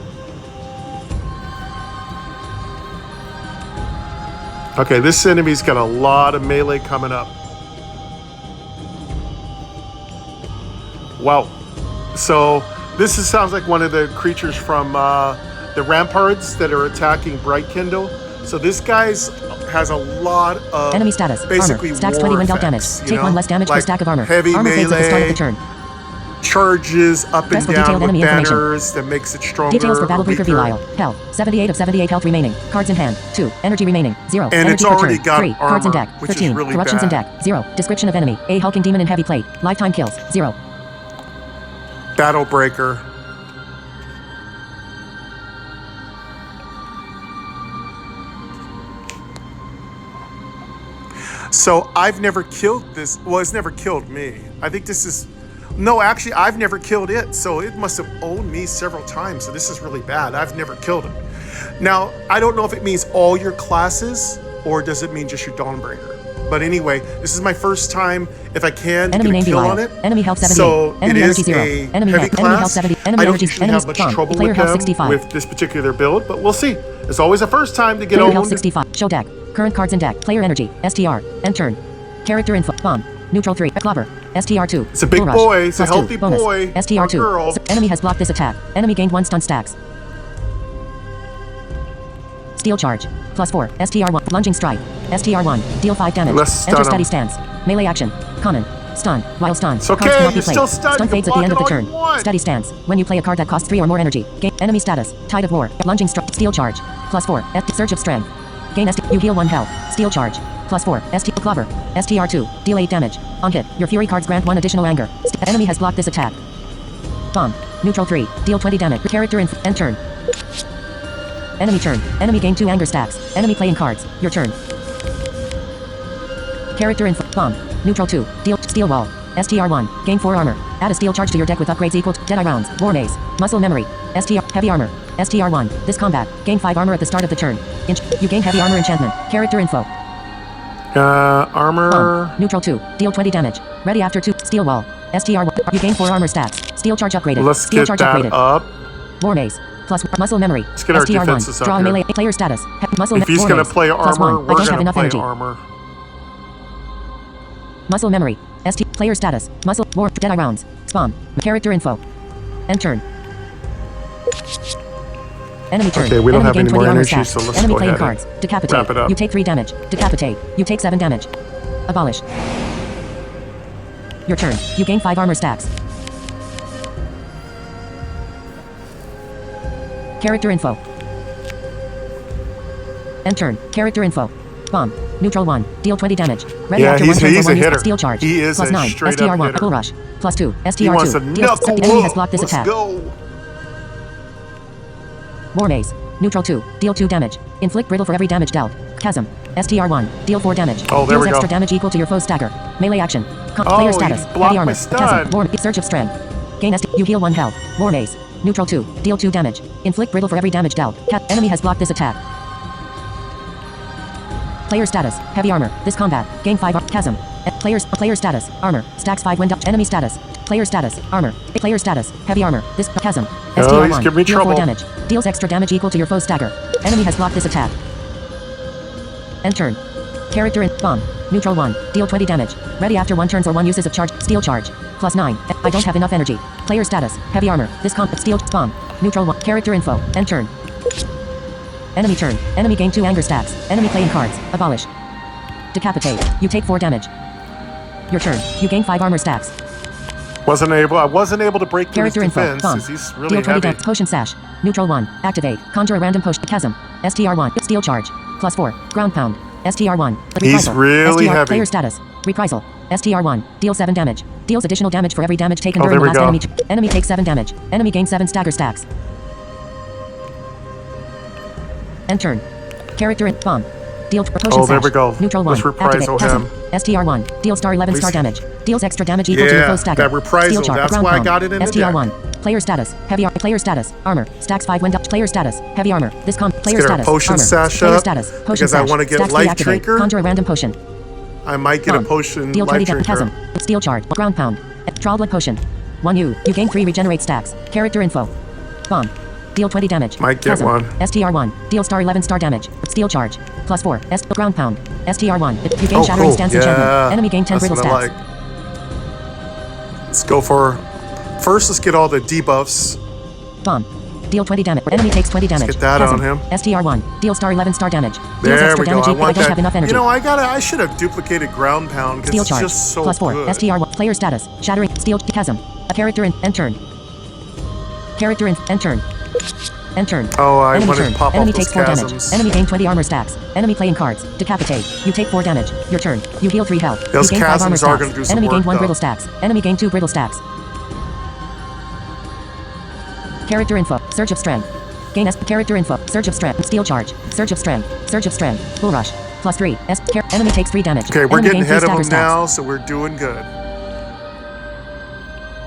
Okay, this enemy's got a lot of melee coming up. Wow. So this sounds like one of the creatures from the Ramparts that are attacking Bright Kindle. So this guy's has a lot of enemy status. Basically armor. Stacks war 20 when dealt effects, damage. Take 1 less damage per stack of armor. Heavy armor melee, fades at the start of the turn. Charges up and down with banners that makes it stronger. Details for Battlebreaker Belial. Health. 78 of 78 health remaining. Cards in hand. 2. Energy remaining. 0. And energy it's already got 3. armor, Cards in deck. which 13. is really Corruptions bad. in deck. 0. Description of enemy. A hulking demon in heavy plate. Lifetime kills. 0. Battlebreaker. So I've never killed this. Well, it's never killed me. I think this is... No, actually, I've never killed it. So it must have owned me several times. So this is really bad. I've never killed it. Now, I don't know if it means all your classes or does it mean just your Dawnbringer. But anyway, this is my first time, if I can, enemy get a kill Belial. on it. Enemy health 78. So enemy it is energy 0. a enemy heavy class. Enemy health 70. Enemy I don't energy, usually have much trouble player with health them 65. with this particular build, but we'll see. It's always a first time to get Player health owned. 65. Show deck. Current cards in deck. Player energy. STR. End turn. Character info. Bomb. Neutral 3. Clobber. STR2. It's a big boy. It's a healthy boy. STR2. Girl. Enemy has blocked this attack. Enemy gained 1 stun stacks. Steel charge. +4. STR1. Lunging strike. STR1. Deal 5 damage. Enter steady stance. Melee action. Common. Stun. While stun. It's okay. You're still stunned. Stun fades at the end of the turn. Steady stance. When you play a card that costs 3 or more energy. Gain enemy status. Tide of War. Lunging strike. Steel charge. +4. Surge of strength. Gain you heal 1 health. Steel charge. +4. Clover. STR2. Deal 8 damage. On hit, your Fury cards grant 1 additional anger. Enemy has blocked this attack. Bomb. Neutral 3. Deal 20 damage. Character in end turn. Enemy turn. Enemy gain 2 anger stacks. Enemy playing cards. Your turn. Character info. Bomb. Neutral 2. Deal. Steel wall. STR1. Gain 4 armor. Add a steel charge to your deck with upgrades equal to Deadeye rounds. War maze. Muscle memory. STR. Heavy armor. STR1. This combat. Gain 5 armor at the start of the turn. You gain heavy armor enchantment. Character info. Armor. Bomb. Neutral 2. Deal 20 damage. Ready after 2. Steel wall. STR1. You gain 4 armor stats. Steel charge upgraded. Let's steel get charge that upgraded. up. War maze. Plus muscle memory. Let's get our defenses STR1. up Draw a here. melee. Player status. Muscle If he's war going to maze. play Plus armor, 1. we're I don't have going to enough play energy. armor. Muscle memory. Player status. Muscle. War. Deadeye rounds. Spawn. Character info. End turn. Enemy turn. Okay, we don't Enemy have gain any 20 more armor energy, stats. so let's Enemy go playing ahead and cards. Decapitate. wrap it up. You take 3 damage. Decapitate. You take 7 damage. Abolish. Your turn. You gain 5 armor stacks. Character info. End turn. Character info. Bomb. Neutral 1. Deal 20 damage. Ready Yeah, after he's 1 turn a for 1 hitter. use steel charge. He is Plus a 9. straight STR1. up hitter. Bull rush. Plus 2. STR2. He wants a knuckle. The enemy has blocked this Let's attack. go. War maze. Neutral 2. Deal 2 damage. Inflict brittle for every damage dealt. Chasm. STR1. Deal 4 damage. Oh, there Deals we go. extra damage equal to your foe's stagger. Melee action. Oh, Player he status. blocked Heavy my armor. stun. Chasm. War. Surge of strength. Gain You heal 1 health. War maze. Neutral 2. Deal 2 damage. Inflict brittle for every damage dealt. Enemy has blocked this attack. Player status. Heavy armor. This combat. Gain 5 Chasm. Player status. Armor. Stacks 5 when enemy status. Player status. Armor. Player status. Heavy armor. This Chasm. Oh, STR1. he's giving me Deal trouble. 4 damage. Deals extra damage equal to your foe's stagger. Enemy has blocked this attack. End turn. Character in bomb. Neutral 1. Deal 20 damage. Ready after 1 turns or 1 uses of charge. Steel charge. Plus 9. I don't have enough energy. Player status. Heavy armor. This steel bomb. Neutral 1. Character info. End turn. Enemy turn. Enemy gain 2 anger stacks. Enemy playing cards. Abolish. Decapitate. You take 4 damage. Your turn. You gain 5 armor stacks. I wasn't able to break through his Character info. defense Bomb. because he's really Deal 20 heavy. damage. Potion sash. Neutral 1. Activate. Conjure a random potion. Chasm. STR1. Steel charge. Plus 4. Ground pound. STR1. He's really heavy. Player status. Reprisal. STR1. Deal 7 damage. Deals additional damage for every damage taken Oh, during the there we last go. enemy. Enemy takes 7 damage. Enemy gains 7 stagger stacks. End turn. Character in bomb. Deal potion Oh, there sash. we go. Neutral 1. Let's reprisal Activate. him. Chasm. STR1. Deal star 11 star Please. damage. Deals extra damage equal to your Yeah, foe's stagger. that reprisal, Steel charge. that's Ground why I pound. got it in the STR1. Player status. Heavy player status. Armor. Stacks 5 when player status. Heavy armor. This player get our status. potion Armor. sash Player up, status. Potion because I sash. wanna get Stacks life 3 activate. drinker. Conjure a random potion. I might get a Bomb. potion Deal 20 life drinker. Chasm. Steel charge. Ground pound. Draw blood potion. 1 U. You gain 3 regenerate stacks. Character info. Bomb. Deal 20 damage. Might get Chasm. one. STR1. Deal star 11 star damage. Steel charge. Plus 4. Ground pound. STR1. You gain Oh, shattering cool. stance Yeah, enchantment. Enemy gain 10 that's brittle what I stacks. like. Let's go for... First, let's get all the debuffs. Bomb. Deal 20 damage. Enemy takes 20 damage. get that Chasm. on him. STR1. Deal star 11 star damage. Deals There extra we go. damage I equal. I want don't that. have enough energy. You know, I should have duplicated ground pound because Steel it's charge. just so Plus 4. good. STR1. Player status. Shattering. Steel chasm. A character in end turn. Character in end turn. End turn. Oh, I Enemy wanted turn. to pop Enemy off takes those 4 chasms. damage. Enemy gain 20 armor stacks. Enemy playing cards. Decapitate. You take 4 damage. Your turn. You heal 3 health. Those you gain 5 armor chasms are stacks. gonna do some Enemy gain work, 1 though. brittle stacks. Enemy gain 2 brittle stacks. Character info. Surge of strength. Gain character info. Surge of strength. Steel charge. Surge of strength. Surge of strength. Bull rush. Plus 3. Enemy takes 3 damage. Okay, we're Enemy getting gain 3 ahead of stagger them stacks. now, so we're doing good.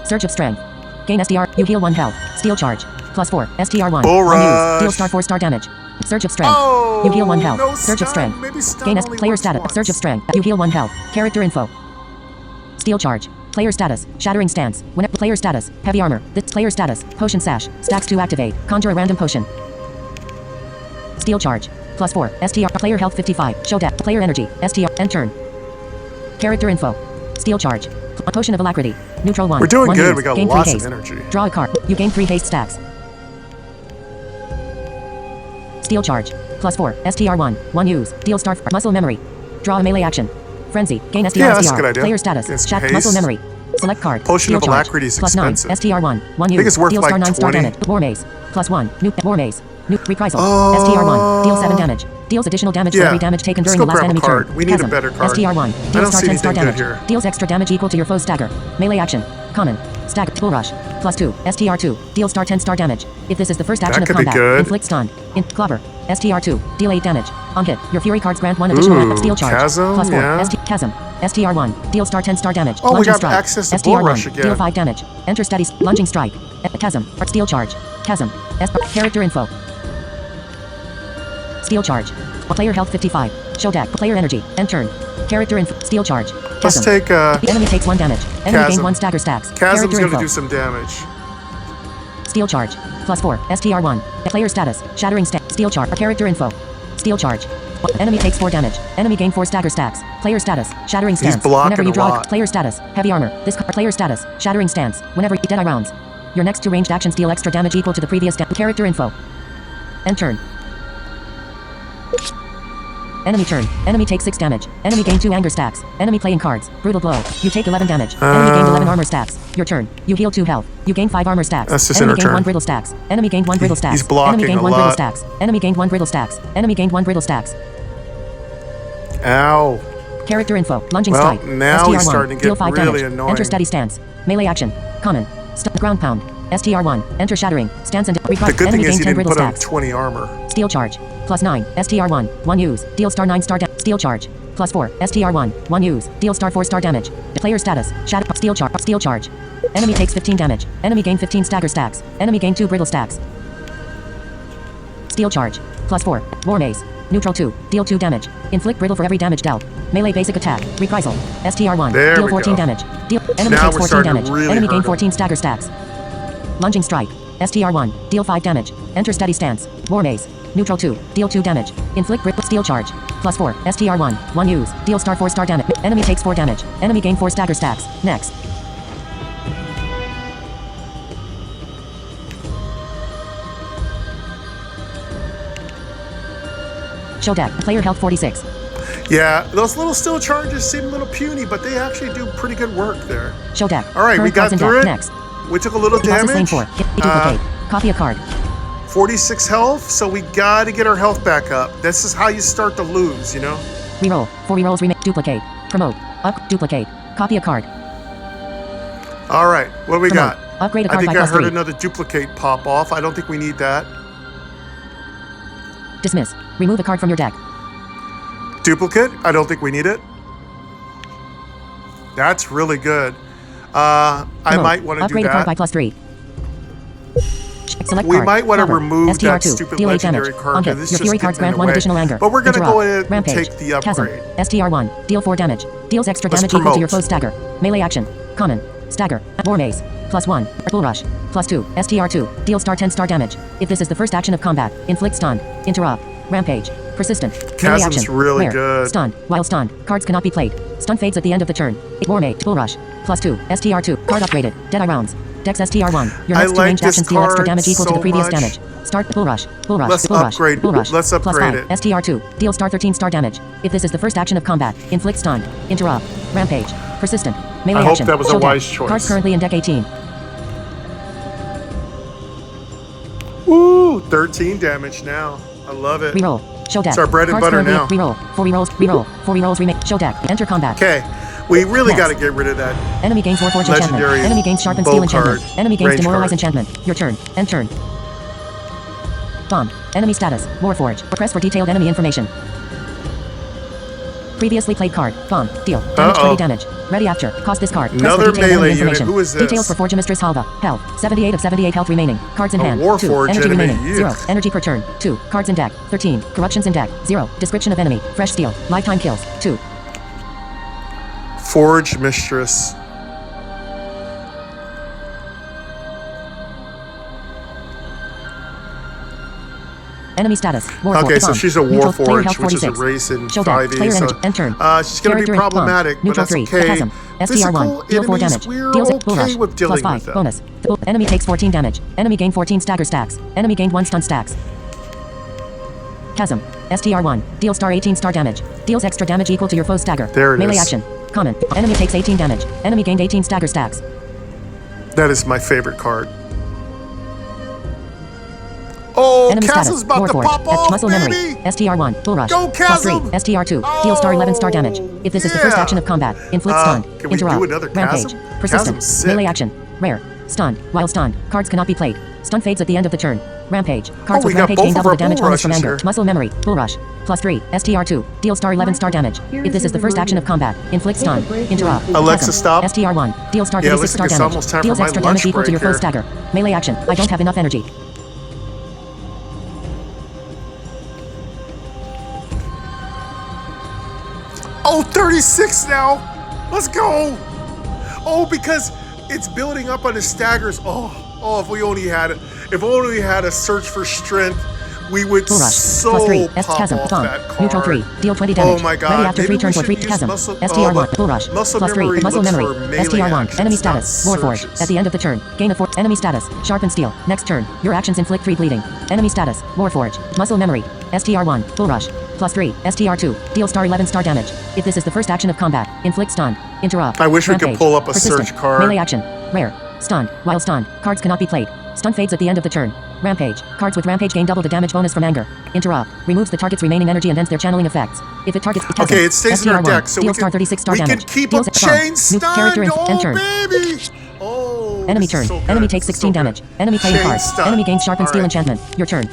Surge of strength. Gain SDR. You heal 1 health. Steel charge. Plus 4. STR1. Bull Unused. rush. Deal star 4 star damage. Surge of strength. Oh, you heal 1 health. no Surge of stun. strength. Maybe stun Gain only player works status. once. Surge of strength. You heal 1 health. Character info. Steel charge. Player status. Shattering stance. When player status. Heavy armor. This player status. Potion sash. Stacks to activate. Conjure a random potion. Steel charge. Plus 4. STR. Player health 55. Show death. Player energy. STR. End turn. Character info. Steel charge. A potion of alacrity. Neutral 1. We're doing 1 good. use. We got Gain 3 lots of haste. energy. Draw a card. You gain 3 haste stacks. Steel charge. Plus 4. STR1. 1 use. Deal star. Muscle memory. Draw a melee action. Frenzy. Gain STR. Yeah, that's a good idea. Player status. Get some Shack. haste. Muscle memory. Select card. Potion Steel of charge. alacrity is Plus 9. expensive. STR1. 1 use. think it's worth Deal like star 9 star 20. damage. War maze. Plus 1. New war maze. New reprisal. Oh. STR1. Deal 7 damage. Deals additional damage for Yeah. every damage taken Let's during go the last grab a enemy card. turn. We need a Chasm. better card. STR1. I Deal don't star see 10 star anything good damage. here. Deals extra damage equal to your foe's stagger. Melee action. Common. Stagger. Bull rush. +2. STR2. Deal star 10 star damage. If this is the first action That of could be combat, good. inflict stun. Clobber. STR2. Deal 8 damage. On hit, your fury cards grant 1 additional steel charge. Chasm, +4. yeah. Chasm. STR1. Deal star 10 star damage. Oh, we Lunging got strike. access to Bull Rush STR1. again. Deal 5 damage. Enter steady. Lunging strike. Chasm. Steel charge. Chasm. Character info. Steel charge. Player health 55. Show deck. Player energy. End turn. Character info. Steel charge. Chasm. Let's take Enemy takes 1 damage. Enemy Chasm. gain 1 stagger stacks. Chasm's Character gonna info. do some damage. Steel charge. +4. STR1. Player status. Shattering steel charge. Character info. Steel charge. Enemy takes 4 damage. Enemy gain 4 stagger stacks. Player status. Shattering stance. blocking Whenever you a draw lot. player status. Heavy armor. This player status. Shattering stance. Whenever Deadeye rounds. Your next 2 ranged actions deal extra damage equal to the previous character info. End turn. Enemy turn. Enemy takes 6 damage. Enemy gain 2 anger stacks. Enemy playing cards. Brutal blow. You take 11 damage. Enemy gained 11 armor stacks. Your turn. You heal 2 health. You gain 5 armor stacks. That's just Enemy in gained our 1 turn. brittle stacks. Enemy gained 1 brittle stacks. He's blocking Enemy gained a 1 brittle lot. stacks. Enemy gained 1 brittle stacks. Enemy gained 1 brittle stacks. Ow. Character info. Lunging Well, strike. now STR1. he's starting to Deal get 5 really damage. annoying. Enter steady stance. Melee action. Common. Ground pound. STR1. Enter shattering. Stance and The good thing enemy is gains he 10 didn't brittle put on stacks. 20 armor. Steel charge. +9. STR1. 1 use. Deal star 9 star steel charge. +4. STR1. 1 use. Deal star 4 star damage. Player status. Shatter. Steel charge. Steel charge. Enemy takes 15 damage. Enemy gain 15 stagger stacks. Enemy gain 2 brittle stacks. Steel charge. +4. War maze. Neutral 2. Deal 2 damage. Inflict brittle for every damage dealt. Melee basic attack. Reprisal. STR1. There Deal we 14 go. damage. Deal. Enemy Now takes we're 14 starting to damage. really Enemy hurt gain him. 14 stagger stacks. Lunging strike. STR1. Deal 5 damage. Enter steady stance. War maze. Neutral 2. Deal 2 damage. Inflict brittle steel charge. +4. STR1. 1 use. Deal star 4 star damage. Enemy takes 4 damage. Enemy gain 4 stagger stacks. Next. Show deck. Player health 46. Yeah, those little steel charges seem a little puny, but they actually do pretty good work there. Show deck. All right, we Current got cards in through deck. it. Next. We took a little Bosses lane damage. 4. Duplicate. Copy a card. 46 health, so we gotta get our health back up. This is how you start to lose, you know? Reroll. 4 rerolls remake. Duplicate. Promote. Duplicate. Copy a card. All right, what do we Promote. got? Upgrade a I card think by I heard +3. another duplicate pop off. I don't think we need that. Dismiss. Remove a card from your deck. Duplicate? I don't think we need it. That's really good. I Promote. might want to do Upgrade a card by that. +3. Select We card. might want to Copper. remove that STR2. stupid Deal 8 legendary damage. card On hit. because it's Your just fury cards getting in grant the 1 way. additional anger. But we're going to Interrupt. go ahead and Rampage. take the Chasm. upgrade. STR1. Deal 4 damage. Deals extra Let's damage equal to promote. your foe's stagger. Melee action. Common. Stagger. War maze. +1. Bull rush. +2. STR2. Deal star 10 star damage. If this is the first action of combat, inflict stun. Interrupt. Rampage. Persistent. Melee Chasm's action. really Rare. good. Stunned. While stunned, cards cannot be played. Stun fades at the end of the turn. War maze. Bull rush. +2. STR2. Card upgraded. Deadeye rounds. Dex STR1. Your I next 2 like ranged this actions deal extra card damage equal to so the previous much. damage. Start Bull rush. Bull rush. Let's Bull rush. upgrade- Bull rush. let's upgrade +5. it. STR2. Deal star 13 star damage. If this is the first action of combat, inflict stun. Interrupt. Rampage. Persistent. Melee I hope action. that was a Show deck. wise choice. Cards currently in deck 18. Ooh, 13 damage now. I love it. Reroll. Show deck. It's our bread and Cards butter currently now. Reroll. 4 rerolls. Reroll. 4 rerolls remake. Show deck. Enter combat. Okay, we really Next. got to get rid of that. Enemy gains Warforged enchantment. Legendary Enemy gains Sharpened bow Steel enchantment. card, Enemy gains range Demoralize card. enchantment. Your turn. End turn. Bomb. Enemy status. Warforged. Press for detailed enemy information. Previously played card. Bomb. Deal. Damage Uh-oh. 20 damage. Ready after. Cost this card. Press Another for detailed melee enemy unit. information. Who is this? Details for Forge Mistress Halva. Health. 78 of 78 health remaining. Cards in A hand. 2. Warforged Energy enemy. remaining. 0. Energy per turn. 2. Cards in deck. 13. Corruptions in deck. 0. Description of enemy. Fresh steel. Lifetime kills. 2. Forge Mistress. Enemy status. Warforged. Okay, so Bomb. she's a Neutral. Player Warforged, health which is a 46. race in Show deck. 5e. Player So, energy. End turn. she's going to be Character problematic, bomb. but Neutral that's 3. okay. Chasm. STR1. Deal 4 enemies, damage. we're Deals okay Bull rush. with dealing +5. with them. Bonus. Enemy takes 14 damage. Enemy gained 14 stagger stacks. Enemy gained 1 stun stacks. Chasm. STR1. Deal star 18 star damage. Deals extra damage equal to your foe's stagger. There it Melee is. action. Common. Enemy takes 18 damage. Enemy gained 18 stagger stacks. That is my favorite card. Oh, Enemy Chasm's status. about to Warforged. pop off, Muscle baby! memory. STR1. Bull rush. Go, Chasm! +3. STR2. Deal star 11 star damage. If this is the first yeah. action of combat, inflict stun. Can we do Interrupt. another Rampage. Chasm? Persistent. Chasm's sick. Melee action. Rare. Stunned. While stunned, cards cannot be played. Stun fades at the end of the turn. Rampage. Cards we with got Rampage both gain of double our the damage bull bonus from rushes anger. here. Muscle memory. Bull rush. +3. STR2. Deal star 11 star damage. If this is the first action of combat, inflict stun. Interrupt. Alexa, Chasm. stop. STR1. Deal star Yeah, 36 looks star like it's damage. almost time for Deals my extra lunch damage equal to your break foe's here. stagger. Melee action. I don't have enough energy. Oh, 36 now. Let's go. Oh, because it's building up on his staggers. Oh, if we only had a search for strength, we would Bull rush. so +3. pop Chasm. off Bomb. that card. Neutral 3. Deal 20 damage. Oh my god. Ready after Maybe 3 turns we or 3. should use Chasm. muscle, STR1. but Bull rush. muscle +3. memory Muscle looks memory. for melee STR1. actions, Enemy not status. Warforged. surges. At the end of the turn. Gain a 4. Enemy status. Sharpen steel. Next turn. Your actions inflict 3 bleeding. Enemy status. Warforged. Muscle memory. STR1. Bull rush. +3. STR2. Deal star 11 star damage. If this is the first action of combat, inflict stun. Interrupt. I wish we could Rampage. pull up a Persistent. search card. Melee action. Rare. Stunned. While stunned, cards cannot be played. Stun fades at the end of the turn. Rampage. Cards with Rampage gain double the damage bonus from anger. Interrupt. Removes the target's remaining energy and ends their channeling effects. If it targets Chasm. Okay, it stays in our STR1. deck, so Deal we star can 36 star we damage. can keep Deals up bomb. chain New stunned. character Oh end turn. baby. Oh. Enemy this turn. is so good. Enemy takes This is 16 so good. damage. Enemy playing Chain card. stun. Enemy gains sharpen All steel right. enchantment. Your turn.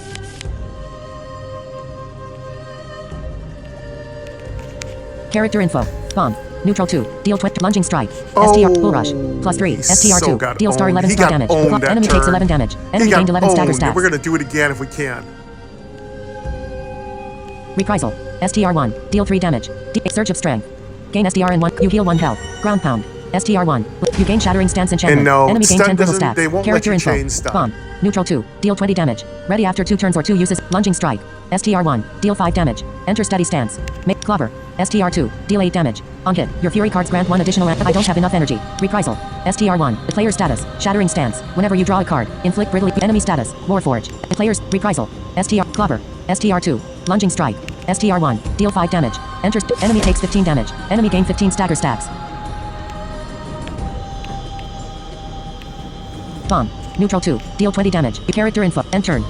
Character info. Bomb. Neutral 2. Deal 20. Lunging strike. STR. Bull rush. +3. STR2. So got Deal star owned. 11 He star got damage. owned that Enemy takes turn. 11 damage. He Enemy got gained 11 stagger owned, and stats. we're gonna do it again if we can. Reprisal. STR1. Deal 3 damage. Surge of strength. Gain STR and 1. You heal 1 health. Ground pound. STR1. You gain shattering stance enchantment. And no, Enemy gain stun 10 brittle doesn't- stats. they won't let Character you info. chain stun. Bomb. Neutral 2. Deal 20 damage. Ready after 2 turns or 2 uses. Lunging strike. STR1. Deal 5 damage. Enter steady stance. Make clover. STR2. Deal 8 damage. On hit, your fury cards grant 1 additional rank. I don't have enough energy. Reprisal. STR1. The player's status. Shattering stance. Whenever you draw a card, inflict brittle. Enemy status. Warforge. The player's reprisal. STR. Clover. STR2. Lunging strike. STR1. Deal 5 damage. Enter. Enemy takes 15 damage. Enemy gain 15 stagger stacks. Bomb. Neutral 2. Deal 20 damage. Character info. End turn.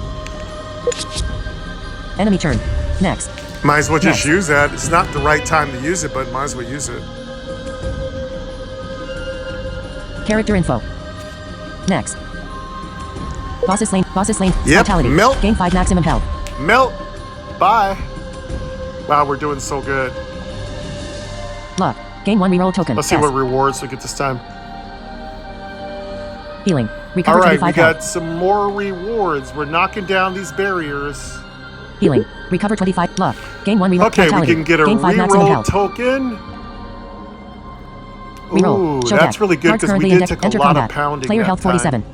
Enemy turn. Next. Might as well just Yes. use that. It's not the right time to use it, but might as well use it. Character info. Next. Bosses lane. Bosses lane. Yep, Vitality. melt. Gain 5 maximum health. Melt. Bye. Wow, we're doing so good. Luck. Gain 1 reroll token. Let's see S. what rewards we get this time. Healing. All Recover right, we 25 got health. some more rewards. We're knocking down these barriers. Healing. Recover 25. Luck. Gain 1 reroll. Okay, Vitality. we can get a Gain 5 maximum reroll health. token. Reroll. Ooh, Show that's deck. really good Cards because we currently did in deck. take a Enter lot combat. of pounding. Player that health time. 47.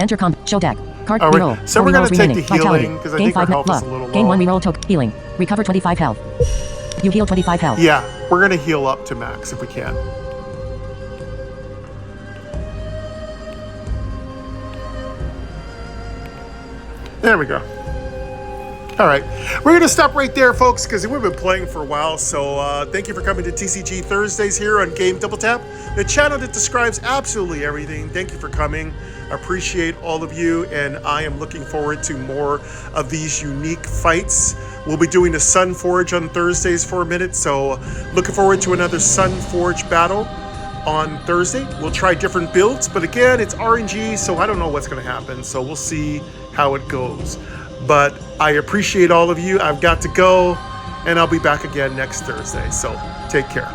Enter combat. Show deck. Card All right, reroll. so 4 we're gonna rerolls take remaining. the healing, Vitality. 'cause I Gain think our 5 health is luck. a little Gain low. 1 reroll token. Healing. Recover 25 health. You heal 25 health. Yeah, we're gonna heal up to max if we can. There we go. All right, we're gonna stop right there, folks, because we've been playing for a while. So thank you for coming to TCG Thursdays here on Game Double Tap, the channel that describes absolutely everything. Thank you for coming. I appreciate all of you, and I am looking forward to more of these unique fights. We'll be doing the Sunforge on Thursdays for a minute, so looking forward to another Sunforge battle on Thursday. We'll try different builds, but again, it's RNG, so I don't know what's going to happen. So we'll see how it goes. But I appreciate all of you. I've got to go, and I'll be back again next Thursday. So take care.